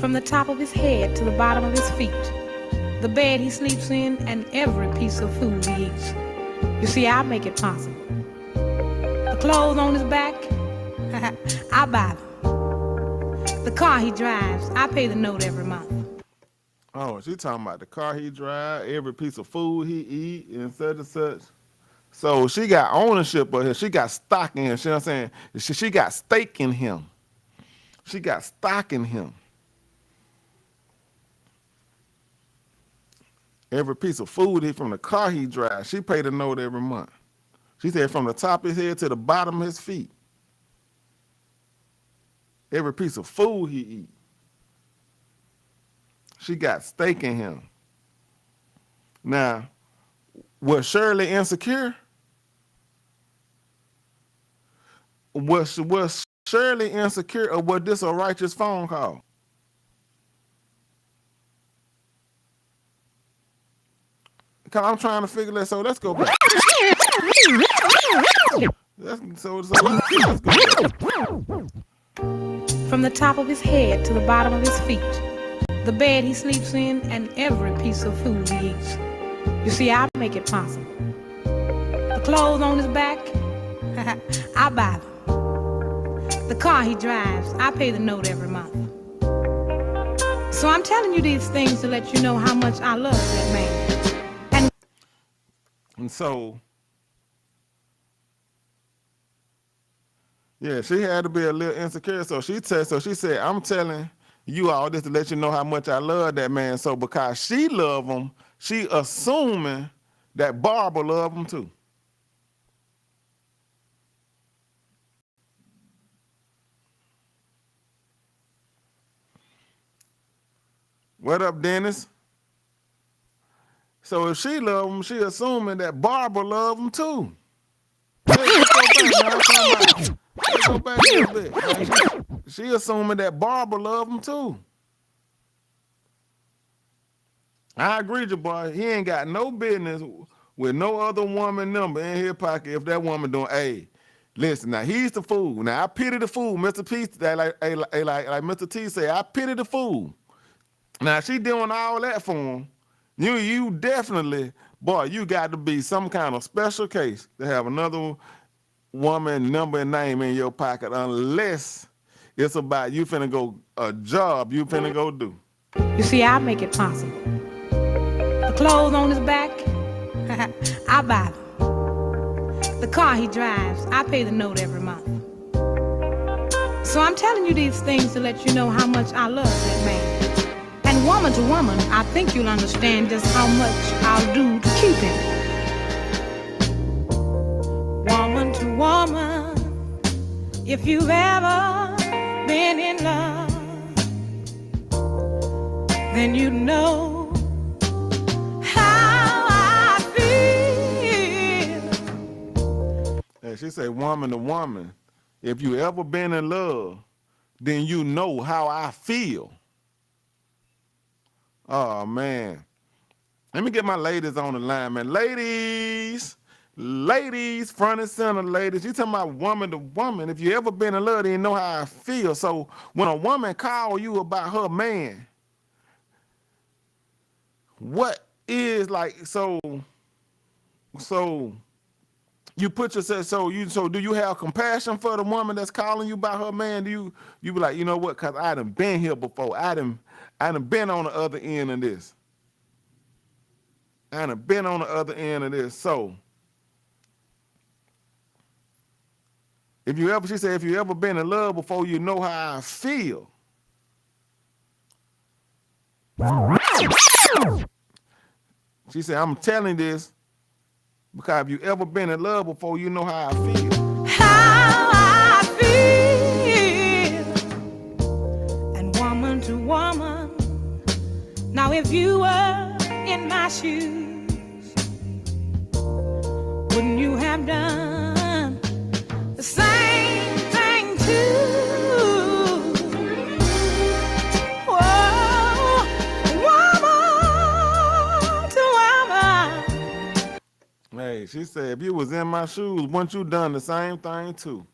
From the top of his head to the bottom of his feet, the bed he sleeps in, and every piece of food he eats. You see, I make it possible. The clothes on his back, I buy them. The car he drives, I pay the note every month.
Oh, she talking about the car he drive, every piece of food he eat, and such and such. So she got ownership of him. She got stock in him. You know what I'm saying? She got stake in him. She got stock in him. Every piece of food from the car he drives, she paid a note every month. She said from the top of his head to the bottom of his feet. Every piece of food he eat. She got stake in him. Now, was Shirley insecure? Was Shirley insecure, or was this a righteous phone call? Cause I'm trying to figure that. So let's go back. Let's go back.
From the top of his head to the bottom of his feet, the bed he sleeps in, and every piece of food he eats. You see, I make it possible. The clothes on his back, I buy them. The car he drives, I pay the note every month. So I'm telling you these things to let you know how much I love that man.
And so, yeah, she had to be a little insecure. So she said, I'm telling you all this to let you know how much I love that man. So because she love him, she assuming that Barbara love him too. What up, Dennis? So if she love him, she assuming that Barbara love him too. Let's go back a little bit. She assuming that Barbara love him too. I agree with you, boy. He ain't got no business with no other woman number in his pocket if that woman doing, hey, Listen, now he's the fool. Now I pity the fool, Mr. P. Like Mr. T said, I pity the fool. Now she doing all that for him. You definitely, boy, you got to be some kind of special case to have another woman number and name in your pocket, unless it's about you finna go a job you finna go do.
You see, I make it possible. The clothes on his back, I buy them. The car he drives, I pay the note every month. So I'm telling you these things to let you know how much I love that man. And woman to woman, I think you'll understand just how much I'll do to keep him. Woman to woman, if you've ever been in love, then you know how I feel.
And she said, woman to woman, if you ever been in love, then you know how I feel. Oh, man. Let me get my ladies on the line, man. Ladies, front and center, ladies. You talking about woman to woman. If you ever been in love, then you know how I feel. So when a woman call you about her man, what is like, so you put yourself, so do you have compassion for the woman that's calling you about her man? Do you be like, you know what, cause I done been here before. I done been on the other end of this. So she said, if you ever been in love before, you know how I feel. She said, I'm telling this because if you ever been in love before, you know how I feel.
How I feel. And woman to woman, now if you were in my shoes, wouldn't you have done the same thing too? Whoa, woman to woman.
Hey, she said, if you was in my shoes, wouldn't you done the same thing too?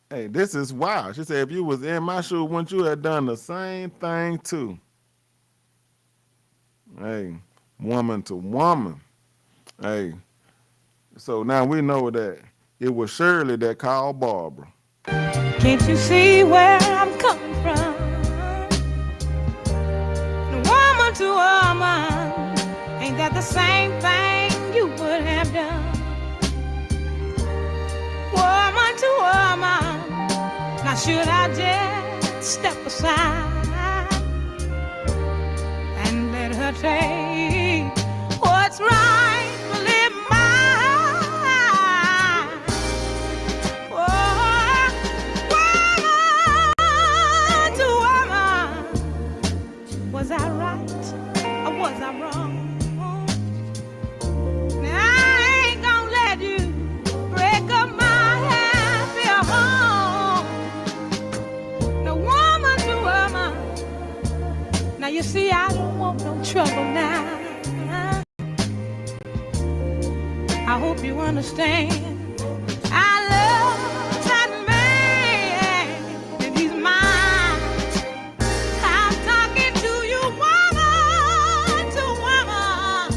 Hey, this is wild. She said, if you was in my shoes, wouldn't you have done the same thing too? Hey, woman to woman. Hey, so now we know that it was Shirley that called Barbara.
Can't you see where I'm coming from? Woman to woman, ain't that the same thing you would have done? Woman to woman, now should I just step aside and let her take what's rightfully mine? Oh, woman to woman, was I right or was I wrong? Now I ain't gonna let you break up my happy home. Now woman to woman, now you see I don't want no trouble now. I hope you understand. I love that man, and he's mine. I'm talking to you, woman to woman.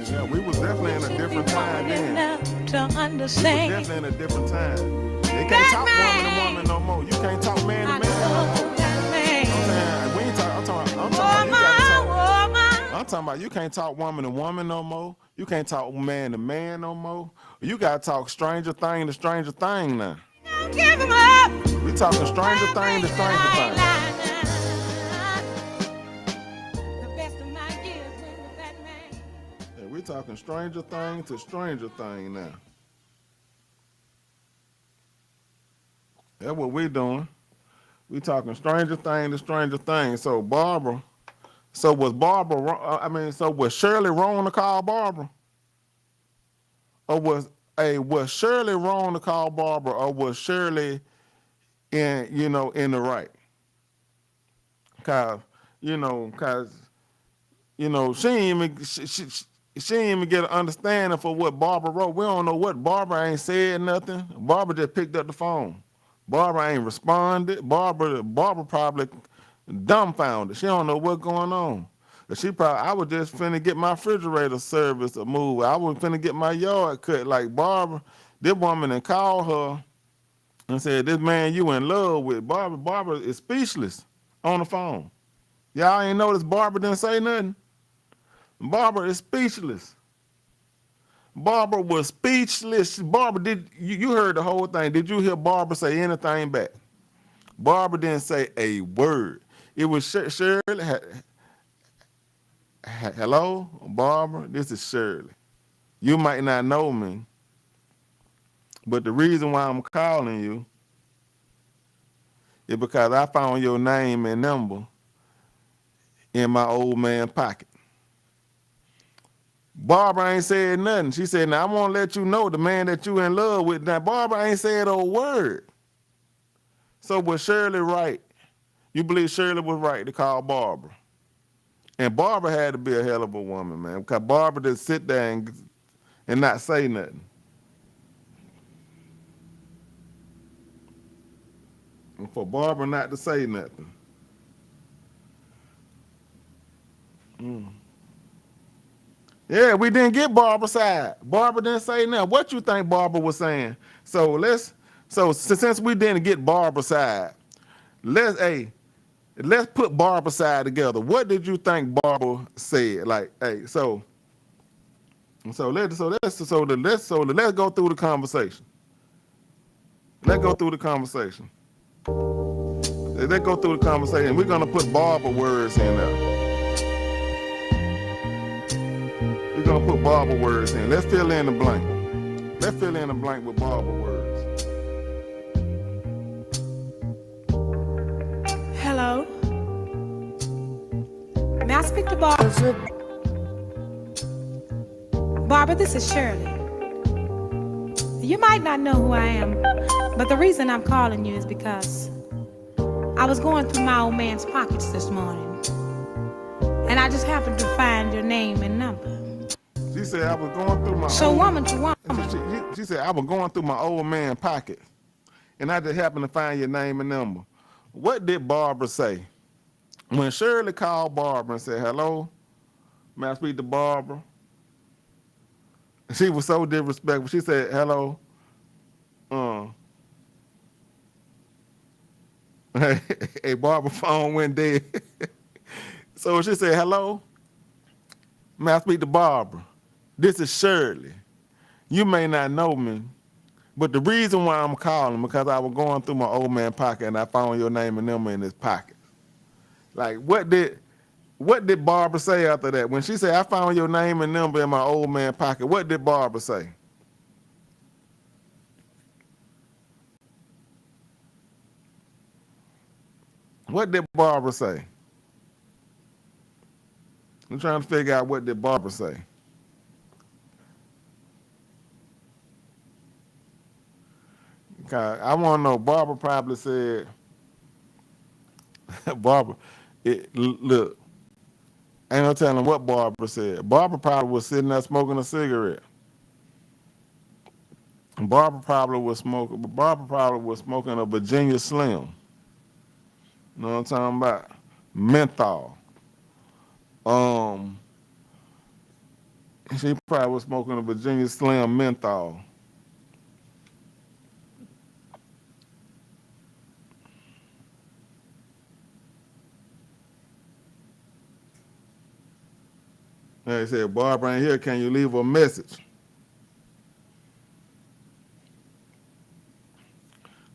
Yeah, we was definitely in a different time then.
Enough to
We was
understand.
definitely in a different time. They can't talk woman to woman no more. You can't talk man to
I
man no more.
love that man.
We ain't talking. I'm talking about you
Woman,
gotta talk.
woman.
I'm talking about you can't talk woman to woman no more. You can't talk man to man no more. You gotta talk stranger thing to stranger thing now.
Don't give him up.
We talking stranger thing to stranger thing.
The best of my years went with that man.
Yeah, we talking stranger thing to stranger thing now. That's what we doing. We talking stranger thing to stranger thing. So Barbara, so was Shirley wrong to call Barbara? Or was Shirley wrong to call Barbara, or was Shirley in the right? Cause she ain't even she didn't even get an understanding for what Barbara wrote. We don't know what Barbara ain't said nothing. Barbara just picked up the phone. Barbara ain't responded. Barbara probably dumbfounded. She don't know what's going on. I was just finna get my refrigerator service or move. I was finna get my yard cut. Like Barbara, this woman and called her and said, "This man you in love with." Barbara is speechless on the phone. Y'all ain't notice Barbara didn't say nothing. Barbara is speechless. Barbara was speechless. Barbara, you heard the whole thing. Did you hear Barbara say anything back? Barbara didn't say a word. It was Shirley. Hello, Barbara, this is Shirley. You might not know me, but the reason why I'm calling you is because I found your name and number in my old man pocket. Barbara ain't said nothing. She said, "Now I want to let you know the man that you in love with." Now Barbara ain't said a word. So was Shirley right? You believe Shirley was right to call Barbara? And Barbara had to be a hell of a woman, man, because Barbara didn't sit there and not say nothing. And for Barbara not to say nothing. Yeah, we didn't get Barbara's side. Barbara didn't say nothing. What you think Barbara was saying? So since we didn't get Barbara's side, let's put Barbara's side together. What did you think Barbara said? Like, hey, so let's go through the conversation. Let's go through the conversation. Let's go through the conversation. We're gonna put Barbara words in there. We're gonna put Barbara words in. Let's fill in the blank. Let's fill in the blank with Barbara words.
Hello. May I speak to Barbara? Barbara, this is Shirley. You might not know who I am, but the reason I'm calling you is because I was going through my old man's pockets this morning, and I just happened to find your name and number.
She said I was going through my
woman to woman.
She said I was going through my old man pocket, and I just happened to find your name and number. What did Barbara say? When Shirley called Barbara and said, "Hello, may I speak to Barbara?" She was so disrespectful. She said, "Hello." Hey, Barbara's phone went dead. So she said, "Hello, may I speak to Barbara? This is Shirley. You may not know me, but the reason why I'm calling because I was going through my old man pocket and I found your name and number in his pocket." Like, what did Barbara say after that? When she said, "I found your name and number in my old man pocket," what did Barbara say? What did Barbara say? I'm trying to figure out what did Barbara say. I want to know. Barbara probably said, Barbara, look, ain't no telling what Barbara said. Barbara probably was sitting there smoking a cigarette. Barbara probably was smoking a Virginia Slim. You know what I'm talking about? Menthol. She probably was smoking a Virginia Slim menthol. They said, "Barbara ain't here. Can you leave a message?"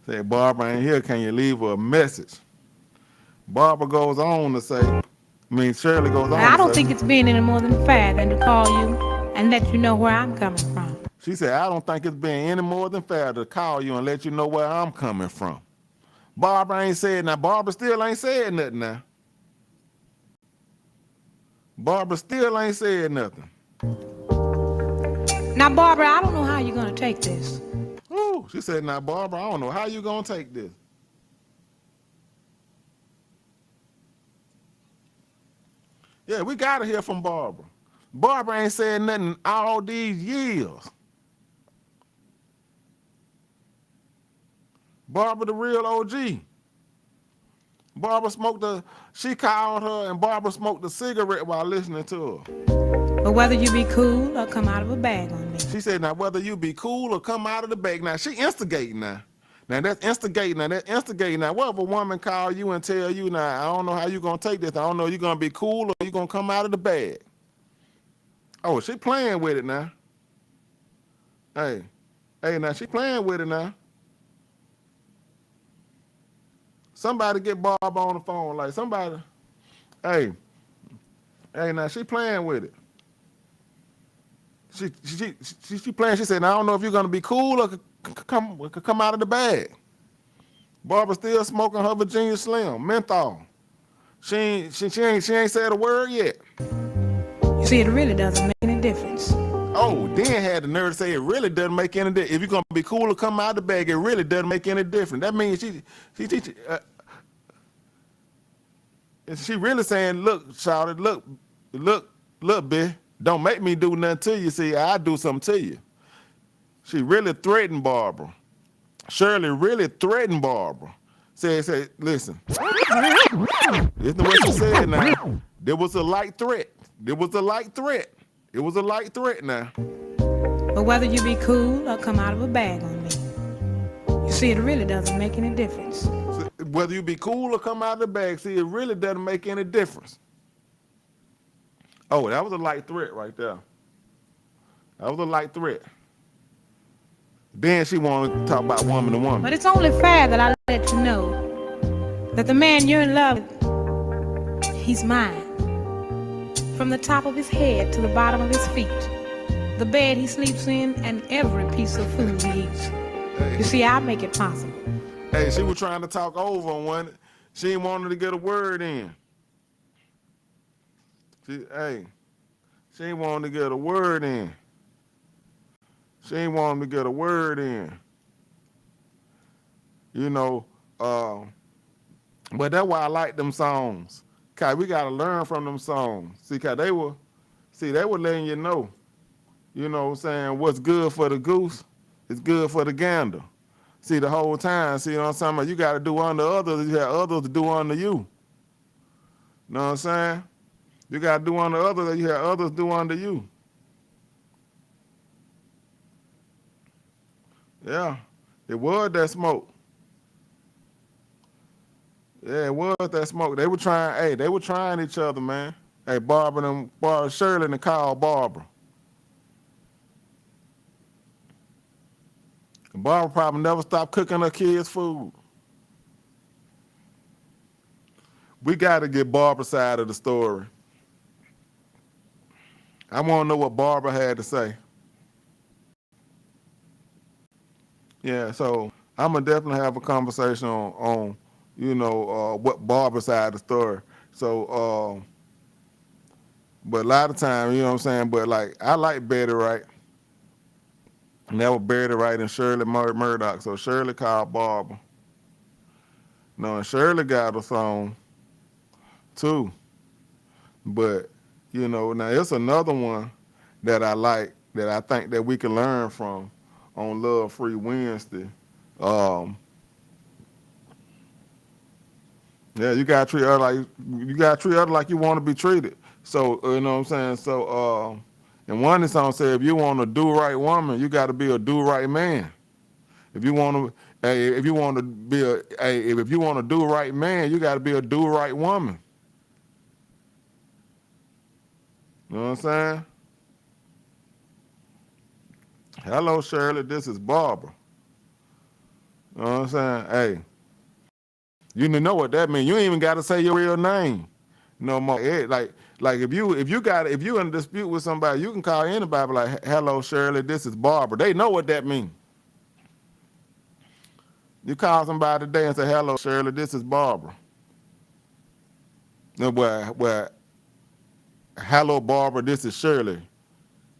Said, "Barbara ain't here. Can you leave her a message?" Barbara goes on to say, Shirley goes on to say,
I don't think it's being any more than fair than to call you and let you know where I'm coming from.
She said, "I don't think it's being any more than fair to call you and let you know where I'm coming from." Barbara ain't said now. Barbara still ain't said nothing now. Barbara still ain't said nothing.
Now, Barbara, I don't know how you're going to take this.
Ooh, she said, "Now, Barbara, I don't know how you going to take this." Yeah, we got to hear from Barbara. Barbara ain't said nothing all these years. Barbara the real OG. Barbara she called her and Barbara smoked a cigarette while listening to her.
But whether you be cool or come out of a bag on me.
She said, now whether you be cool or come out of the bag. Now she instigating now. Now that's instigating. Now that's instigating. Now what if a woman call you and tell you, now I don't know how you gonna take this. I don't know you gonna be cool or you gonna come out of the bag. Oh, she playing with it now. Hey, now she playing with it now. Somebody get Barb on the phone, like somebody. Hey, now she playing with it. She playing. She said, now, I don't know if you're gonna be cool or come out of the bag. Barbara still smoking her Virginia Slim menthol. She ain't said a word yet.
You see, it really doesn't make any difference.
Oh, Dan had the nerve to say it really doesn't make any difference. If you're gonna be cool or come out of the bag, it really doesn't make any difference. That means she really saying, look, shawty, look, bitch, don't make me do nothing to you. See, I do something to you. She really threatened Barbara. Shirley really threatened Barbara. Say, listen. Listen to what she said now. There was a light threat. It was a light threat now.
But whether you be cool or come out of a bag on me. You see, it really doesn't make any difference.
Whether you be cool or come out of the bag, see, it really doesn't make any difference. Oh, that was a light threat right there. That was a light threat. Then she wanted to talk about woman to woman.
But it's only fair that I let you know that the man you're in love with, he's mine. From the top of his head to the bottom of his feet, the bed he sleeps in, and every piece of food he eats. Hey. You see, I make it possible.
Hey, she was trying to talk over on one. She ain't wanted to get a word in. She ain't wanting to get a word in. You know, but that's why I like them songs. Cause we gotta learn from them songs. See, cause they were letting you know what I'm saying, what's good for the goose is good for the gander. See, the whole time, see what I'm saying? You gotta do unto others, you have others to do unto you. Know what I'm saying? You gotta do unto others, you have others do unto you. Yeah, it was that smoke. Yeah, it was that smoke. They were trying each other, man. Hey, Barbara Shirley and called Barbara. And Barbara probably never stopped cooking her kids' food. We got to get Barbara's side of the story. I want to know what Barbara had to say. Yeah, so I'm going to definitely have a conversation on what Barbara's side of the story. So, but a lot of times, you know what I'm saying, but like, I like Betty Wright. And that was Betty Wright and Shirley Murdoch. So Shirley called Barbara. No, and Shirley got a song too. But, now it's another one that I like, that I think that we can learn from on Love Free Wednesday. Yeah, you gotta treat her like you want to be treated. So you know what I'm saying. So and one of the songs said, if you want a do right woman, you got to be a do right man. If you want to do right man, you got to be a do right woman. You know what I'm saying? Hello, Shirley. This is Barbara. You know what I'm saying? Hey. You know what that means. You ain't even got to say your real name no more. Like if you in a dispute with somebody, you can call anybody like, hello, Shirley, this is Barbara. They know what that means. You call somebody today and say, hello, Shirley, this is Barbara. No, well, hello, Barbara, this is Shirley.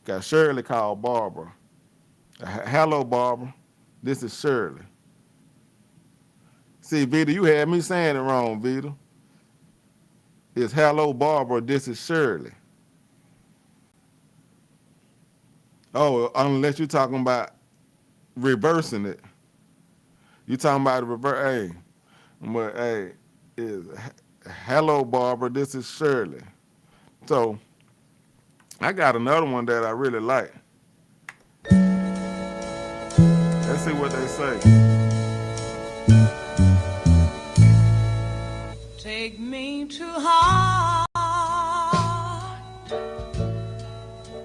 Got Shirley called Barbara. Hello, Barbara, this is Shirley. See, Vita, you had me saying it wrong, Vita. It's hello, Barbara, this is Shirley. Oh, unless you're talking about reversing it. You talking about the reverse? Hey, but hey, is hello Barbara. This is Shirley. So I got another one that I really like. Let's see what they say.
Take me to heart,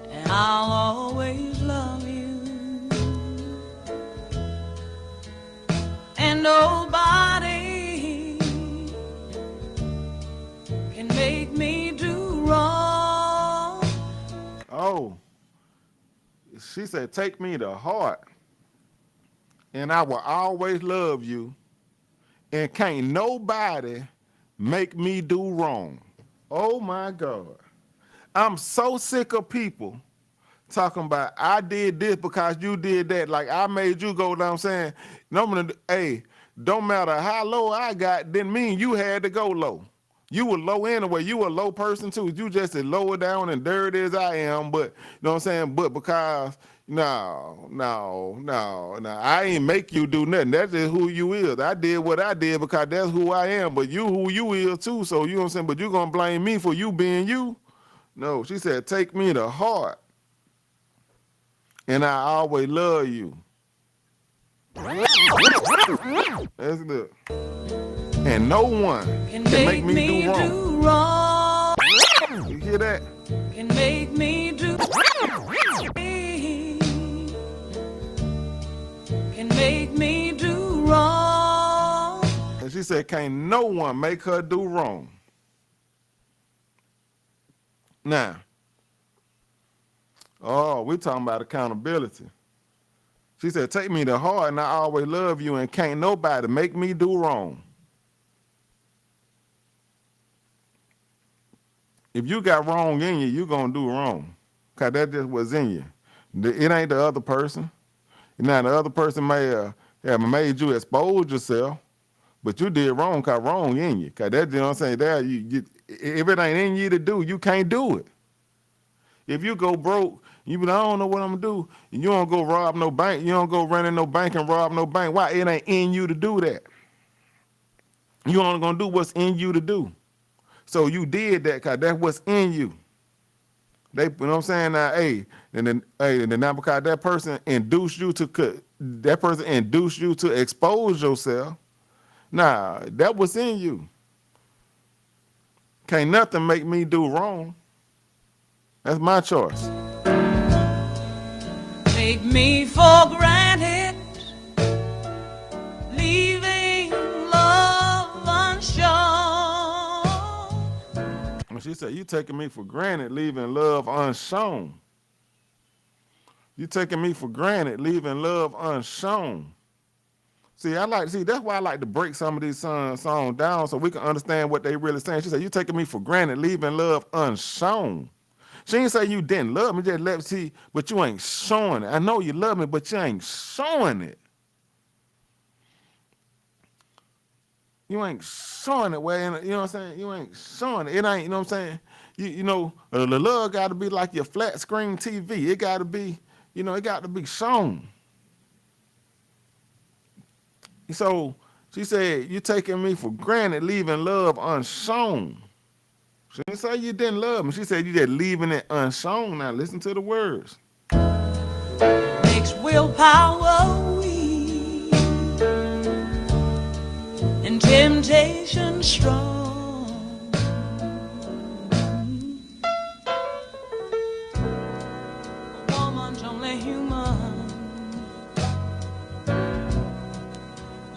and I'll always love you. And nobody can make me do wrong.
Oh, she said, take me to heart, and I will always love you, and can't nobody make me do wrong. Oh my God. I'm so sick of people talking about I did this because you did that. Like I made you go down saying, no, hey, don't matter how low I got, didn't mean you had to go low. You were low anyway. You were a low person too. You just as lower down and dirty as I am, but you know what I'm saying? But because no, I ain't make you do nothing. That's just who you is. I did what I did because that's who I am. But you who you is too. So you know what I'm saying? But you gonna blame me for you being you? No, she said, take me to heart. And I always love you. That's good. And no one can make me do wrong. You hear that?
Can make me do. Can make me do wrong.
And she said, can't no one make her do wrong. Now, oh, we talking about accountability. She said, take me to heart and I always love you and can't nobody make me do wrong. If you got wrong in you, you're going to do wrong. Because that just was in you. It ain't the other person. Now, the other person may have made you expose yourself, but you did wrong because wrong in you. Because that's, you know what I'm saying, there, if it ain't in you to do, you can't do it. If you go broke, you be like, I don't know what I'm going to do. And you don't go rob no bank. You don't go run in no bank and rob no bank. Why? It ain't in you to do that. You only going to do what's in you to do. So you did that because that's what's in you. They, you know what I'm saying? Now, and then now because that person induced you to expose yourself. Nah, that was in you. Can't nothing make me do wrong. That's my choice.
Take me for granted, leaving love unshown.
She said, you taking me for granted, leaving love unshown. You taking me for granted, leaving love unshown. See, that's why I like to break some of these songs down so we can understand what they really saying. She said, you taking me for granted, leaving love unshown. She ain't say you didn't love me, just let see, but you ain't showing it. I know you love me, but you ain't showing it. You ain't showing it, well, you know what I'm saying? You ain't showing it. It ain't, you know what I'm saying? You know, the love got to be like your flat screen TV. It got to be, you know, it got to be shown. So she said, you taking me for granted, leaving love unshown. She didn't say you didn't love me. She said you just leaving it unshown. Now listen to the words.
Makes willpower weak and temptation strong. A woman's only human.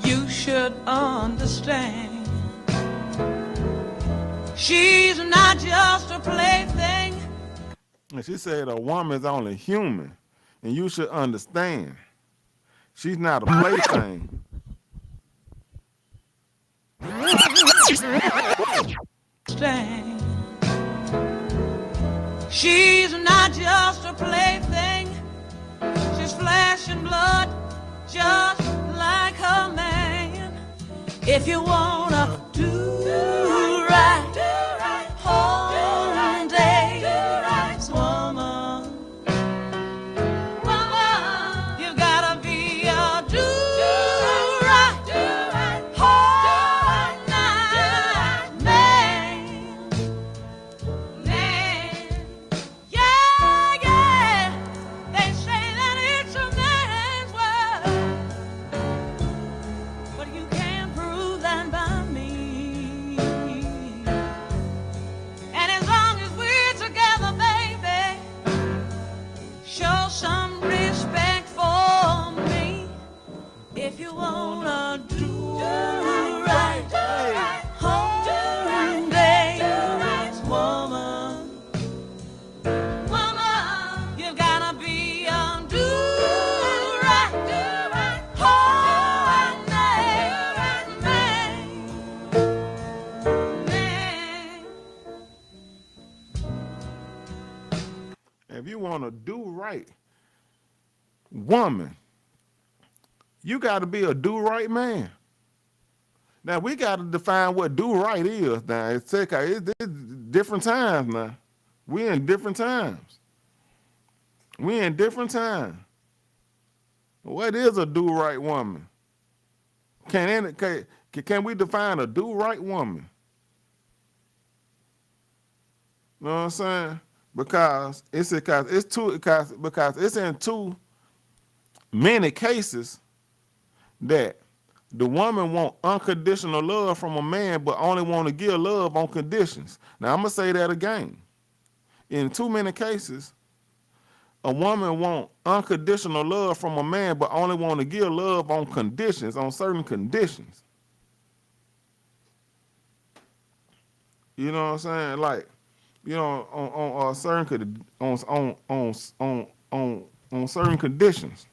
You should understand. She's not just a plaything.
And she said a woman's only human, and you should understand. She's not a plaything.
She's not just a plaything. She's flesh and blood, just like her man. If you wanna do right, home day, woman,
If you want to do right woman, you got to be a do right man. Now we got to define what do right is. Now it's different times now. We in different times. We in different times. What is a do right woman? Can we define a do right woman? You know what I'm saying? Because it's in too many cases that the woman want unconditional love from a man, but only want to give love on conditions. Now I'm gonna say that again. In too many cases, a woman want unconditional love from a man, but only want to give love on conditions, on certain conditions. You know what I'm saying? Like, you know, on certain on certain conditions.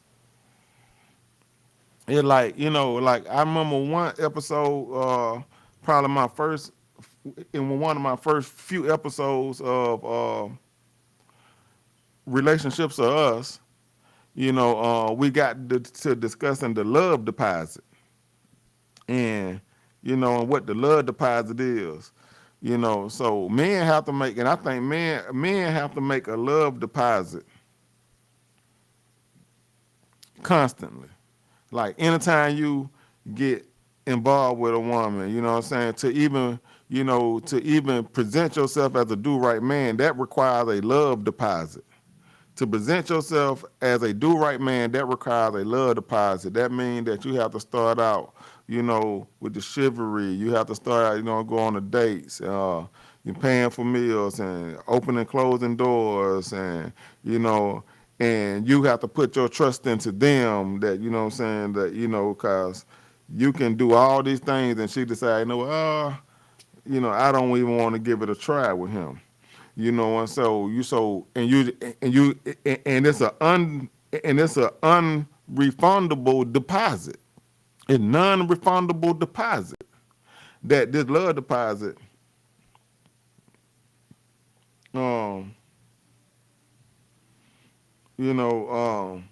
It like, you know, like I remember one episode, probably in one of my first few episodes of Relationships of Us, you know, we got to discussing the love deposit, and you know, and what the love deposit is. You know, so men have to make, and I think men have to make a love deposit constantly. Like anytime you get involved with a woman, you know what I'm saying, to even present yourself as a do right man, that requires a love deposit. To present yourself as a do right man, that requires a love deposit. That means that you have to start out, you know, with the chivalry. You have to start out, you know, go on the dates. You're paying for meals and opening, closing doors, and you know, and you have to put your trust into them. That, you know what I'm saying, that, you know, because you can do all these things, and she decide, you know, you know, I don't even want to give it a try with him. You know, and so it's a unrefundable deposit. A non-refundable deposit. That this love deposit, you know,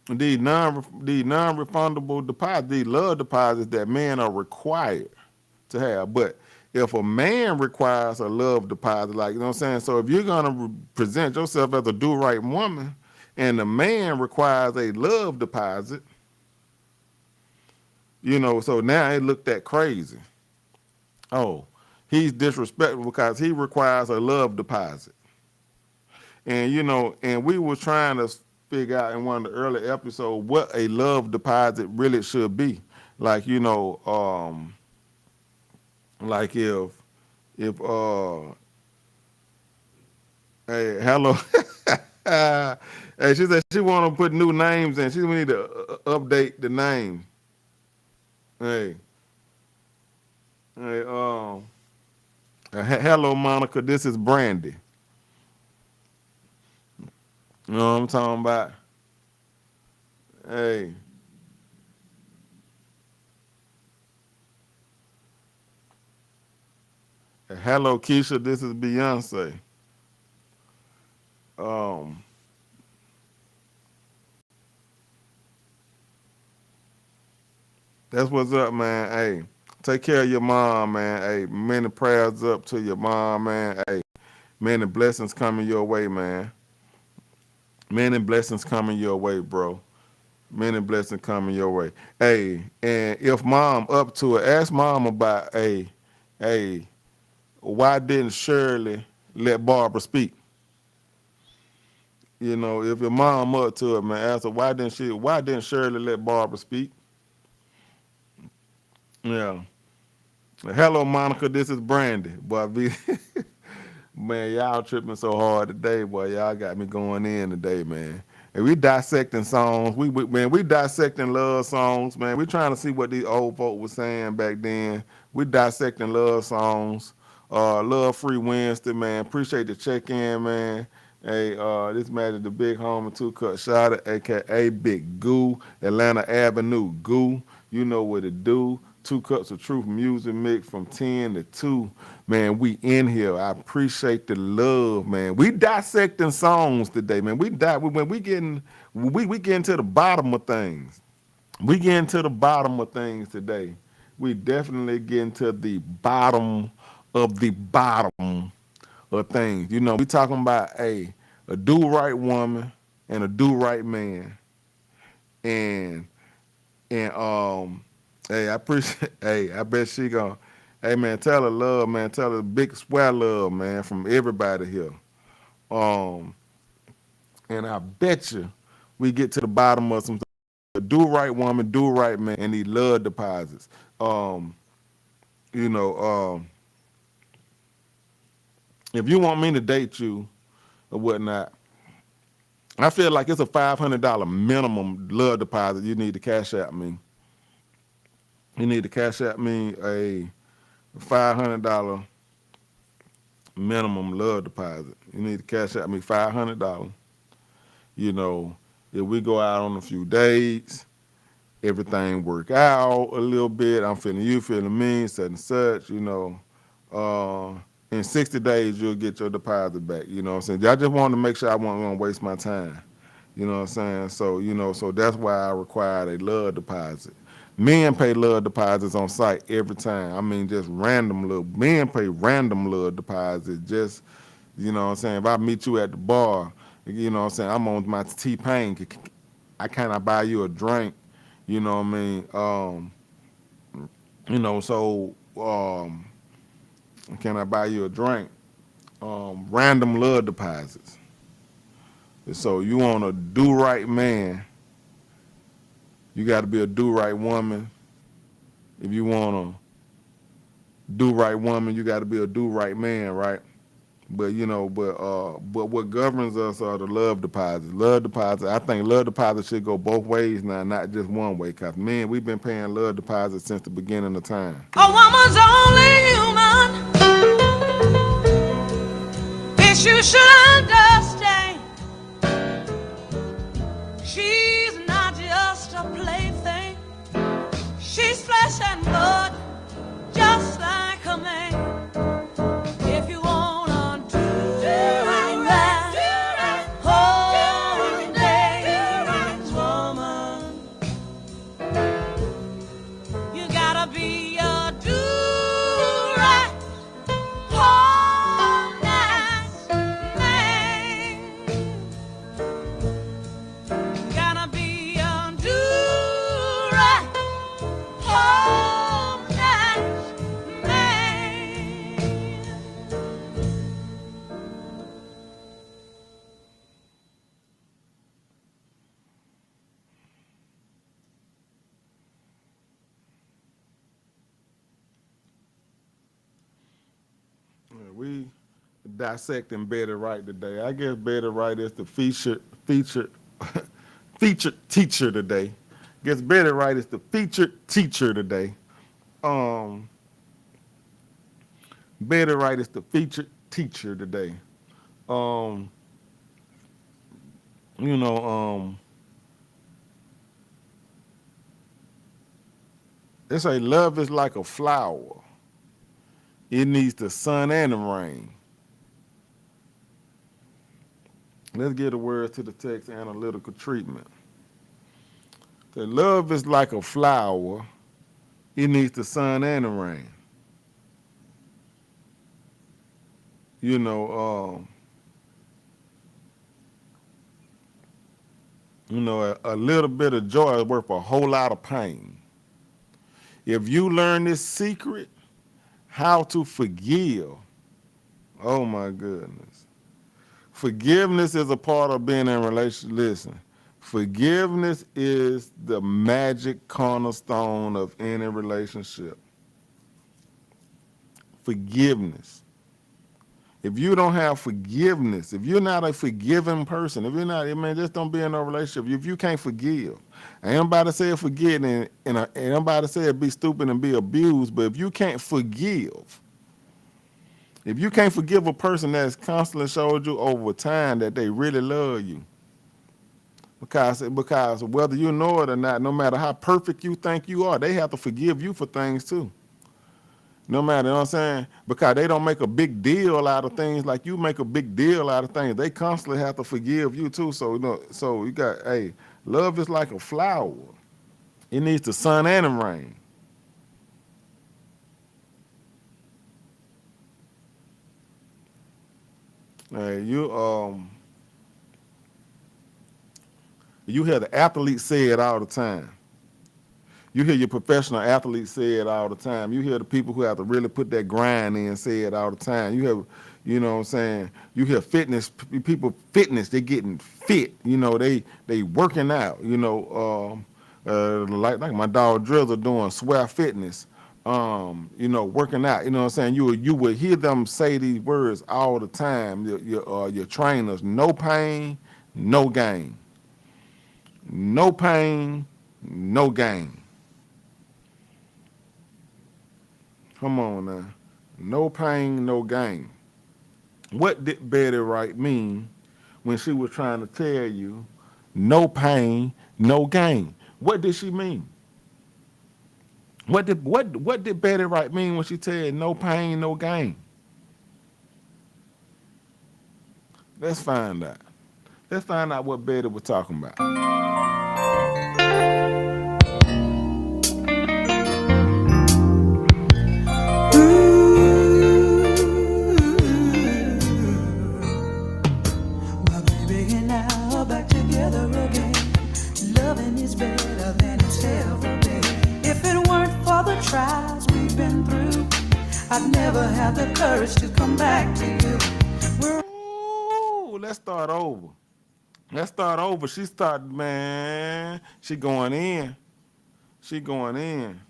these non-refundable deposits, these love deposits that men are required to have. But if a man requires a love deposit, like, you know what I'm saying? So if you're gonna present yourself as a do-right woman, and the man requires a love deposit, you know, so now it looked at crazy. Oh, he's disrespectful because he requires a love deposit. And, you know, and we were trying to figure out in one of the early episodes what a love deposit really should be. Like, you know, like if hey, hello. Hey, she said she want to put new names in. We need to update the name. Hey, hello, Monica. This is Brandy. You know what I'm talking about? Hey. Hello, Keisha. This is Beyonce. That's what's up, man. Hey, take care of your mom, man. Hey, many prayers up to your mom, man. Hey, many blessings coming your way, man. Many blessings coming your way, bro. Many blessings coming your way. Hey, and if mom up to it, ask mom about, hey, why didn't Shirley let Barbara speak? You know, if your mom up to it, man, ask her why didn't Shirley let Barbara speak? Yeah. Hello, Monica. This is Brandy. Boy, man, y'all tripping so hard today, boy. Y'all got me going in today, man. And we dissecting songs. We dissecting love songs, man. We trying to see what these old folk was saying back then. We dissecting love songs. Love Free Wednesday, man. Appreciate the check-in, man. Hey, this man is the big homie, Two Cut Shotter, aka Big Goo, Atlanta Avenue Goo. You know what it do. 2 Cups of Truth music mix from 10 to 2. Man, we in here. I appreciate the love, man. We dissecting songs today, man. We getting to the bottom of things. We getting to the bottom of things today. We definitely getting to the bottom of things. You know, we talking about a do-right woman and a do-right man. And hey, I appreciate hey, I bet she gonna hey man, tell her love, man, tell her big swear love, man, from everybody here. And I bet you we get to the bottom of some do-right woman, do-right man, and these love deposits. You know, if you want me to date you or whatnot, I feel like it's a $500 minimum love deposit you need to cash out me. You need to cash out me a $500 minimum love deposit. You need to cash out me $500. You know, if we go out on a few dates, everything work out a little bit, I'm feeling you, feeling me, such and such, you know, in 60 days, you'll get your deposit back. You know what I'm saying? I just wanted to make sure I wasn't going to waste my time. You know what I'm saying? So, you know, so that's why I required a love deposit. Men pay love deposits on site every time. I mean, just random love. Men pay random love deposits. Just, you know what I'm saying? If I meet you at the bar, you know what I'm saying? I'm on my T-Pain. Can I buy you a drink? You know what I mean? You know, so can I buy you a drink? Random love deposits. So you want a do-right man, you got to be a do-right woman. If you want a do-right woman, you got to be a do-right man, right? But you know, but what governs us are the love deposits. Love deposits. I think love deposits should go both ways now, not just one way. Cause man, we've been paying love deposits since the beginning of time.
A woman's only human. This you should understand. She's not just a plaything. She's flesh and blood, just like a man. If you wanna do right, hold David's woman. You gotta be a do-right, hold nice man. Gotta be a do-right, hold nice man.
We dissecting Betty Wright today. I guess Betty Wright is the featured teacher today. Guess Betty Wright is the featured teacher today. Betty Wright is the featured teacher today. You know, they say love is like a flower. It needs the sun and the rain. Let's get the words to the text analytical treatment. The love is like a flower. It needs the sun and the rain. You know, a little bit of joy is worth a whole lot of pain. If you learn this secret, how to forgive, oh my goodness. Forgiveness is a part of being in a relationship. Listen, forgiveness is the magic cornerstone of any relationship. Forgiveness. If you don't have forgiveness, if you're not a forgiving person, if you're not, man, just don't be in a relationship. If you can't forgive, ain't nobody said forget, and ain't nobody said be stupid and be abused, but if you can't forgive, if you can't forgive a person that's constantly showed you over time that they really love you, Because whether you know it or not, no matter how perfect you think you are, they have to forgive you for things too. No matter, you know what I'm saying? Because they don't make a big deal out of things like you make a big deal out of things. They constantly have to forgive you too. So, so you got, hey, love is like a flower. It needs the sun and the rain. Hey, you hear the athletes say it all the time. You hear your professional athletes say it all the time. You hear the people who have to really put that grind in say it all the time. You have, you know what I'm saying? You hear fitness people, they getting fit. You know, they working out. You know, like my dog Drizzle doing Swear Fitness. You know, working out. You know what I'm saying? You would hear them say these words all the time. Your trainers, no pain, no gain. No pain, no gain. Come on now. No pain, no gain. What did Betty Wright mean when she was trying to tell you no pain, no gain? What did she mean? What did Betty Wright mean when she said no pain, no gain? Let's find out. Let's find out what Betty was talking about.
My baby and I are back together again. Loving is better than it's ever been. If it weren't for the trials we've been through, I'd never have the courage to come back to you.
Ooh, let's start over. Let's start over. She started, man. She going in. She going in.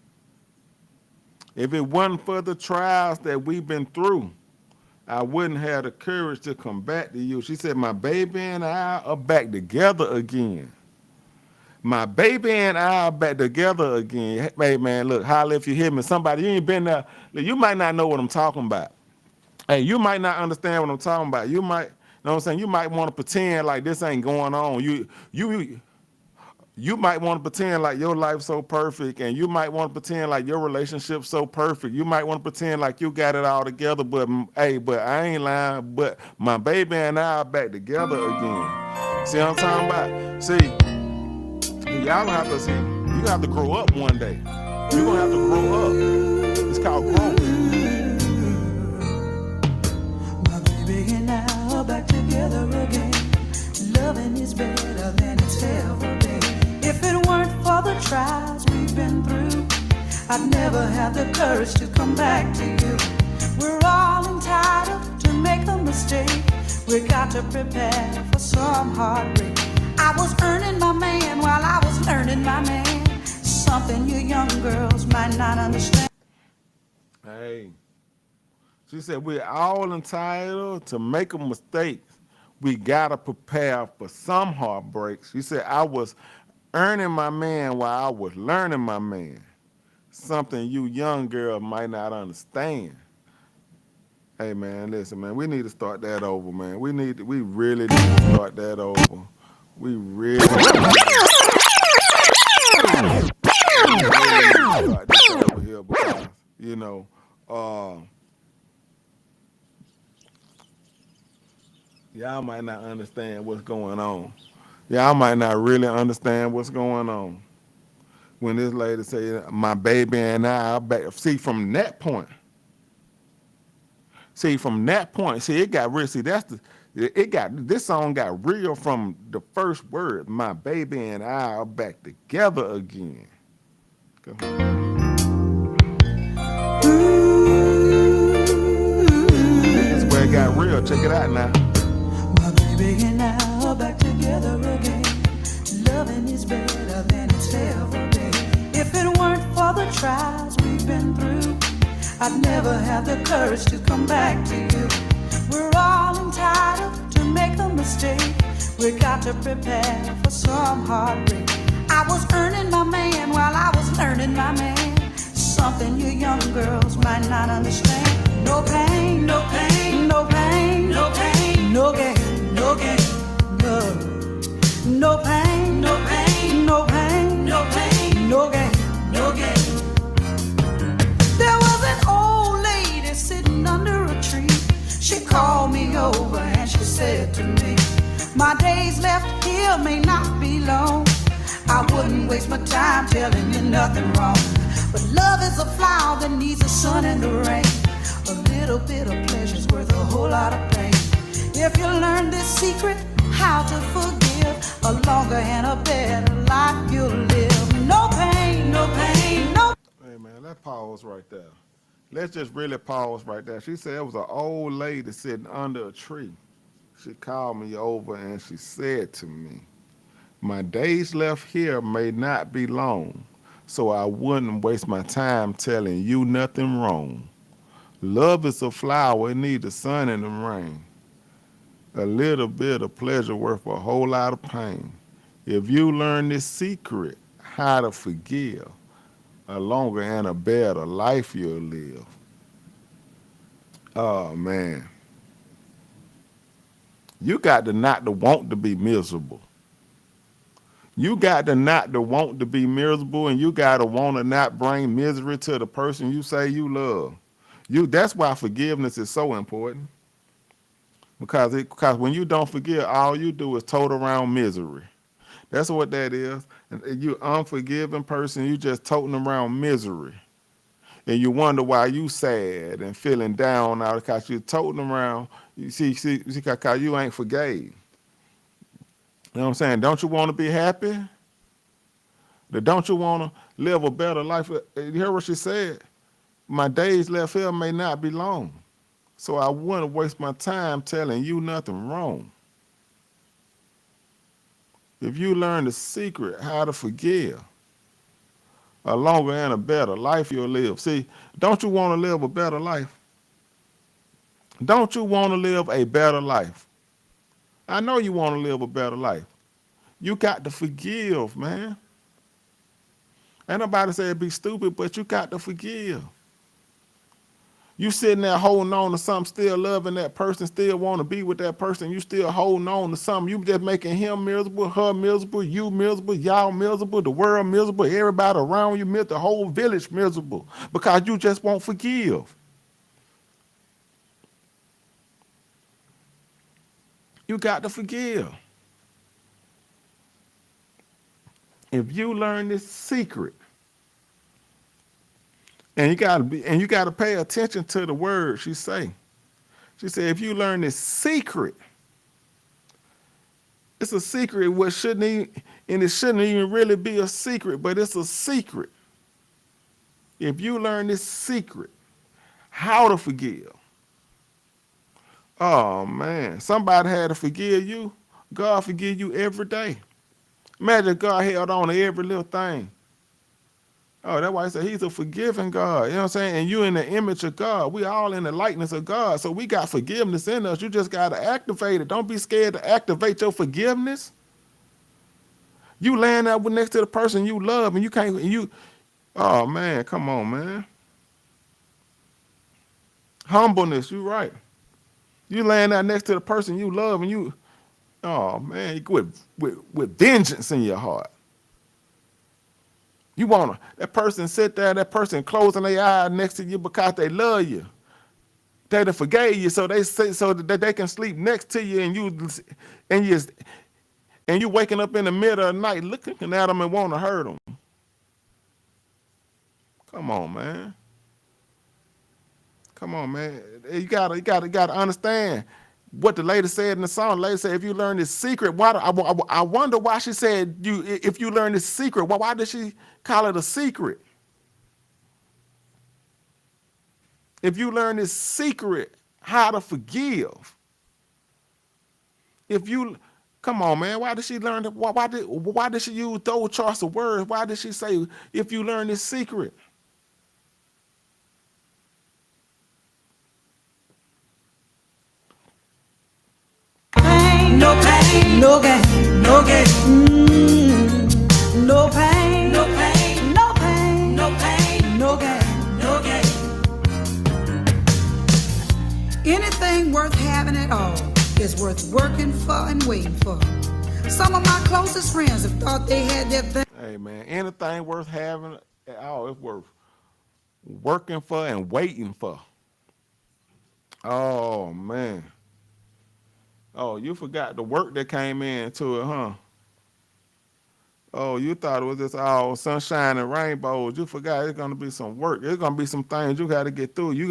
If it wasn't for the trials that we've been through, I wouldn't have the courage to come back to you. She said, my baby and I are back together again. My baby and I are back together again. Hey, man, look, holla if you hear me. Somebody, you ain't been there. Look, you might not know what I'm talking about. Hey, you might not understand what I'm talking about. You might, you know what I'm saying? You might want to pretend like this ain't going on. You might want to pretend like your life's so perfect, and you might want to pretend like your relationship's so perfect. You might want to pretend like you got it all together, but hey, but I ain't lying. But my baby and I are back together again. See what I'm talking about? See, y'all gonna have to see. You gonna have to grow up one day. You're gonna have to grow up. It's called growth.
My baby and I are back together again. Loving is better than it's ever been. If it weren't for the trials we've been through, I'd never have the courage to come back to you. We're all entitled to make a mistake. We got to prepare for some heartbreak. I was earning my man while I was learning my man. Something you young girls might not understand.
Hey, she said we're all entitled to make a mistake. We gotta prepare for some heartbreaks. She said I was earning my man while I was learning my man. Something you young girls might not understand. Hey man, listen man, we need to start that over, man. We really need to start that over. We really need to start this over here because, you know, y'all might not understand what's going on. Y'all might not really understand what's going on. When this lady say, my baby and I are back. See, from that point, see, it got real. See, this song got real from the first word. My baby and I are back together again. Go ahead. This is where it got real. Check it out now.
My baby and I are back together again. Loving is better than it's ever been. If it weren't for the trials we've been through, I'd never have the courage to come back to you. We're all entitled to make a mistake. We got to prepare for some heartbreak. I was earning my man while I was learning my man. Something you young girls might not understand. No pain, no pain, no pain, no pain, no gain, no gain, no pain.
days left here may not be long. I wouldn't waste my time telling you nothing wrong. But love is a flower that needs the sun and the rain. A little bit of pleasure's worth a whole lot of pain. If you learn this secret, how to forgive, a longer and a better life you'll live. No pain, no pain, no.
Hey man, let's pause right there. Let's just really pause right there. She said it was an old lady sitting under a tree. She called me over and she said to me, my days left here may not be long, so I wouldn't waste my time telling you nothing wrong. Love is a flower, it needs the sun and the rain. A little bit of pleasure worth a whole lot of pain. If you learn this secret, how to forgive, a longer and a better life you'll live. Oh man. You got to not to want to be miserable. You got to not to want to be miserable, and you got to want to not bring misery to the person you say you love. That's why forgiveness is so important. Because when you don't forgive, all you do is tote around misery. That's what that is. And you unforgiving person, you just toting around misery. And you wonder why you sad and feeling down now because you're toting around. You see, because you ain't forgave. You know what I'm saying? Don't you want to be happy? Don't you want to live a better life? You hear what she said? My days left here may not be long. So I wouldn't waste my time telling you nothing wrong. If you learn the secret how to forgive, a longer and a better life you'll live. See, don't you want to live a better life? Don't you want to live a better life? I know you want to live a better life. You got to forgive, man. Ain't nobody say be stupid, but you got to forgive. You sitting there holding on to something, still loving that person, still want to be with that person, you still holding on to something. You just making him miserable, her miserable, you miserable, y'all miserable, the world miserable, everybody around you miserable, the whole village miserable, because you just won't forgive. You got to forgive. If you learn this secret, and you gotta pay attention to the words she say. She said, if you learn this secret, it's a secret what shouldn't even really be a secret, but it's a secret. If you learn this secret, how to forgive. Oh man, somebody had to forgive you. God forgive you every day. Imagine God held on to every little thing. Oh, that's why I said he's a forgiving God. You know what I'm saying? And you in the image of God. We all in the likeness of God. So we got forgiveness in us. You just got to activate it. Don't be scared to activate your forgiveness. You laying there next to the person you love and you can't, oh man, come on, man. Humbleness, you right. You laying there next to the person you love and you, oh man, you go with vengeance in your heart. You want that person sit there, that person closing their eyes next to you because they love you. They done forgave you, so that they can sleep next to you, and you waking up in the middle of the night looking at them and want to hurt them. Come on, man. Come on, man. You gotta understand what the lady said in the song. The lady said, if you learn this secret, I wonder why she said if you learn this secret, why did she call it a secret? If you learn this secret, how to forgive. Come on, man, why did she learn that? Why did she use those choice of words? Why did she say, if you learn this secret?
No pain, no gain, no gain. No pain, no pain, no pain, no pain, no gain, no gain. Anything worth having at all is worth working for and waiting for. Some of my closest friends have thought they had their thing.
Hey man, anything worth having at all is worth working for and waiting for. Oh man. Oh, you forgot the work that came into it, huh? Oh, you thought it was just all sunshine and rainbows. You forgot it's gonna be some work. There's gonna be some things you got to get through. You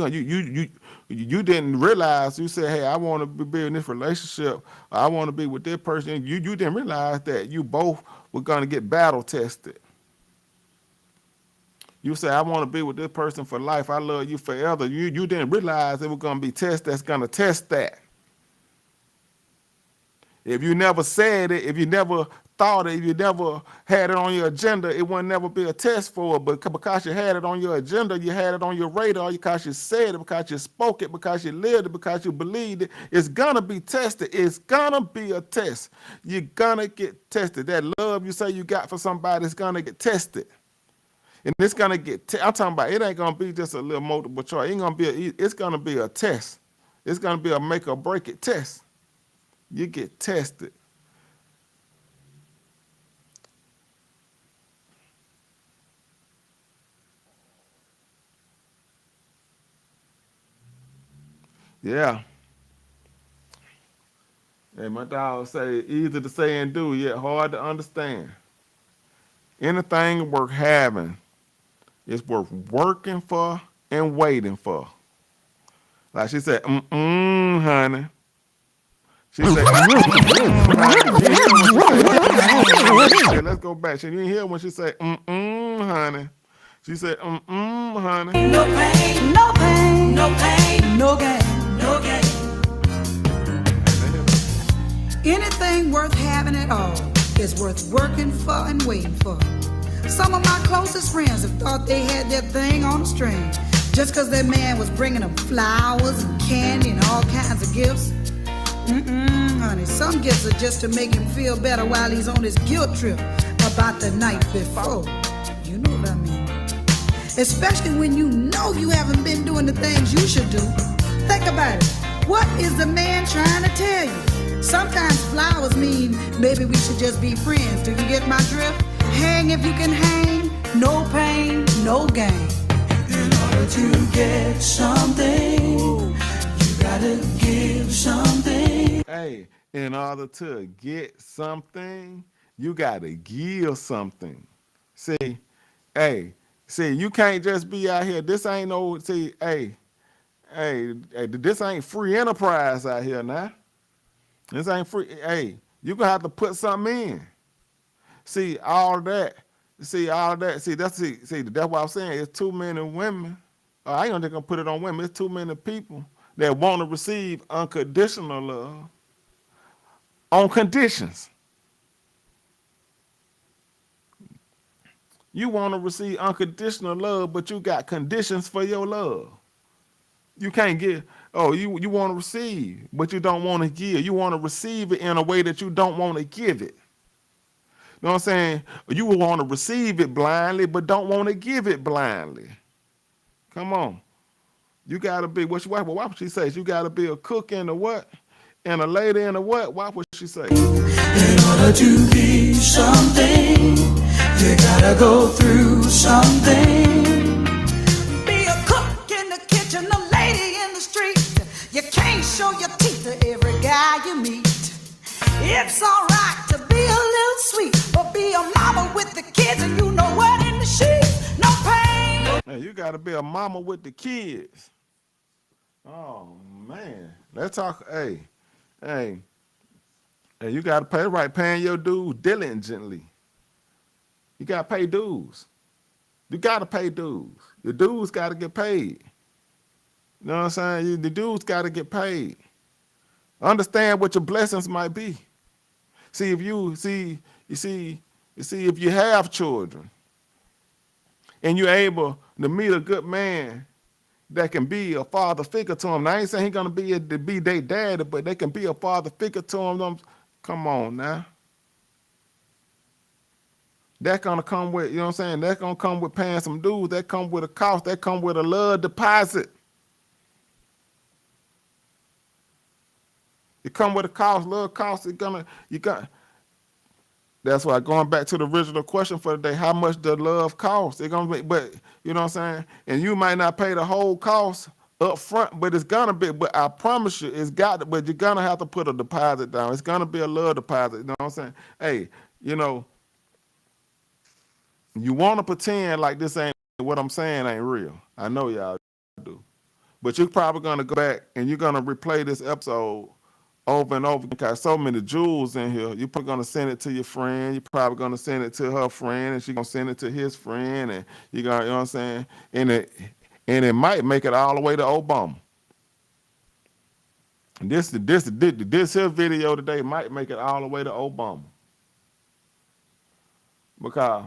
didn't realize. You said, "Hey, I want to be in this relationship. I want to be with this person." You didn't realize that you both were gonna get battle tested. You say, "I want to be with this person for life. I love you forever." You didn't realize it was gonna be tests that's gonna test that. If you never said it, if you never thought it, if you never had it on your agenda, it would never be a test for it. But because you had it on your agenda, you had it on your radar, because you said it, because you spoke it, because you lived it, because you believed it, it's gonna be tested. It's gonna be a test. You're gonna get tested. That love you say you got for somebody is gonna get tested. And it's gonna get, I'm talking about, it ain't gonna be just a little multiple choice. It ain't gonna be it's gonna be a test. It's gonna be a make or break it test. You get tested. Yeah. And my dog say, easy to say and do, yet hard to understand. Anything worth having is worth working for and waiting for. Like she said, honey. She said, honey. Let's go back. She didn't hear when she said, honey. She said, honey.
No pain, no pain, no pain, no gain, no gain. Anything worth having at all is worth working for and waiting for. Some of my closest friends have thought they had their thing on a string just because their man was bringing them flowers and candy and all kinds of gifts. Honey, some gifts are just to make him feel better while he's on his guilt trip about the night before. You know what I mean? Especially when you know you haven't been doing the things you should do. Think about it. What is the man trying to tell you? Sometimes flowers mean maybe we should just be friends. Do you get my drift? Hang if you can hang. No pain, no gain. In order to get something, you gotta give something.
Hey, in order to get something, you gotta give something. See, hey, you can't just be out here. This ain't no, this ain't free enterprise out here now. This ain't free. Hey, you gonna have to put something in. See, all that. See, that's what I'm saying. It's too many women. I ain't just gonna put it on women. It's too many people that want to receive unconditional love on conditions. You want to receive unconditional love, but you got conditions for your love. You can't give. Oh, you want to receive, but you don't want to give. You want to receive it in a way that you don't want to give it. You know what I'm saying? You want to receive it blindly, but don't want to give it blindly. Come on. You got to be, what would she say? You got to be a cook and a what? And a lady and a what? What would she say?
In order to be something, you gotta go through something. Be a cook in the kitchen, a lady in the street. You can't show your teeth to every guy you meet. It's alright to be a little sweet, but be a mama with the kids and you know what in the sheets. No pain.
Hey, you gotta be a mama with the kids. Oh man. Let's talk, hey, you gotta pay right, paying your dues diligently. You gotta pay dues. You gotta pay dues. The dues gotta get paid. You know what I'm saying? The dues gotta get paid. Understand what your blessings might be. See, if if you have children and you're able to meet a good man that can be a father figure to them. Now, I ain't saying he's gonna be their daddy, but they can be a father figure to them. Come on now. That's gonna come with, you know what I'm saying? That's gonna come with paying some dues. That come with a cost. That come with a love deposit. It come with a cost, love cost. That's why, going back to the original question for the day, how much does love cost? It's gonna be, but you know what I'm saying? And you might not pay the whole cost, up front, but it's gonna be, but I promise you, it's got to, but you're gonna have to put a deposit down. It's gonna be a love deposit. You know what I'm saying? Hey, you know, you wanna pretend like this ain't what I'm saying ain't real. I know y'all do. But you're probably gonna go back and you're gonna replay this episode over and over because so many jewels in here. You're probably gonna send it to your friend. You're probably gonna send it to her friend, and she's gonna send it to his friend, and you're gonna, you know what I'm saying? And it might make it all the way to Obama. This here video today might make it all the way to Obama. Because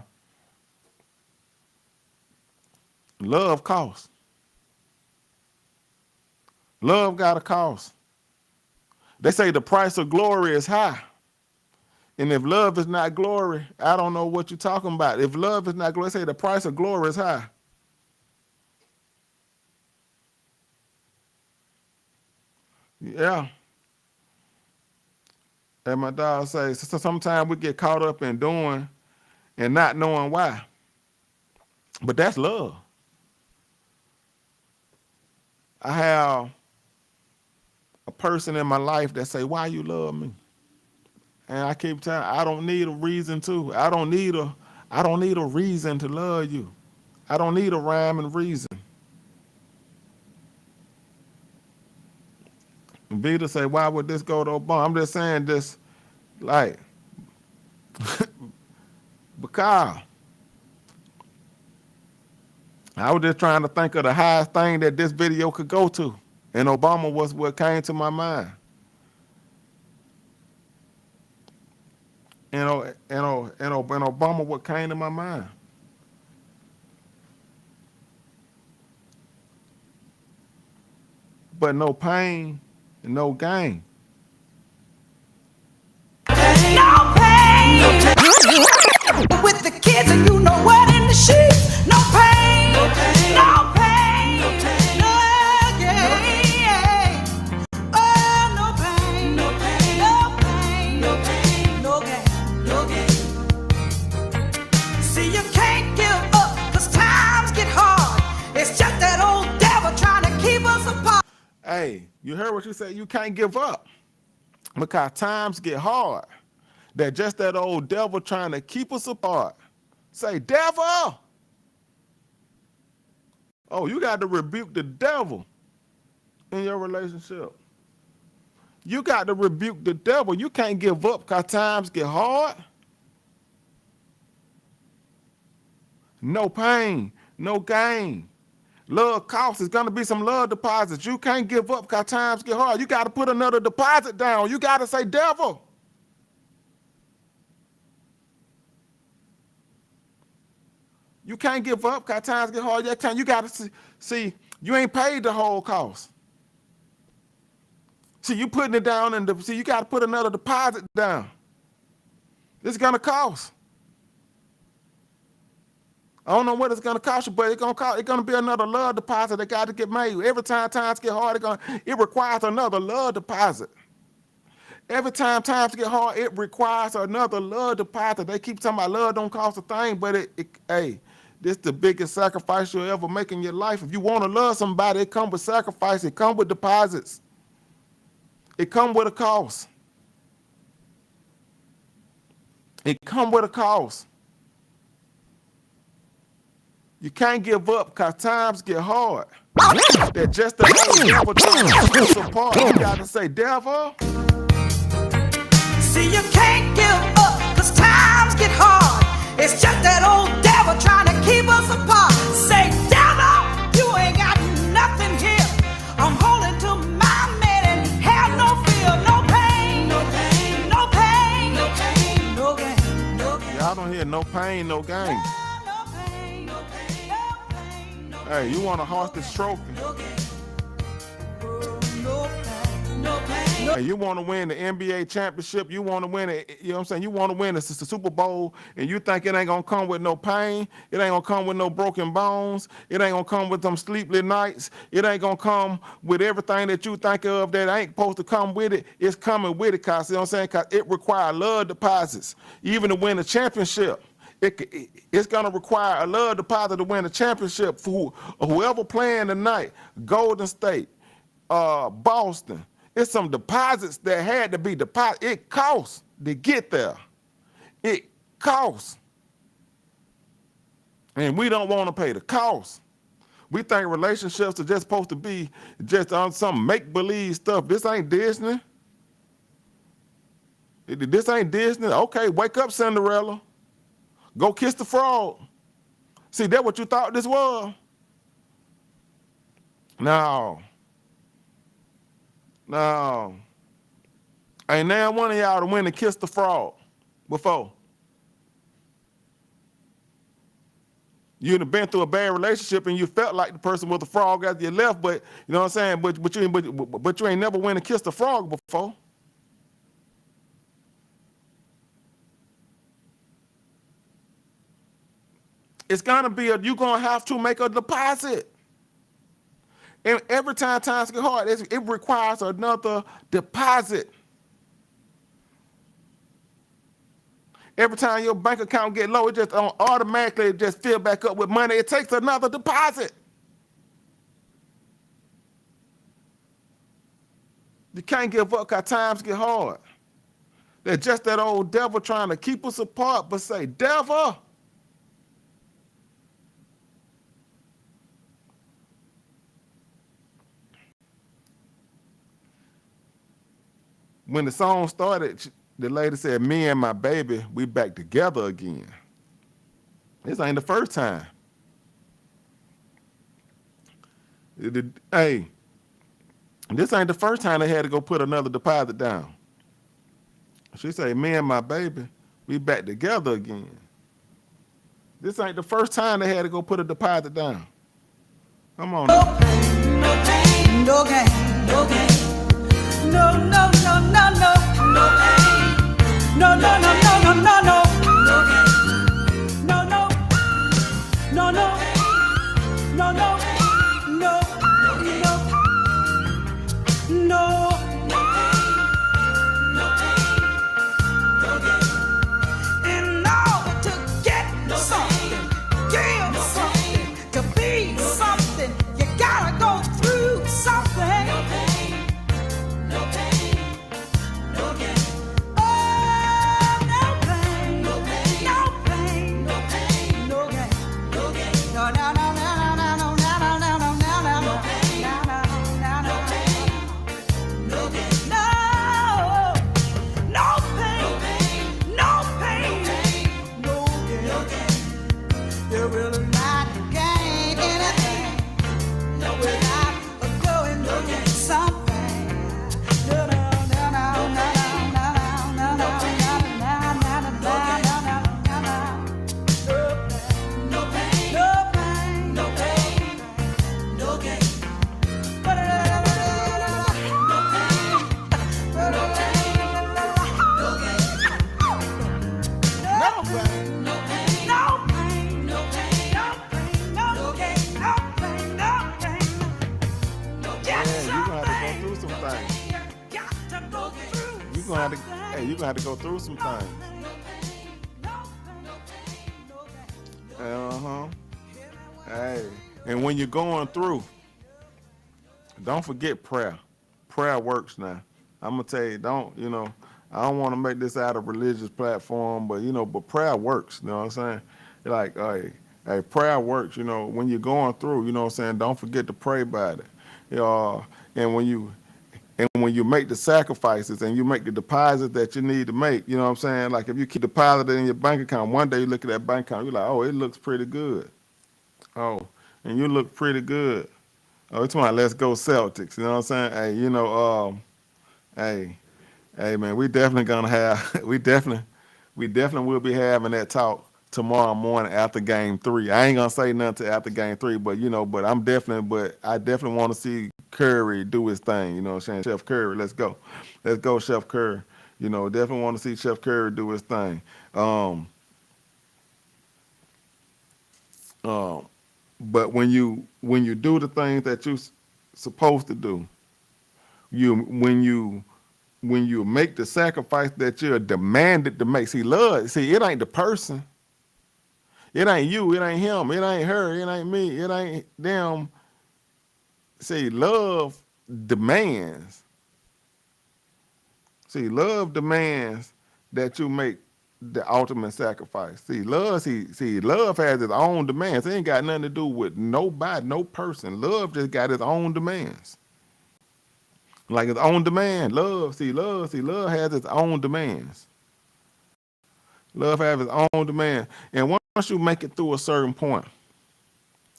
love costs. Love got a cost. They say the price of glory is high. And if love is not glory, I don't know what you're talking about. If love is not glory, they say the price of glory is high. Yeah. And my dog says, so sometimes we get caught up in doing and not knowing why. But that's love. I have a person in my life that say, why you love me? And I keep telling, I don't need a reason to. I don't need a reason to love you. I don't need a rhyme and reason. Vita say, why would this go to Obama? I'm just saying this, like, because I was just trying to think of the highest thing that this video could go to. And Obama was what came to my mind. And Obama what came to my mind. But no pain, no gain.
No pain. With the kids and you know what in the sheets. No pain. No pain. No pain. No gain. Oh, no pain. No pain. No pain. No pain. No gain. No gain. See, you can't give up 'cause times get hard. It's just that old devil trying to keep us apart.
Hey, you heard what you said? You can't give up because times get hard. That just that old devil trying to keep us apart. Say, devil! Oh, you got to rebuke the devil in your relationship. You got to rebuke the devil. You can't give up because times get hard. No pain, no gain. Love costs. It's going to be some love deposits. You can't give up because times get hard. You got to put another deposit down. You got to say, devil. You can't give up because times get hard. You got to see, you ain't paid the whole cost. See, you putting it down, and you got to put another deposit down. It's going to cost. I don't know what it's going to cost you, but it's going to be another love deposit that got to get made. Every time times get hard, it requires another love deposit. Every time times get hard, it requires another love deposit. They keep talking about love don't cost a thing, but hey, this is the biggest sacrifice you'll ever make in your life. If you want to love somebody, it comes with sacrifice. It comes with deposits. It comes with a cost. It comes with a cost. You can't give up because times get hard. That just the whole devil trying to keep us apart. You got to say, devil.
See, you can't give up because times get hard. It's just that old devil trying to keep us apart. Say, devil, you ain't got nothing here. I'm holding to my man and have no fear, no pain, no pain, no pain, no pain, no gain, no gain.
Y'all don't hear no pain, no gain.
No pain, no pain, no pain, no pain.
Hey, you want to host this trophy?
No gain. No pain, no pain.
Hey, you want to win the NBA championship, you want to win it, you know what I'm saying? You want to win the Super Bowl, and you think it ain't going to come with no pain, it ain't going to come with no broken bones, it ain't going to come with some sleepless nights, it ain't going to come with everything that you think of that ain't supposed to come with it. It's coming with it, cause, you know what I'm saying? Cause it requires love deposits. Even to win a championship, It's gonna require a love deposit to win a championship for whoever playing tonight. Golden State, Boston. It's some deposits that had to be deposited. It costs to get there. It costs. And we don't want to pay the cost. We think relationships are just supposed to be just on some make-believe stuff. This ain't Disney. This ain't Disney. Okay, wake up, Cinderella. Go kiss the frog. See, that what you thought this was? No. Ain't now one of y'all to win and kiss the frog before. You'd have been through a bad relationship and you felt like the person was the frog after you left, but you know what I'm saying? But you ain't never went and kissed a frog before. It's gonna be you're gonna have to make a deposit. And every time times get hard, it requires another deposit. Every time your bank account get low, it just automatically just fill back up with money. It takes another deposit. You can't give up because times get hard. They're just that old devil trying to keep us apart, but say, devil. When the song started, the lady said, me and my baby, we back together again. This ain't the first time. Hey, this ain't the first time they had to go put another deposit down. She said, me and my baby, we back together again. This ain't the first time they had to go put a deposit down. Come on.
No pain, no pain, no gain, no gain. No, no, no, no, no, no pain. No, no, no, no, no, no, no. No gain. No, no, no, no, no, no, no, no, no. In order to get something, give something, to be something, you gotta go through something. No pain, no gain. Oh, no pain, no pain, no pain, no pain, no gain, no gain. No, no, no, no, no, no, no, no, no, no, no, no pain, no pain, no gain, no, no pain, no pain, no gain. You will not gain anything without going through something.
You're gonna have to go through some things. Hey, and when you're going through, don't forget prayer. Prayer works now. I'm gonna tell you, I don't want to make this out of religious platform, but but prayer works. You know what I'm saying? Like, hey, prayer works. When you're going through, you know what I'm saying? Don't forget to pray about it. And when you make the sacrifices and you make the deposits that you need to make, you know what I'm saying? Like if you keep depositing in your bank account, one day you look at that bank account, you're like, oh, it looks pretty good. Oh, and you look pretty good. Oh, it's my let's go Celtics. You know what I'm saying? Hey, man, we definitely gonna have, we definitely will be having that talk tomorrow morning after game 3. I ain't gonna say nothing till after game 3, but I definitely want to see Curry do his thing. You know what I'm saying? Chef Curry, let's go, Chef Curry. Definitely want to see Chef Curry do his thing. But when you do the things that you're supposed to do, when you make the sacrifice that you're demanded to make. See, it ain't the person. It ain't you, it ain't him, it ain't her, it ain't me, it ain't them. See, love demands. See, love demands that you make the ultimate sacrifice. See, love has its own demands. It ain't got nothing to do with nobody, no person. Love just got its own demands. Like its own demand. Love has its own demands. Love has its own demand. And once you make it through a certain point,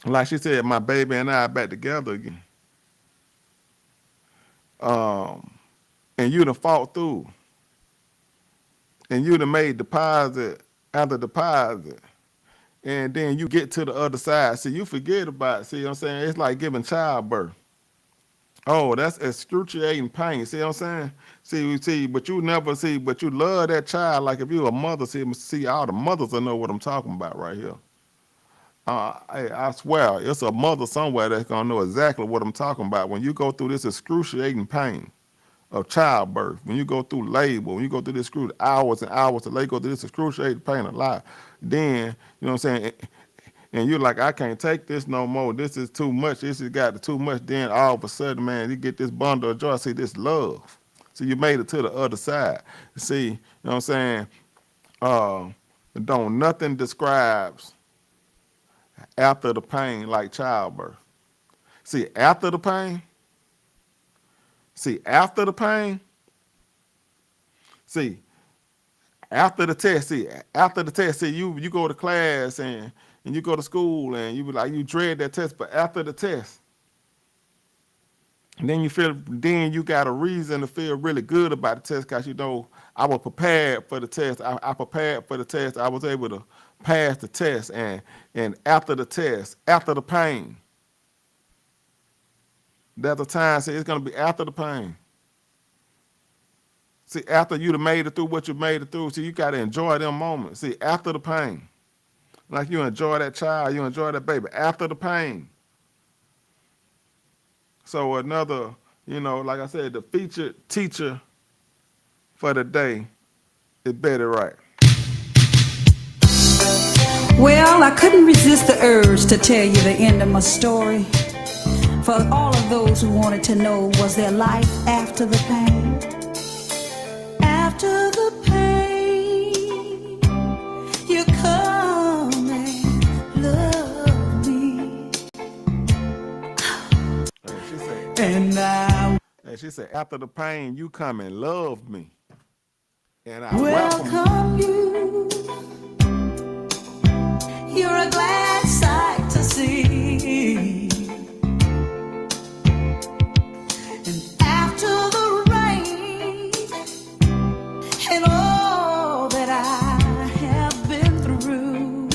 like she said, my baby and I are back together again. And you done fought through. And you done made deposit after deposit. And then you get to the other side. See, you forget about it. See what I'm saying? It's like giving childbirth. Oh, that's excruciating pain. See what I'm saying? See, but you never see, but you love that child. Like if you're a mother, see, all the mothers will know what I'm talking about right here. I swear, it's a mother somewhere that's gonna know exactly what I'm talking about. When you go through this excruciating pain of childbirth, when you go through labor, when you go through this hours and hours of labor, go through this excruciating pain of life, then, you know what I'm saying? And you're like, I can't take this no more. This is too much. This has got too much. Then all of a sudden, man, you get this bundle of joy. See, this love. So you made it to the other side. See, you know what I'm saying? Nothing describes after the pain like childbirth. See, after the pain, see, after the test, see, you go to class and you go to school and you be like, you dread that test, but after the test, and then you got a reason to feel really good about the test because you know, I was prepared for the test. I prepared for the test. I was able to pass the test, and after the test, after the pain, there's a time, see, it's gonna be after the pain. See, after you've made it through what you made it through, see, you gotta enjoy them moments. See, after the pain, like you enjoy that child, you enjoy that baby, after the pain. So another, you know, like I said, the featured teacher for the day is Betty Wright.
Well, I couldn't resist the urge to tell you the end of my story. For all of those who wanted to know, was there life after the pain? After the pain, you come and love me.
She said, after the pain, you come and love me. And I
welcome you. You're a glad sight to see. And after the rain and all that I have been through,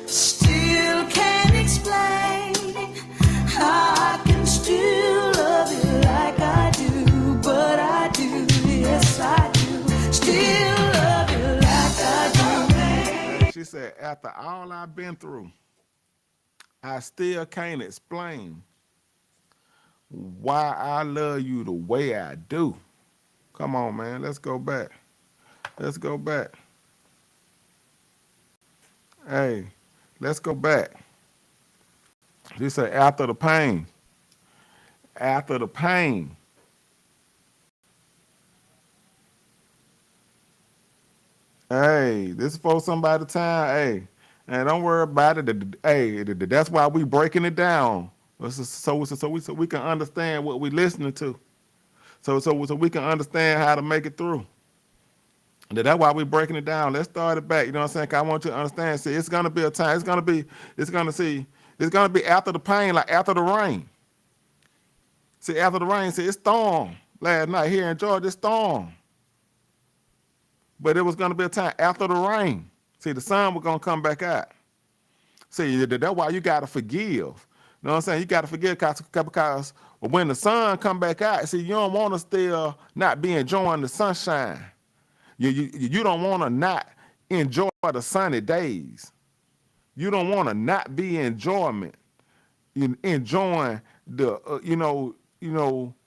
still can't explain how I can still love you like I do. But I do, yes I do, still love you like I do.
She said, after all I've been through, I still can't explain why I love you the way I do. Come on, man, let's go back. Let's go back. Hey, let's go back. She said, after the pain. After the pain. Hey, this is for somebody time. Hey, and don't worry about it. Hey, that's why we breaking it down. So we can understand what we listening to. So we can understand how to make it through. That's why we breaking it down. Let's start it back. You know what I'm saying? 'Cause I want you to understand. See, it's gonna be a time. It's gonna be after the pain, like after the rain. See, after the rain, see, it stormed last night here in Georgia. It stormed. But it was going to be a time after the rain. See, the sun was going to come back out. See, that's why you got to forgive. You know what I'm saying? You got to forgive because when the sun come back out, see, you don't want to still not be enjoying the sunshine. You don't want to not enjoy the sunny days. You don't want to not be enjoying the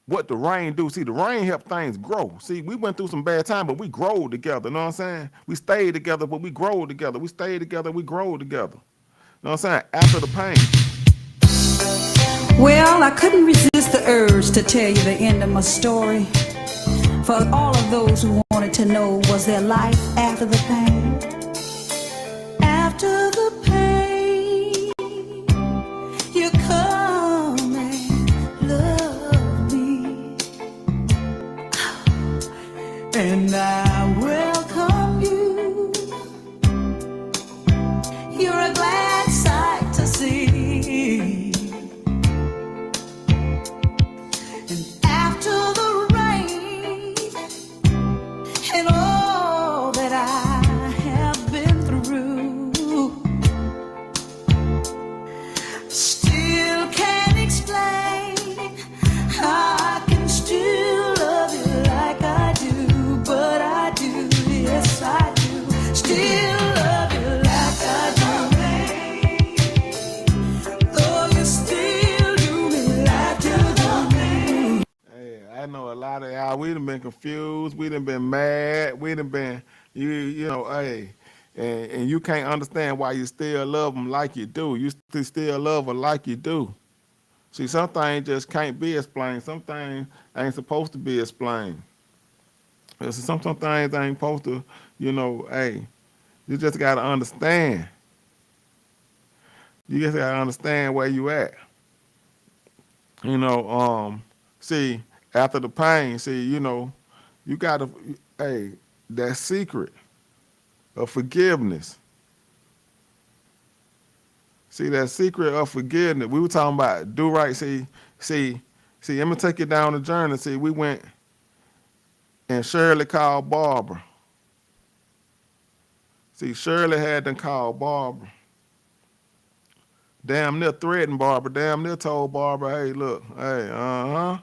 what the rain do. See, the rain help things grow. See, we went through some bad time, but we growed together. You know what I'm saying? We stayed together, but we growed together. We stayed together, we growed together. You know what I'm saying? After the pain.
Well, I couldn't resist the urge to tell you the end of my story. For all of those who wanted to know, was there life after the pain? After the pain, you come and love me, and I welcome you. You're a glad sight to see. And all that I have been through, still can't explain how I can still love you like I do. But I do, yes I do, still love you like I do. Though you still do me like you do.
Hey, I know a lot of y'all, we done been confused, we done been mad, we done been, you know, hey, and you can't understand why you still love them like you do. You still love her like you do. See, some things just can't be explained. Some things ain't supposed to be explained. Some things ain't supposed to, you know, hey, you just got to understand. You just got to understand where you at. You know, see, after the pain, see, you know, you got to, hey, that secret of forgiveness. See, that secret of forgiveness. We were talking about do right. See, let me take you down the journey. See, we went and Shirley called Barbara. See, Shirley had them call Barbara. Damn near threatened Barbara. Damn near told Barbara, hey, look, hey, know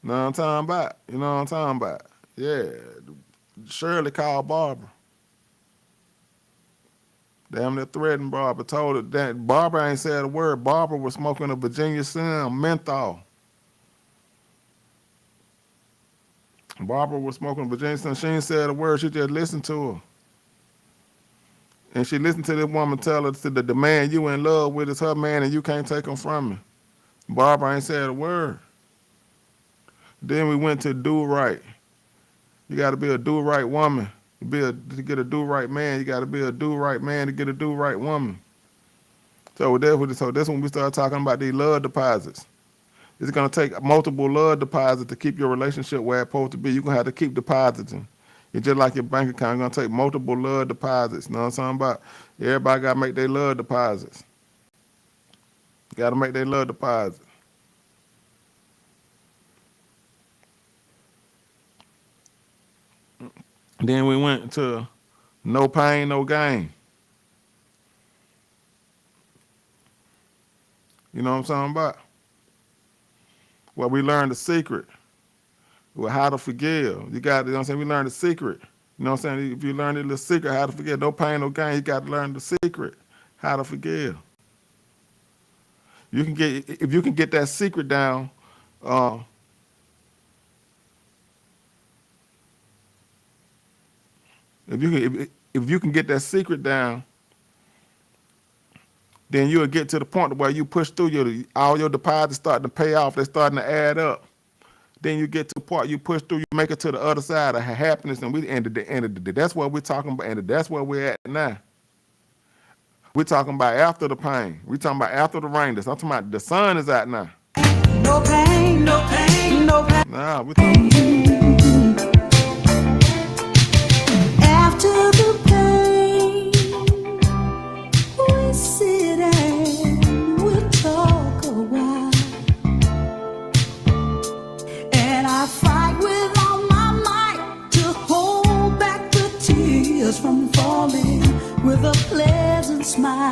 what I'm talking about? You know what I'm talking about? Yeah. Shirley called Barbara. Damn near threatened Barbara. Told her that Barbara ain't said a word. Barbara was smoking a Virginia Slim menthol. Barbara was smoking Virginia Slim. She ain't said a word. She just listened to her. And she listened to this woman tell her that the man you in love with is her man and you can't take him from me. Barbara ain't said a word. Then we went to do right. You got to be a do right woman. To get a do right man, you got to be a do right man to get a do right woman. So that's when we start talking about these love deposits. It's going to take multiple love deposits to keep your relationship where it's supposed to be. You're going to have to keep depositing. It's just like your bank account. You're going to take multiple love deposits. You know what I'm talking about? Everybody got to make their love deposits. Got to make their love deposits. Then we went to no pain, no gain. You know what I'm talking about? Well, we learned the secret. Well, how to forgive. You got, you know what I'm saying? We learned the secret. You know what I'm saying? If you learn the little secret, how to forgive, no pain, no gain, you got to learn the secret, how to forgive. You can get, if you can get that secret down, if you can get that secret down, then you'll get to the point where you push through all your deposits starting to pay off. They're starting to add up. Then you get to the part you push through, you make it to the other side of happiness, and we ended the end of the day. That's what we're talking about, and that's where we're at now. We're talking about after the pain. We're talking about after the rain. I'm talking about the sun is out now.
No pain, no pain, no pain.
Nah, we're talking
after the pain, we sit and we talk a while, and I fight with all my might to hold back the tears from falling with a pleasant smile.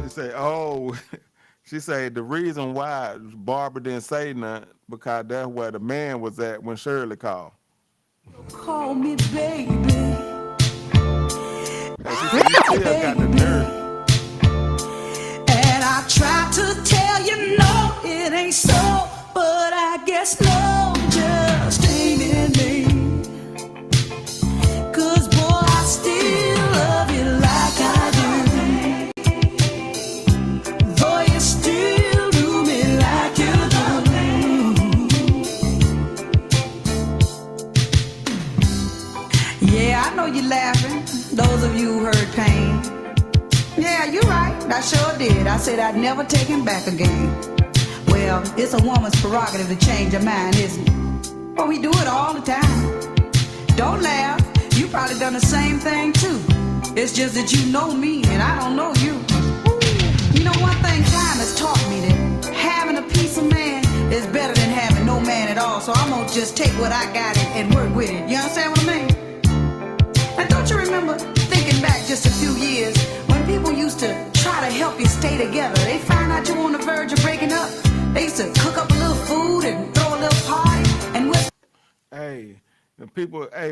They say, oh, she said the reason why Barbara didn't say nothing because that's where the man was at when Shirley called.
Call me baby.
Got the nerve.
And I try to tell you no, it ain't so, but those of you who heard pain. Yeah, you're right, I sure did. I said I'd never take him back again. Well, it's a woman's prerogative to change her mind, isn't it? But we do it all the time. Don't laugh, you probably done the same thing too. It's just that you know me and I don't know you. You know, one thing time has taught me that having a piece of man is better than having no man at all. So I'm gonna just take what I got and work with it. You understand what I mean? And don't you remember thinking back just a few years when people used to try to help you stay together? They find out you're on the verge of breaking up. They used to cook up a little food and throw a little party and whisper.
Hey,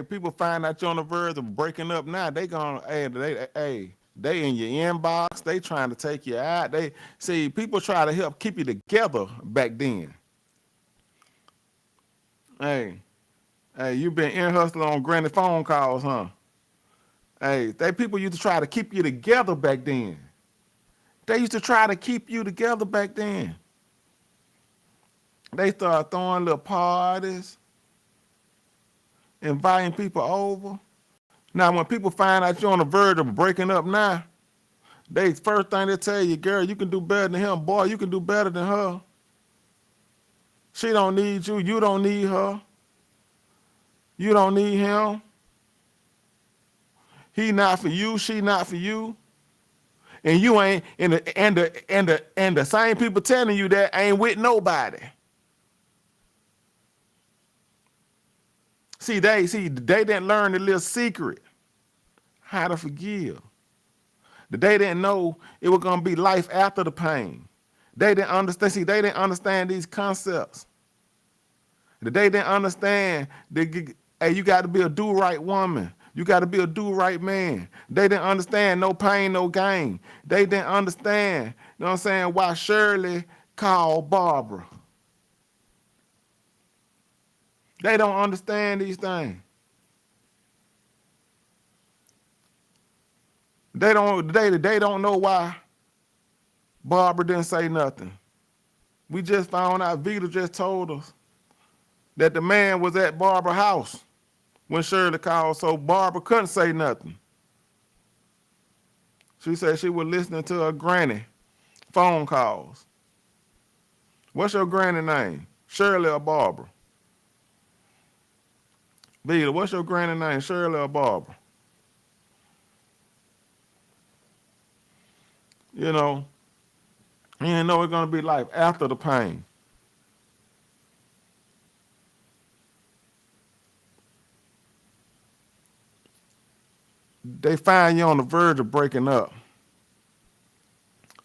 people find out you're on the verge of breaking up now. They gonna, they in your inbox. They trying to take you out. They see people try to help keep you together back then. Hey, you been ear hustling on granny phone calls, huh? Hey, they people used to try to keep you together back then. They used to try to keep you together back then. They started throwing little parties, inviting people over. Now, when people find out you're on the verge of breaking up now, they first thing they tell you, girl, you can do better than him. Boy, you can do better than her. She don't need you. You don't need her. You don't need him. He not for you. She not for you. And you ain't, and the same people telling you that ain't with nobody. See, they didn't learn the little secret, how to forgive. They didn't know it was gonna be life after the pain. They didn't understand. See, they didn't understand these concepts. They didn't understand that, hey, you got to be a do-right woman. You got to be a do-right man. They didn't understand no pain, no gain. They didn't understand, you know what I'm saying, why Shirley called Barbara. They don't understand these things. They don't know why Barbara didn't say nothing. We just found out, Vita just told us that the man was at Barbara's house when Shirley called, so Barbara couldn't say nothing. She said she was listening to her granny phone calls. What's your granny name? Shirley or Barbara? Vita, what's your granny name? Shirley or Barbara? You know, you didn't know it's going to be life after the pain. They find you on the verge of breaking up.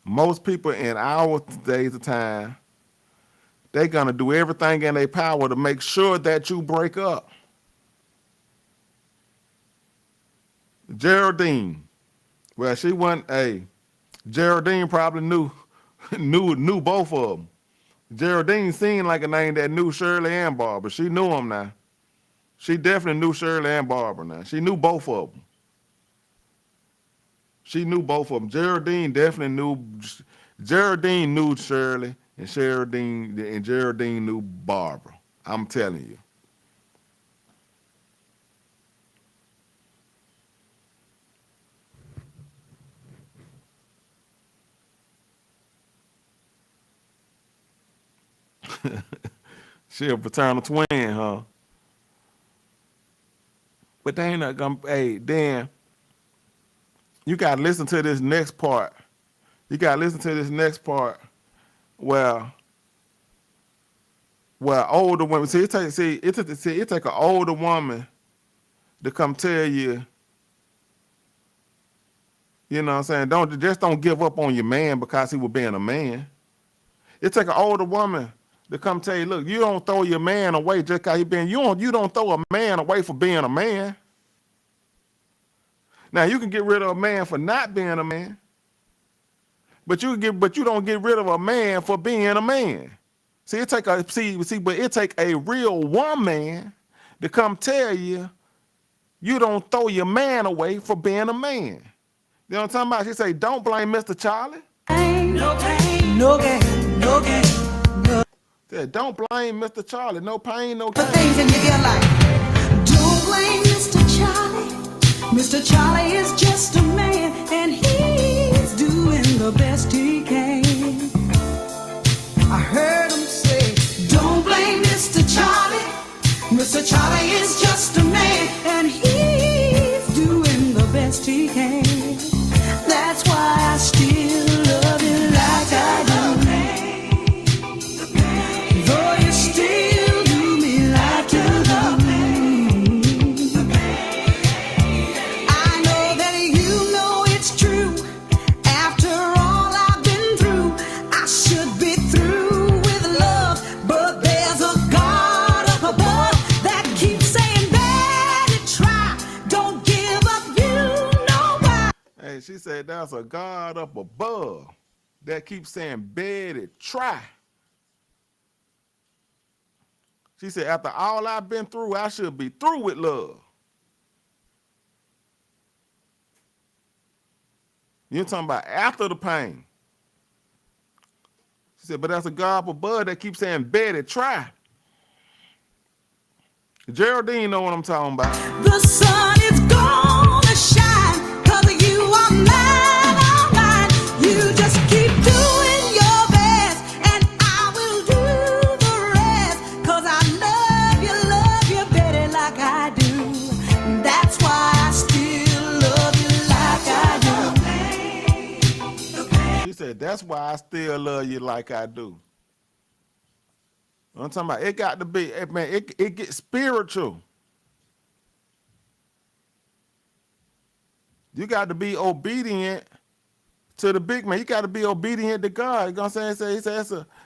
Most people in our days of time, they're going to do everything in their power to make sure that you break up. Geraldine, well, she wasn't Geraldine probably knew both of them. Geraldine seemed like a name that knew Shirley and Barbara. She knew them now. She definitely knew Shirley and Barbara now. She knew both of them. She knew both of them. Geraldine definitely knew. Geraldine knew Shirley, and Geraldine knew Barbara. I'm telling you. She a fraternal twin, huh? But they ain't not gonna. Hey, Dan, you gotta listen to this next part. You gotta listen to this next part. Well, older women. See, it take an older woman to come tell you. You know what I'm saying? Don't give up on your man because he was being a man. It take an older woman to come tell you, look, you don't throw your man away just because he been. You don't throw a man away for being a man. Now you can get rid of a man for not being a man, but you don't get rid of a man for being a man. See, but it take a real woman to come tell you, you don't throw your man away for being a man. You know what I'm talking about? She say, don't blame Mr. Charlie.
No pain, no gain, no gain.
Said, don't blame Mr. Charlie. No pain, no gain.
The things in your life. Don't blame Mr. Charlie. Mr. Charlie is just a man, and he's doing the best he can. I heard him say, don't blame Mr. Charlie. Mr. Charlie is just a man, and he's doing the best he can. That's why I still love you like I do. Though you still do me like you do. I know that you know it's true. After all I've been through, I should be through with love. But there's a God up above that keeps saying, Betty, try. Don't give up, you know why.
Hey, she said there's a God up above that keeps saying, Betty, try. She said, after all I've been through, I should be through with love. You're talking about after the pain. She said, but there's a God up above that keeps saying, Betty, try. Geraldine know what I'm talking about.
The sun is gonna shine, 'cause you are mine, all mine. You just keep doing your best, and I will do the rest. 'Cause I love you, Betty, like I do. That's why I still love you like I do.
She said, that's why I still love you like I do. I'm talking about, it got to be, man, it gets spiritual. You got to be obedient to the big man. You got to be obedient to God. You know what I'm saying?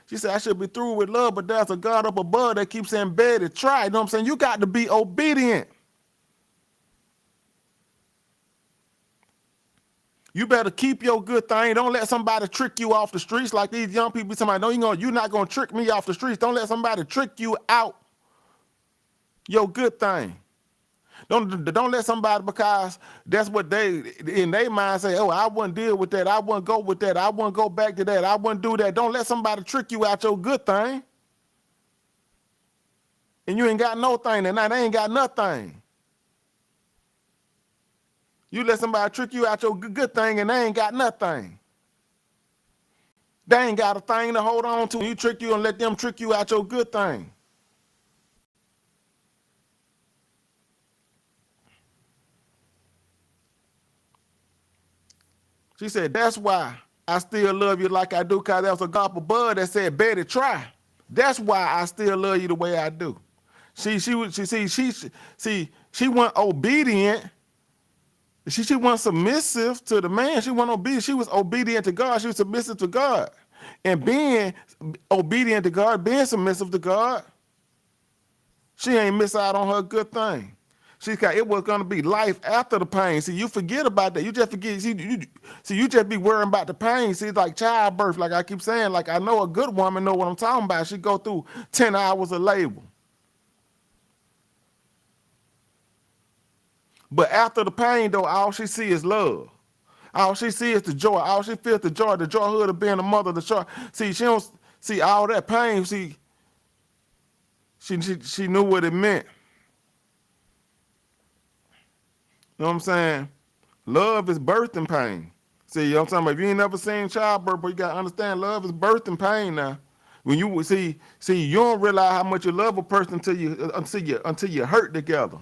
She said, I should be through with love, but there's a God up above that keeps saying, Betty, try. You know what I'm saying? You got to be obedient. You better keep your good thing. Don't let somebody trick you off the streets like these young people. Somebody, no, you're not going to trick me off the streets. Don't let somebody trick you out your good thing. Don't let somebody, because that's what they, in their mind, say, oh, I wouldn't deal with that. I wouldn't go with that. I wouldn't go back to that. I wouldn't do that. Don't let somebody trick you out your good thing. And you ain't got no thing, and now they ain't got nothing. You let somebody trick you out your good thing, and they ain't got nothing. They ain't got a thing to hold on to. You trick you and let them trick you out your good thing. She said, that's why I still love you like I do, because there was a God above that said, Betty, try. That's why I still love you the way I do. She wasn't obedient. She wasn't submissive to the man. She wasn't obedient. She was obedient to God. She was submissive to God. And being obedient to God, being submissive to God, she ain't miss out on her good thing. It was going to be life after the pain. See, you forget about that. You just forget. You just be worrying about the pain. See, it's like childbirth, like I keep saying. Like, I know a good woman know what I'm talking about. She go through 10 hours of labor. But after the pain, though, all she see is love. All she see is the joy. All she feels the joyhood of being a mother, the joy. See, she don't see all that pain. See, she knew what it meant. You know what I'm saying? Love is birthing pain. See, you know what I'm talking about? If you ain't never seen childbirth, but you got to understand, love is birthing pain now. When you see, you don't realize how much you love a person until you hurt together.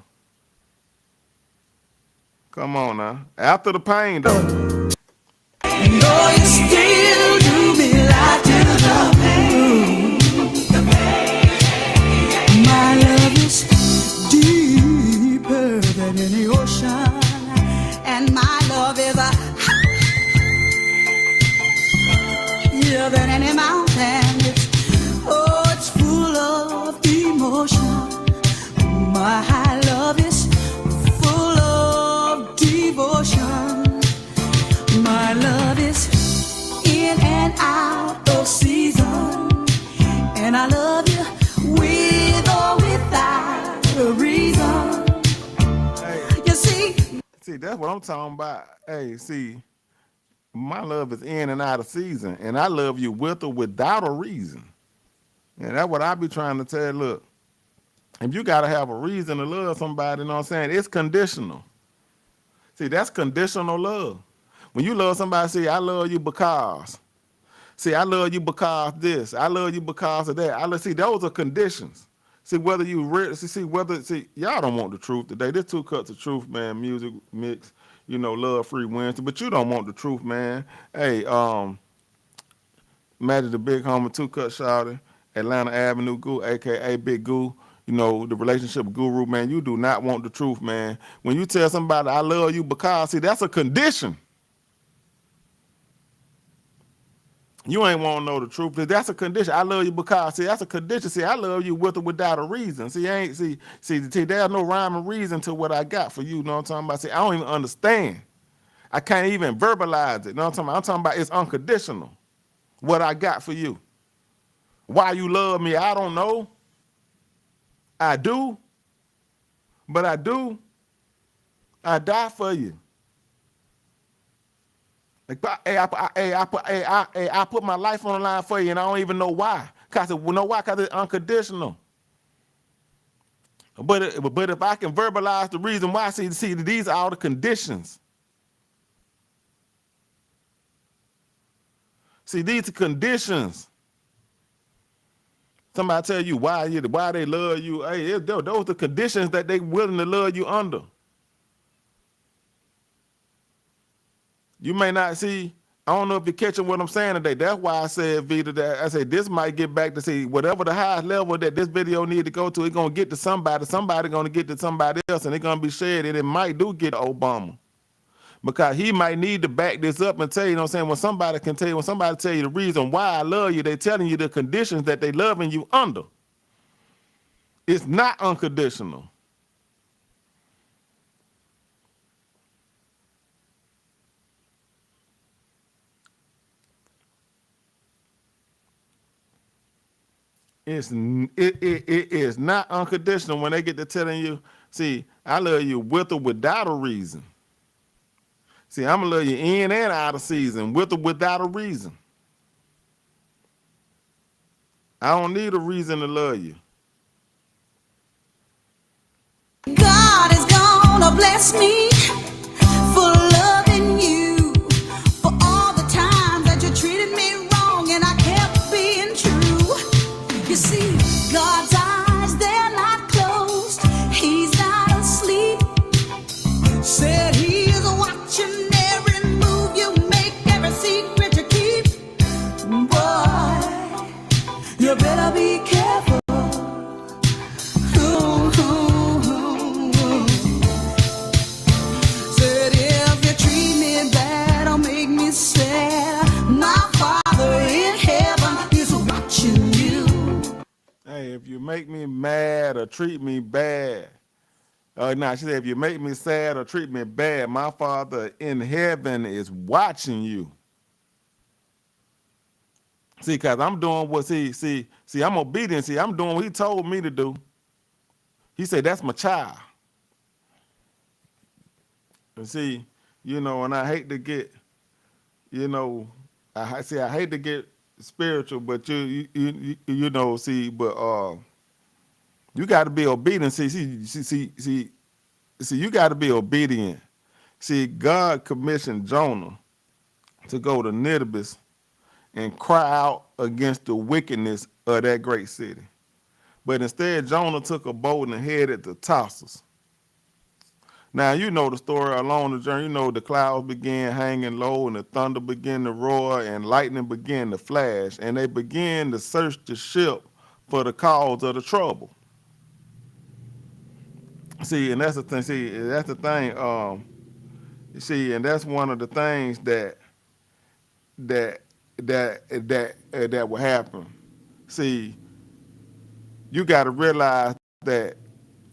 Come on now. After the pain, though.
No, you still do me like you do. My love is deeper than any ocean, and my love is higher than any mountain. It's full of emotion. My love is full of devotion. My love is in and out of season, and I love you with or without a reason.
Hey,
you see,
that's what I'm talking about. Hey, see, my love is in and out of season, and I love you with or without a reason. And that's what I be trying to tell. Look, if you got to have a reason to love somebody, you know what I'm saying? It's conditional. See, that's conditional love. When you love somebody, see, I love you because. See, I love you because this. I love you because of that. See, those are conditions. See, whether you see, y'all don't want the truth today. This 2 Cuts of Truth, man, music mix, love free Wednesday, but you don't want the truth, man. Hey, Magic the Big Homie, 2 Cut Shawty, Atlanta Avenue Goo, aka Big Goo, the relationship guru, man. You do not want the truth, man. When you tell somebody I love you because, see, that's a condition. You ain't want to know the truth. That's a condition. I love you because, see, that's a condition. See, I love you with or without a reason. See, there's no rhyme or reason to what I got for you. You know what I'm talking about? See, I don't even understand. I can't even verbalize it. You know what I'm talking about? I'm talking about it's unconditional. What I got for you. Why you love me, I don't know. I do. But I do. I die for you. Like, I put my life on the line for you, and I don't even know why. Because it's unconditional. But if I can verbalize the reason why, see, these are all the conditions. See, these are conditions. Somebody tell you why they love you. Hey, those are the conditions that they willing to love you under. You may not see. I don't know if you're catching what I'm saying today. That's why I said, Vita, that I said this might get back to see whatever the highest level that this video need to go to. It's gonna get to somebody. Somebody gonna get to somebody else, and it's gonna be shared. And it might do get to Obama, because he might need to back this up and tell you. You know what I'm saying? When somebody tell you the reason why I love you, they telling you the conditions that they loving you under. It's not unconditional. It is not unconditional when they get to telling you, see, I love you with or without a reason. See, I'm gonna love you in and out of season, with or without a reason. I don't need a reason to love you.
God is gonna bless me for loving you, for all the times that you treated me wrong and I kept being true. You see, God's eyes, they're not closed. He's not asleep. Said he is watching every move you make, every secret you keep. Boy, you better be careful. Said if you treat me bad or make me sad, my Father in heaven is watching you.
Hey, if you make me mad or treat me bad, she said, if you make me sad or treat me bad, my Father in heaven is watching you. See, because I'm doing what, I'm obedient. See, I'm doing what he told me to do. He said, that's my child. And see, and I hate to get, I hate to get spiritual, but you got to be obedient. See, you got to be obedient. See, God commissioned Jonah to go to Nineveh and cry out against the wickedness of that great city. But instead, Jonah took a boat and headed to Tarsus. Now, you know the story along the journey. The clouds began hanging low and the thunder began to roar and lightning began to flash. And they began to search the ship for the cause of the trouble. See, and that's the thing. And that's one of the things that will happen. See, you got to realize that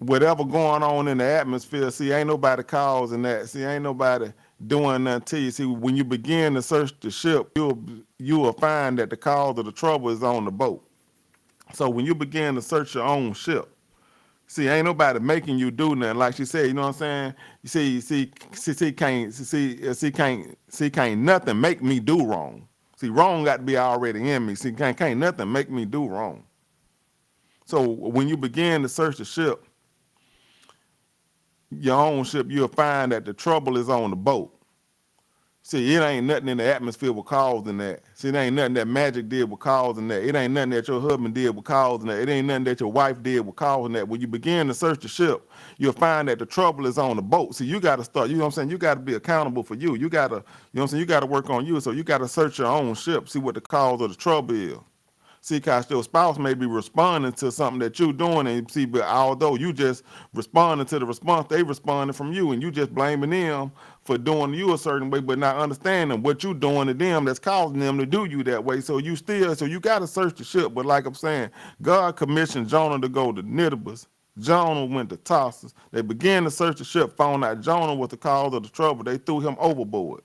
whatever going on in the atmosphere, see, ain't nobody causing that. See, ain't nobody doing nothing to you. See, when you begin to search the ship, you will find that the cause of the trouble is on the boat. So when you begin to search your own ship, see, ain't nobody making you do nothing. Like she said, you know what I'm saying? Can't nothing make me do wrong. See, wrong got to be already in me. See, can't nothing make me do wrong. So when you begin to search the ship, your own ship, you'll find that the trouble is on the boat. See, it ain't nothing in the atmosphere with causing that. See, it ain't nothing that Magic did with causing that. It ain't nothing that your husband did with causing that. It ain't nothing that your wife did with causing that. When you begin to search the ship, you'll find that the trouble is on the boat. See, you got to start, you know what I'm saying? You got to be accountable for you. You got to, you know what I'm saying? You got to work on you. So you got to search your own ship, see what the cause of the trouble is. See, because your spouse may be responding to something that you're doing, and see, but although you just responding to the response, they responding from you, and you just blaming them for doing you a certain way, but not understanding what you doing to them that's causing them to do you that way. So you got to search the ship. But like I'm saying, God commissioned Jonah to go to Nineveh. Jonah went to Tarsus. They began to search the ship, found out Jonah was the cause of the trouble. They threw him overboard.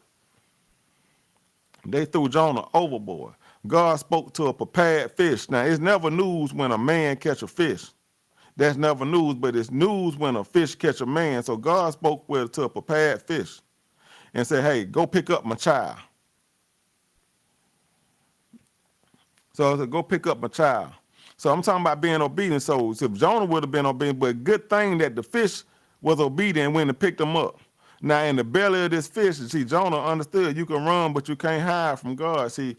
They threw Jonah overboard. God spoke to a prepared fish. Now, it's never news when a man catch a fish. That's never news, but it's news when a fish catch a man. So God spoke to a prepared fish and said, hey, go pick up my child. So I said, go pick up my child. So I'm talking about being obedient. So if Jonah would have been obedient, but good thing that the fish was obedient when it picked him up. Now, in the belly of this fish, see, Jonah understood you can run, but you can't hide from God. See,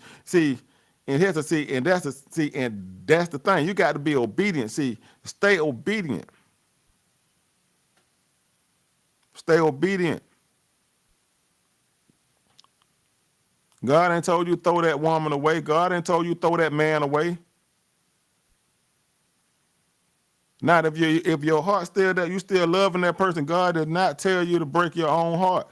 and here's the and that's the thing. You got to be obedient. See, stay obedient. Stay obedient. God ain't told you throw that woman away. God ain't told you throw that man away. Not if your heart's still there, you still loving that person. God did not tell you to break your own heart.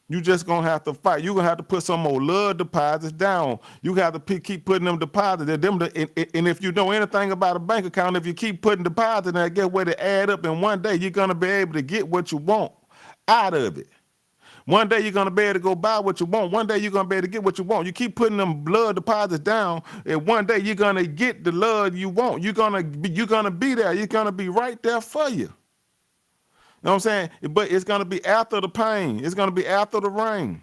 You just gonna have to fight. You gonna have to put some more love deposits down. You have to keep putting them deposits. And if you know anything about a bank account, if you keep putting deposits in there, guess where they add up, and one day you're gonna be able to get what you want out of it. One day you're gonna be able to go buy what you want. One day you're gonna be able to get what you want. You keep putting them blood deposits down, and one day you're gonna get the love you want. You're gonna be there. You're gonna be right there for you. You know what I'm saying? But it's going to be after the pain. It's going to be after the rain.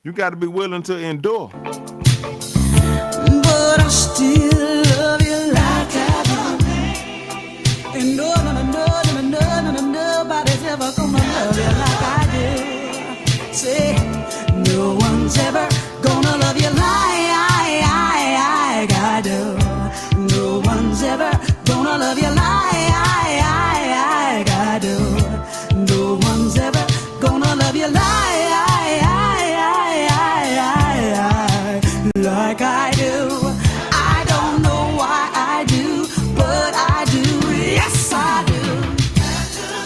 You got to be willing to endure.
But I still love you like I do. And nobody's ever gonna love you like I do. Say, no one's ever gonna love you like I do. No one's ever gonna love you like I do. No one's ever gonna love you like I do. I don't know why I do, but I do. Yes, I do.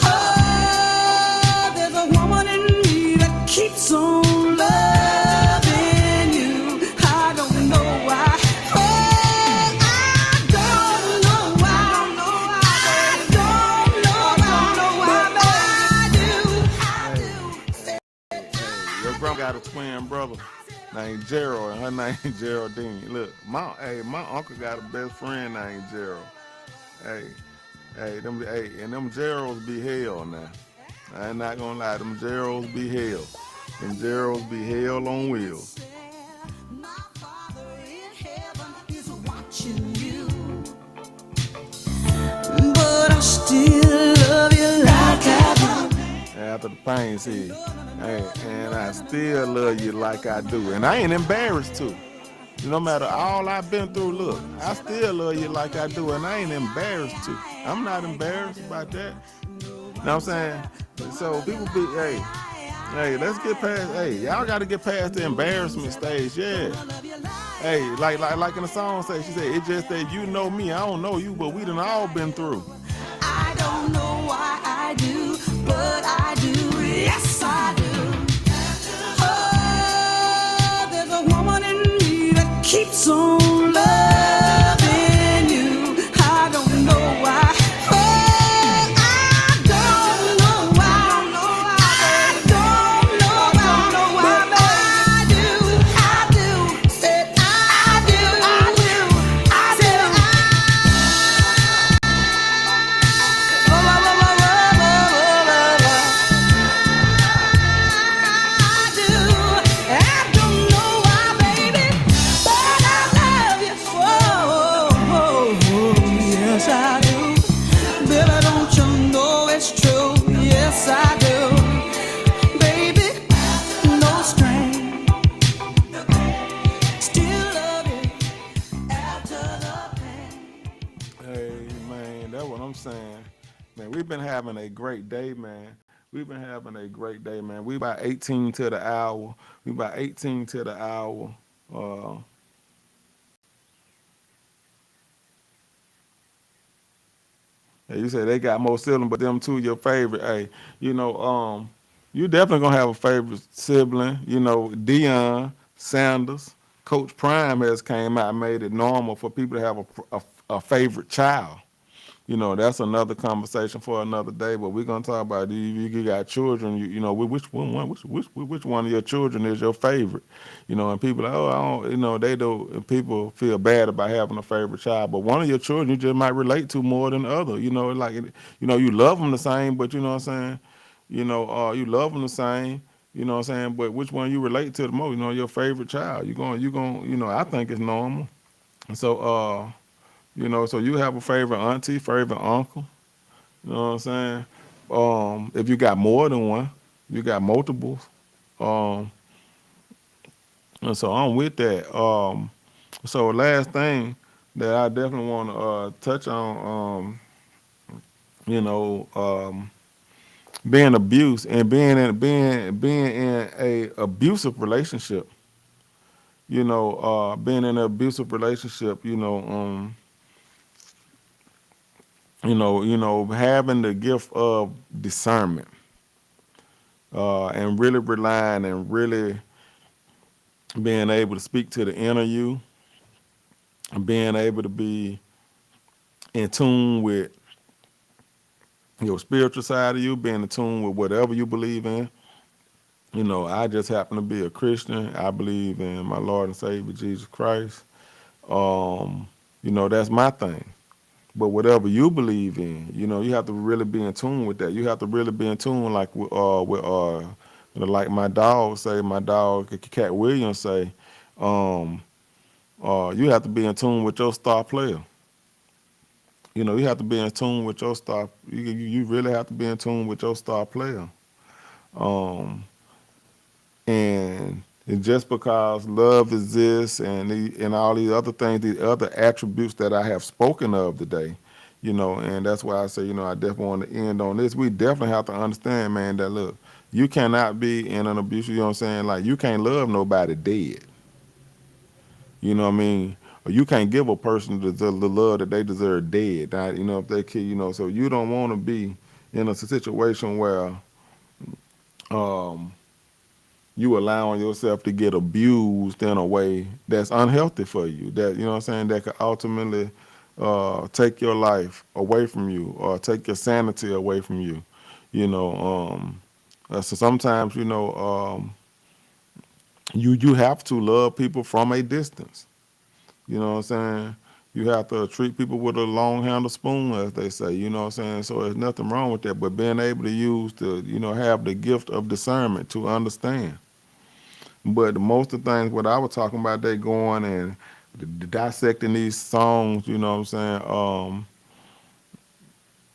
Oh, there's a woman in me that keeps on loving you. I don't know why. Oh, I don't know why. I don't know why, but I do.
Your grandma got a twin brother named Gerald, and her name Geraldine. Look, my uncle got a best friend named Gerald. Them Geralds be hell now. I ain't not gonna lie, them Geralds be hell. Them Geralds be hell on wheels.
My Father in heaven is watching you, but I still love you like I do.
After the pain, see, and I still love you like I do, and I ain't embarrassed to. No matter all I've been through, look, I still love you like I do, and I ain't embarrassed to. I'm not embarrassed about that. You know what I'm saying? So people be, hey, let's get past, y'all got to get past the embarrassment stage, yeah. Hey, like in the song say, she said, it's just that you know me, I don't know you, but we done all been through.
I don't know why I do, but I do. Yes, I do. Oh, there's a woman in me that keeps on loving you. I don't know why. Oh, I don't know why. I don't know why, but I do. Said I do. I don't know why, baby, but I love
Man, we've been having a great day, man. We've been having a great day, man. We about 18 to the hour. We about 18 to the hour. Uh, yeah, you say they got more siblings, but them two your favorite. Hey, you know, you definitely gonna have a favorite sibling. You know, Deion Sanders, Coach Prime has came out and made it normal for people to have a favorite child. You know, that's another conversation for another day. But we're gonna talk about you got children. You know, which one of your children is your favorite? You know, and people like, oh, I don't. You know, they do. And people feel bad about having a favorite child, but one of your children you just might relate to more than the other. You know, like you know, you love them the same, but you know what I'm saying. You know, you love them the same. You know what I'm saying. But which one you relate to the most? You know, your favorite child. You know, I think it's normal. And so, you know, so you have a favorite auntie, favorite uncle. You know what I'm saying? If you got more than one, you got multiples. Um, and so I'm with that. So last thing that I definitely want to touch on, you know, being abused and being in a abusive relationship. You know, being in an abusive relationship. Having the gift of discernment. And really relying and really being able to speak to the inner you, and being able to be in tune with your spiritual side of you, being in tune with whatever you believe in. You know, I just happen to be a Christian. I believe in my Lord and Savior Jesus Christ. You know, that's my thing. But whatever you believe in, you know, you have to really be in tune with that. You have to really be in tune, like like my dog Cat Williams say, um, you have to be in tune with your star player. You know, you have to be in tune with your star. You really have to be in tune with your star player. Um, and just because love exists and all these other things, these other attributes that I have spoken of today, you know, and that's why I say, you know, I definitely want to end on this. We definitely have to understand, man, that look, you cannot be in an abuse, you know what I'm saying? Like, you can't love nobody dead. You know what I mean? Or you can't give a person the love that they deserve dead. Now, you know, if they kill, you know, so you don't want to be in a situation where um, you allowing yourself to get abused in a way that's unhealthy for you. That, you know what I'm saying, that could ultimately take your life away from you or take your sanity away from you. You know, so sometimes, you know, you have to love people from a distance. You know what I'm saying? You have to treat people with a long handle spoon, as they say. You know what I'm saying? So there's nothing wrong with that. But being able to you know, have the gift of discernment to understand. But most of the things, what I was talking about, they going and dissecting these songs, you know what I'm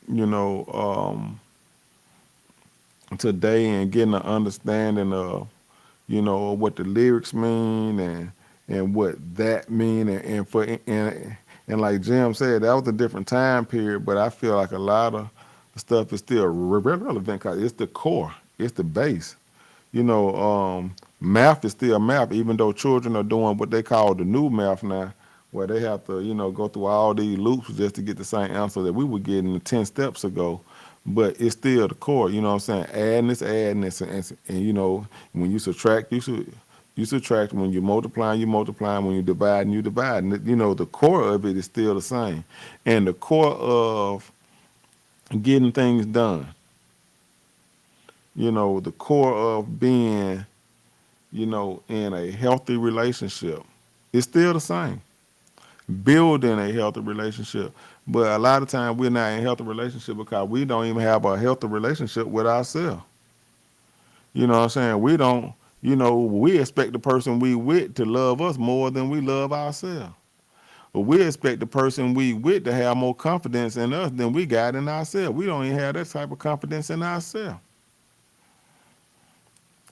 saying? You know, today and getting an understanding of, you know, what the lyrics mean and what that mean and like Jim said, that was a different time period, but I feel like a lot of the stuff is still relevant because it's the core, it's the base. You know, math is still math, even though children are doing what they call the new math now, where they have to, you know, go through all these loops just to get the same answer that we were getting 10 steps ago. But it's still the core, you know what I'm saying? Adding this, and you know, when you subtract, you subtract. When you multiply, when you divide, you divide. And, you know, the core of it is still the same. And the core of getting things done, you know, the core of being, you know, in a healthy relationship is still the same. Building a healthy relationship. But a lot of times we're not in a healthy relationship because we don't even have a healthy relationship with ourselves. You know what I'm saying? We don't, you know, we expect the person we with to love us more than we love ourselves. But we expect the person we with to have more confidence in us than we got in ourselves. We don't even have that type of confidence in ourselves.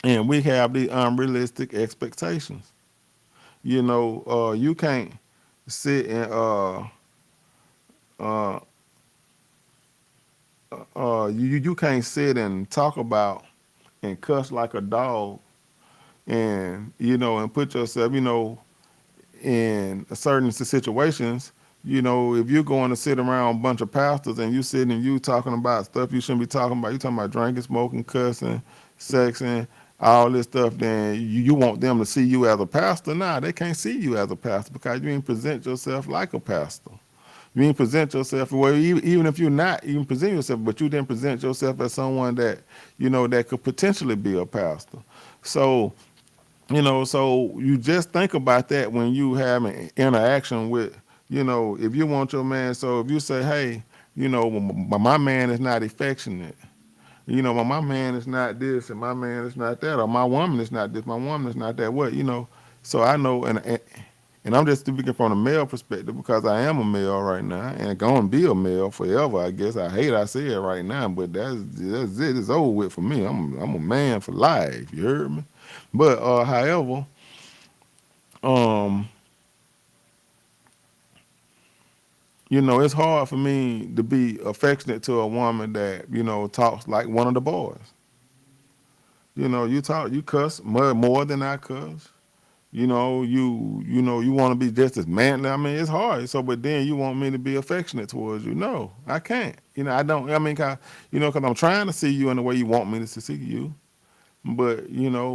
And we have these unrealistic expectations. You know, you can't sit and uh you can't sit and talk about and cuss like a dog, and and put yourself in certain situations. If you're going to sit around a bunch of pastors and you sitting and you talking about stuff you shouldn't be talking about, you talking about drinking, smoking, cussing, sexing, all this stuff, then you want them to see you as a pastor. Nah, they can't see you as a pastor because you ain't present yourself like a pastor. You didn't present yourself, well, even if you're not even presenting yourself, but you didn't present yourself as someone that, that could potentially be a pastor. So, so you just think about that when you have an interaction with, if you want your man, so if you say, hey, my man is not affectionate, my man is not this and my man is not that, or my woman is not this, my woman is not that, what, so I know, and I'm just speaking from a male perspective because I am a male right now and going to be a male forever, I guess. I say it right now, but that's it. It's over with for me. I'm a man for life. You heard me? But however, it's hard for me to be affectionate to a woman that talks like one of the boys. You cuss more than I cuss. You want to be just as manly. I mean, it's hard. So, but then you want me to be affectionate towards you. No, I can't. I don't. I mean, because I'm trying to see you in the way you want me to see you. But,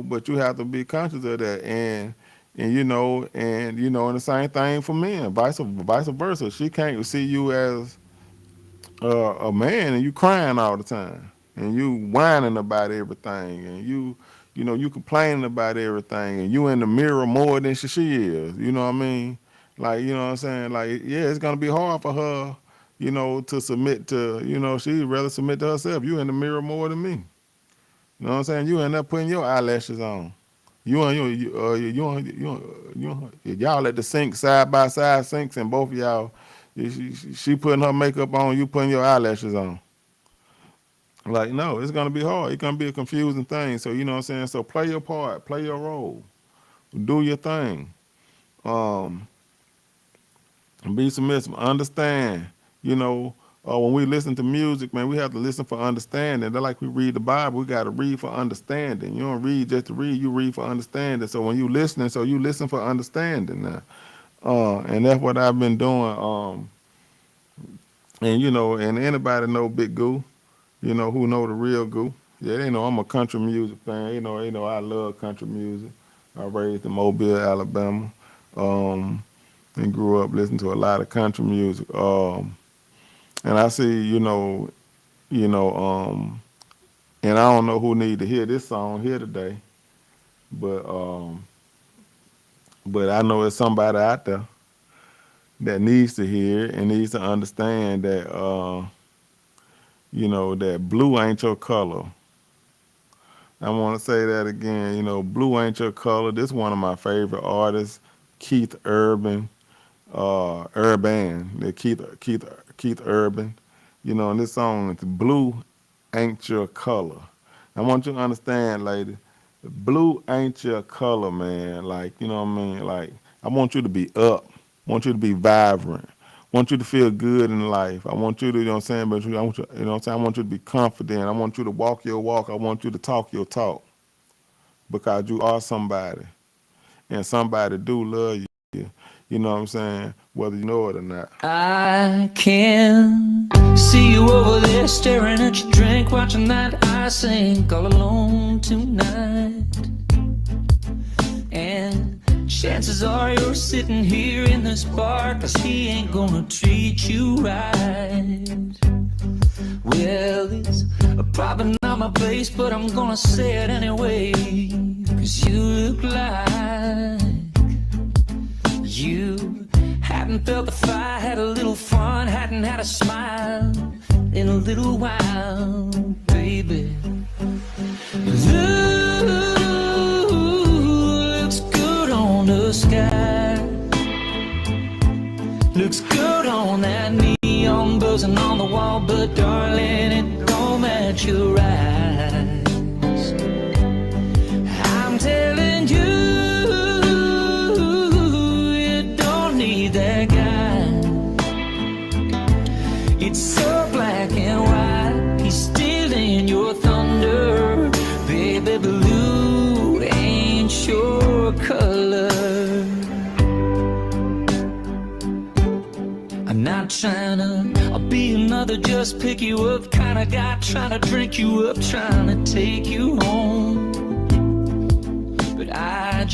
but you have to be conscious of that. And the same thing for men, vice versa. She can't see you as a man and you crying all the time and you whining about everything and you complaining about everything and you in the mirror more than she is. You know what I mean? Like, you know what I'm saying? Like, yeah, it's going to be hard for her, to submit to, she'd rather submit to herself. You in the mirror more than me. You know what I'm saying? You end up putting your eyelashes on. Y'all at the sink, side by side sinks, and both of y'all, she putting her makeup on, you putting your eyelashes on. Like, no, it's going to be hard. It's going to be a confusing thing. So, you know what I'm saying? So play your part, play your role, do your thing. Be submissive, understand, when we listen to music, man, we have to listen for understanding. They're like we read the Bible, we got to read for understanding. You don't read just to read, you read for understanding. So when you listening, so you listen for understanding now. And that's what I've been doing. And anybody know Big Goo, who know the real Goo. Yeah, they know I'm a country music fan. They know I love country music. I raised in Mobile, Alabama, and grew up listening to a lot of country music. And I see, and I don't know who need to hear this song here today, but I know it's somebody out there that needs to hear it and needs to understand that, that blue ain't your color. I want to say that again, blue ain't your color. This is one of my favorite artists, Keith Urban, Keith Urban, and this song, it's Blue Ain't Your Color. I want you to understand, lady, blue ain't your color, man. Like, you know what I mean? Like, I want you to be up. I want you to be vibrant. I want you to feel good in life. I want you to, you know what I'm saying? But I want you, I want you to be confident. I want you to walk your walk. I want you to talk your talk. Because you are somebody. And somebody do love you. You know what I'm saying? Whether you know it or not.
I can see you over there staring at your drink, watching that I sink all alone tonight. And chances are you're sitting here in this bar, 'cause he ain't gonna treat you right. Well, it's probably not my place, but I'm gonna say it anyway, 'cause you look like you hadn't felt the fire, had a little fun, hadn't had a smile in a little while, baby. Looks good on the sky, looks good on that neon buzzing on the wall, but darling, it don't match your eyes. I'm telling you, that guy. It's so black and white. color. I'm not trying to be another just pick you up kind of guy, trying to drink you up, trying to take you home. But I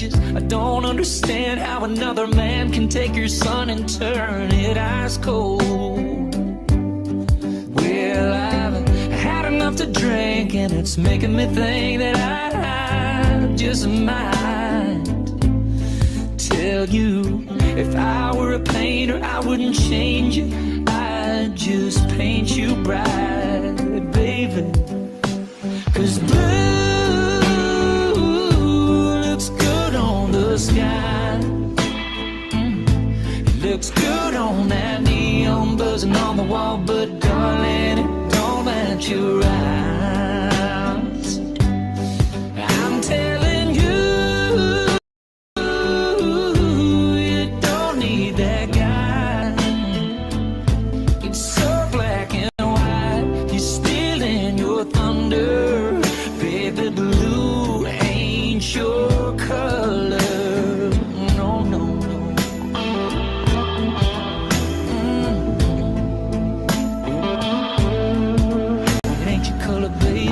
don't understand how another man can take your son and turn it ice cold. Well, I've had enough to drink, and it's making me think that I just might tell you, if I were a painter, I wouldn't change you, I'd just paint you bright, baby. 'Cause blue looks good on the sky. It looks good on that neon buzzing on the wall, but darling, it don't match your eyes. I'm telling you, you don't need that guy. It's so black and white, you're stealing your thunder. Baby, blue ain't your color. No, no, no. It ain't your color, baby.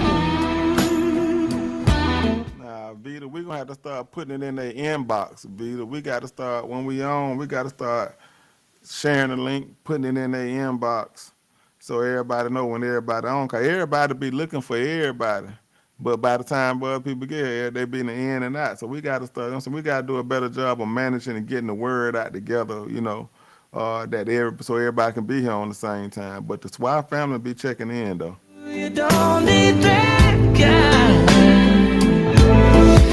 Nah, Vita, we gonna have to start putting it in their inbox, Vita. We got to start, when we on, we got to start sharing the link, putting it in their inbox, so everybody know when everybody on. Cause everybody be looking for everybody, but by the time other people get here, they be in the in and out. So we got to start. So we got to do a better job of managing and getting the word out together. You know, so everybody can be here on the same time. But the SWAT family be checking in though.
You don't need that guy.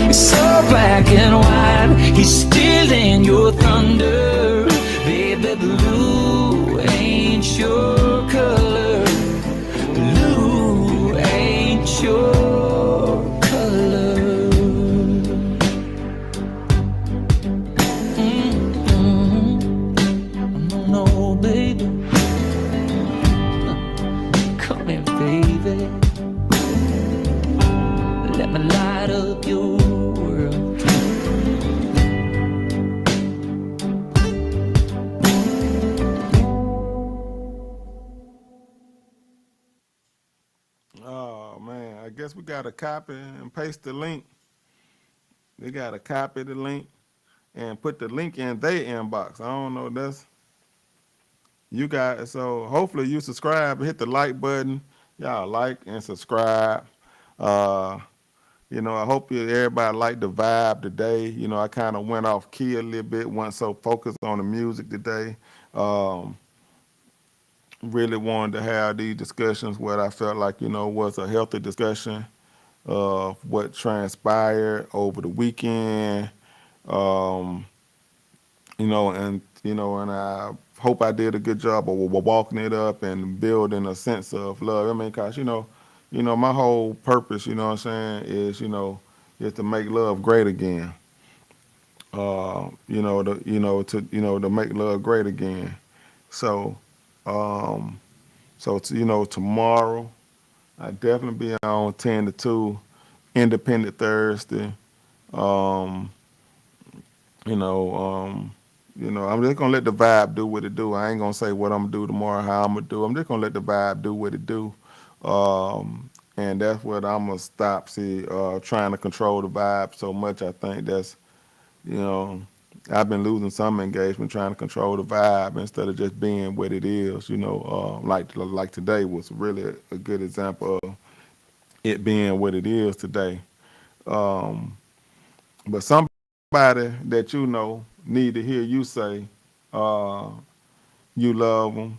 It's so black and white, he's stealing your thunder. Baby, blue ain't your color. Blue ain't your color. No, baby. Come here, baby. Let me light up your world.
Oh man, I guess we gotta copy and paste the link. We gotta copy the link and put the link in their inbox. I don't know, that's you guys. So hopefully you subscribe and hit the like button. Y'all like and subscribe. You know, I hope everybody liked the vibe today. You know, I kind of went off key a little bit, wasn't so focused on the music today. Really wanted to have these discussions where I felt like, you know, was a healthy discussion of what transpired over the weekend. You know, and I hope I did a good job of walking it up and building a sense of love. I mean, cause you know, my whole purpose, you know what I'm saying, is, is to make love great again. To make love great again. So, tomorrow I definitely be on 10 to 2, Independent Thursday. I'm just gonna let the vibe do what it do. I ain't gonna say what I'm gonna do tomorrow, how I'm gonna do. I'm just gonna let the vibe do what it do. And that's what I'm gonna stop trying to control the vibe so much. I think that's, I've been losing some engagement trying to control the vibe instead of just being what it is. Like today was really a good example of it being what it is today. But somebody that need to hear you say you love them.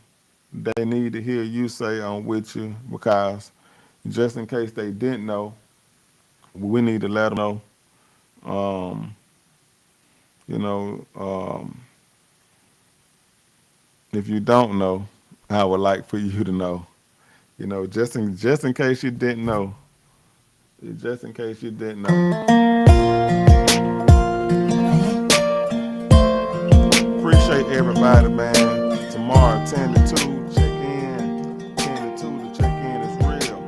They need to hear you say I'm with you, because just in case they didn't know, we need to let them know. If you don't know, I would like for you to know. Just in case you didn't know. Just in case you didn't know. Appreciate everybody, man. Tomorrow, 10 to 2, check in. 10 to 2 to check in is real.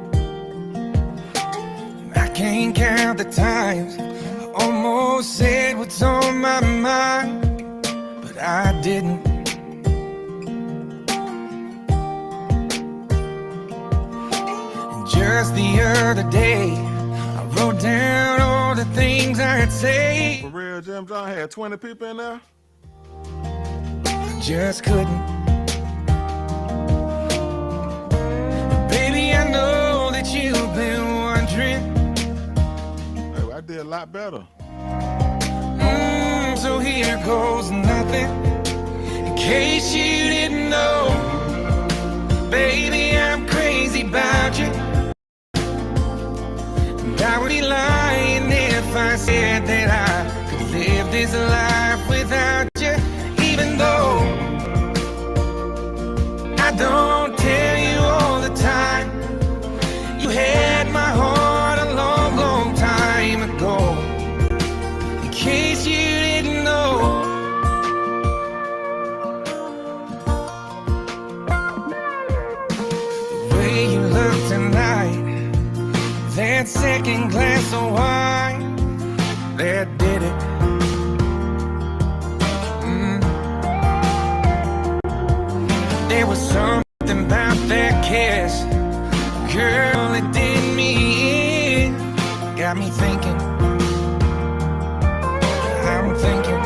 I can't count the times I almost said what's on
my mind, but I didn't. And just the other day, I wrote down all the things I'd say.
For real, Jim John had 20 people in there?
I just couldn't. Baby, I know that you've been wondering.
Hey, I did a lot better.
So here goes nothing. In case you didn't know, baby, I'm crazy about you. And I would be lying if I said that I could live this life without you. Even though I don't tell you all the time, you had my heart a long, long time ago. In case you didn't know, the way you look tonight, that second glass of wine, that did it. There was something about that kiss, girl, it did me in. Got me thinking, I'm thinking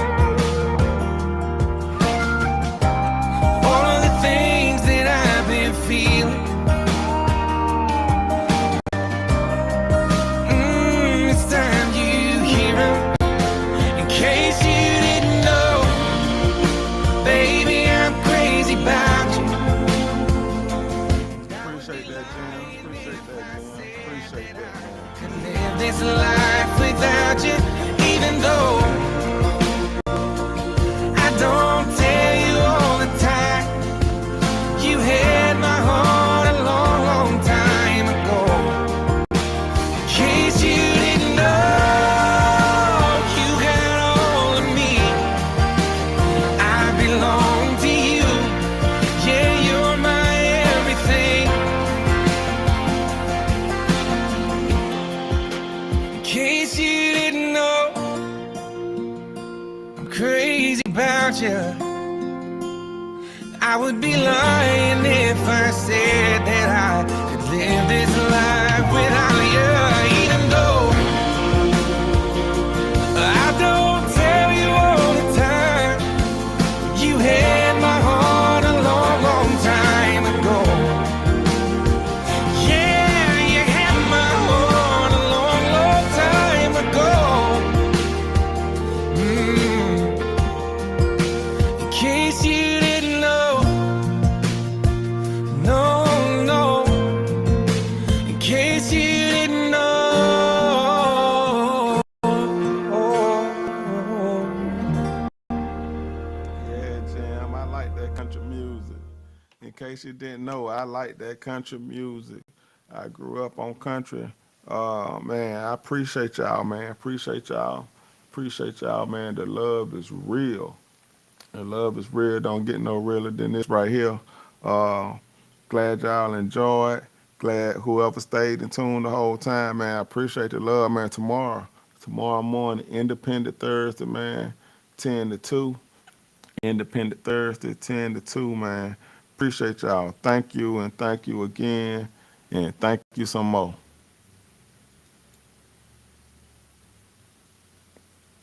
all of the things that I've been feeling. It's time you hear 'em. In case you didn't know, baby, I'm crazy about you.
Appreciate that, Jim. Appreciate that, Jim. Appreciate that, man.
Could live this life without you, even though I don't tell you all the time. You had my heart a long, long time ago. In case you didn't know, you got all of me. I belong to you. Yeah, you're my everything. In case you didn't know, I'm crazy about you. I would be lying if I said that I could live this life without you. Even though I don't tell you all the time, you had my heart a long, long time ago. Yeah, you had my heart a long, long time ago. In case you didn't know, no, no. In case you didn't know.
Yeah, Jim, I like that country music. In case you didn't know, I like that country music. I grew up on country. Man, I appreciate y'all, man. Appreciate y'all. Appreciate y'all, man. The love is real. The love is real. Don't get no realer than this right here. Glad y'all enjoyed. Glad whoever stayed in tune the whole time, man. I appreciate the love, man. Tomorrow morning, Independent Thursday, man, 10 to 2. Independent Thursday, 10 to 2, man. Appreciate y'all. Thank you and thank you again. And thank you some more.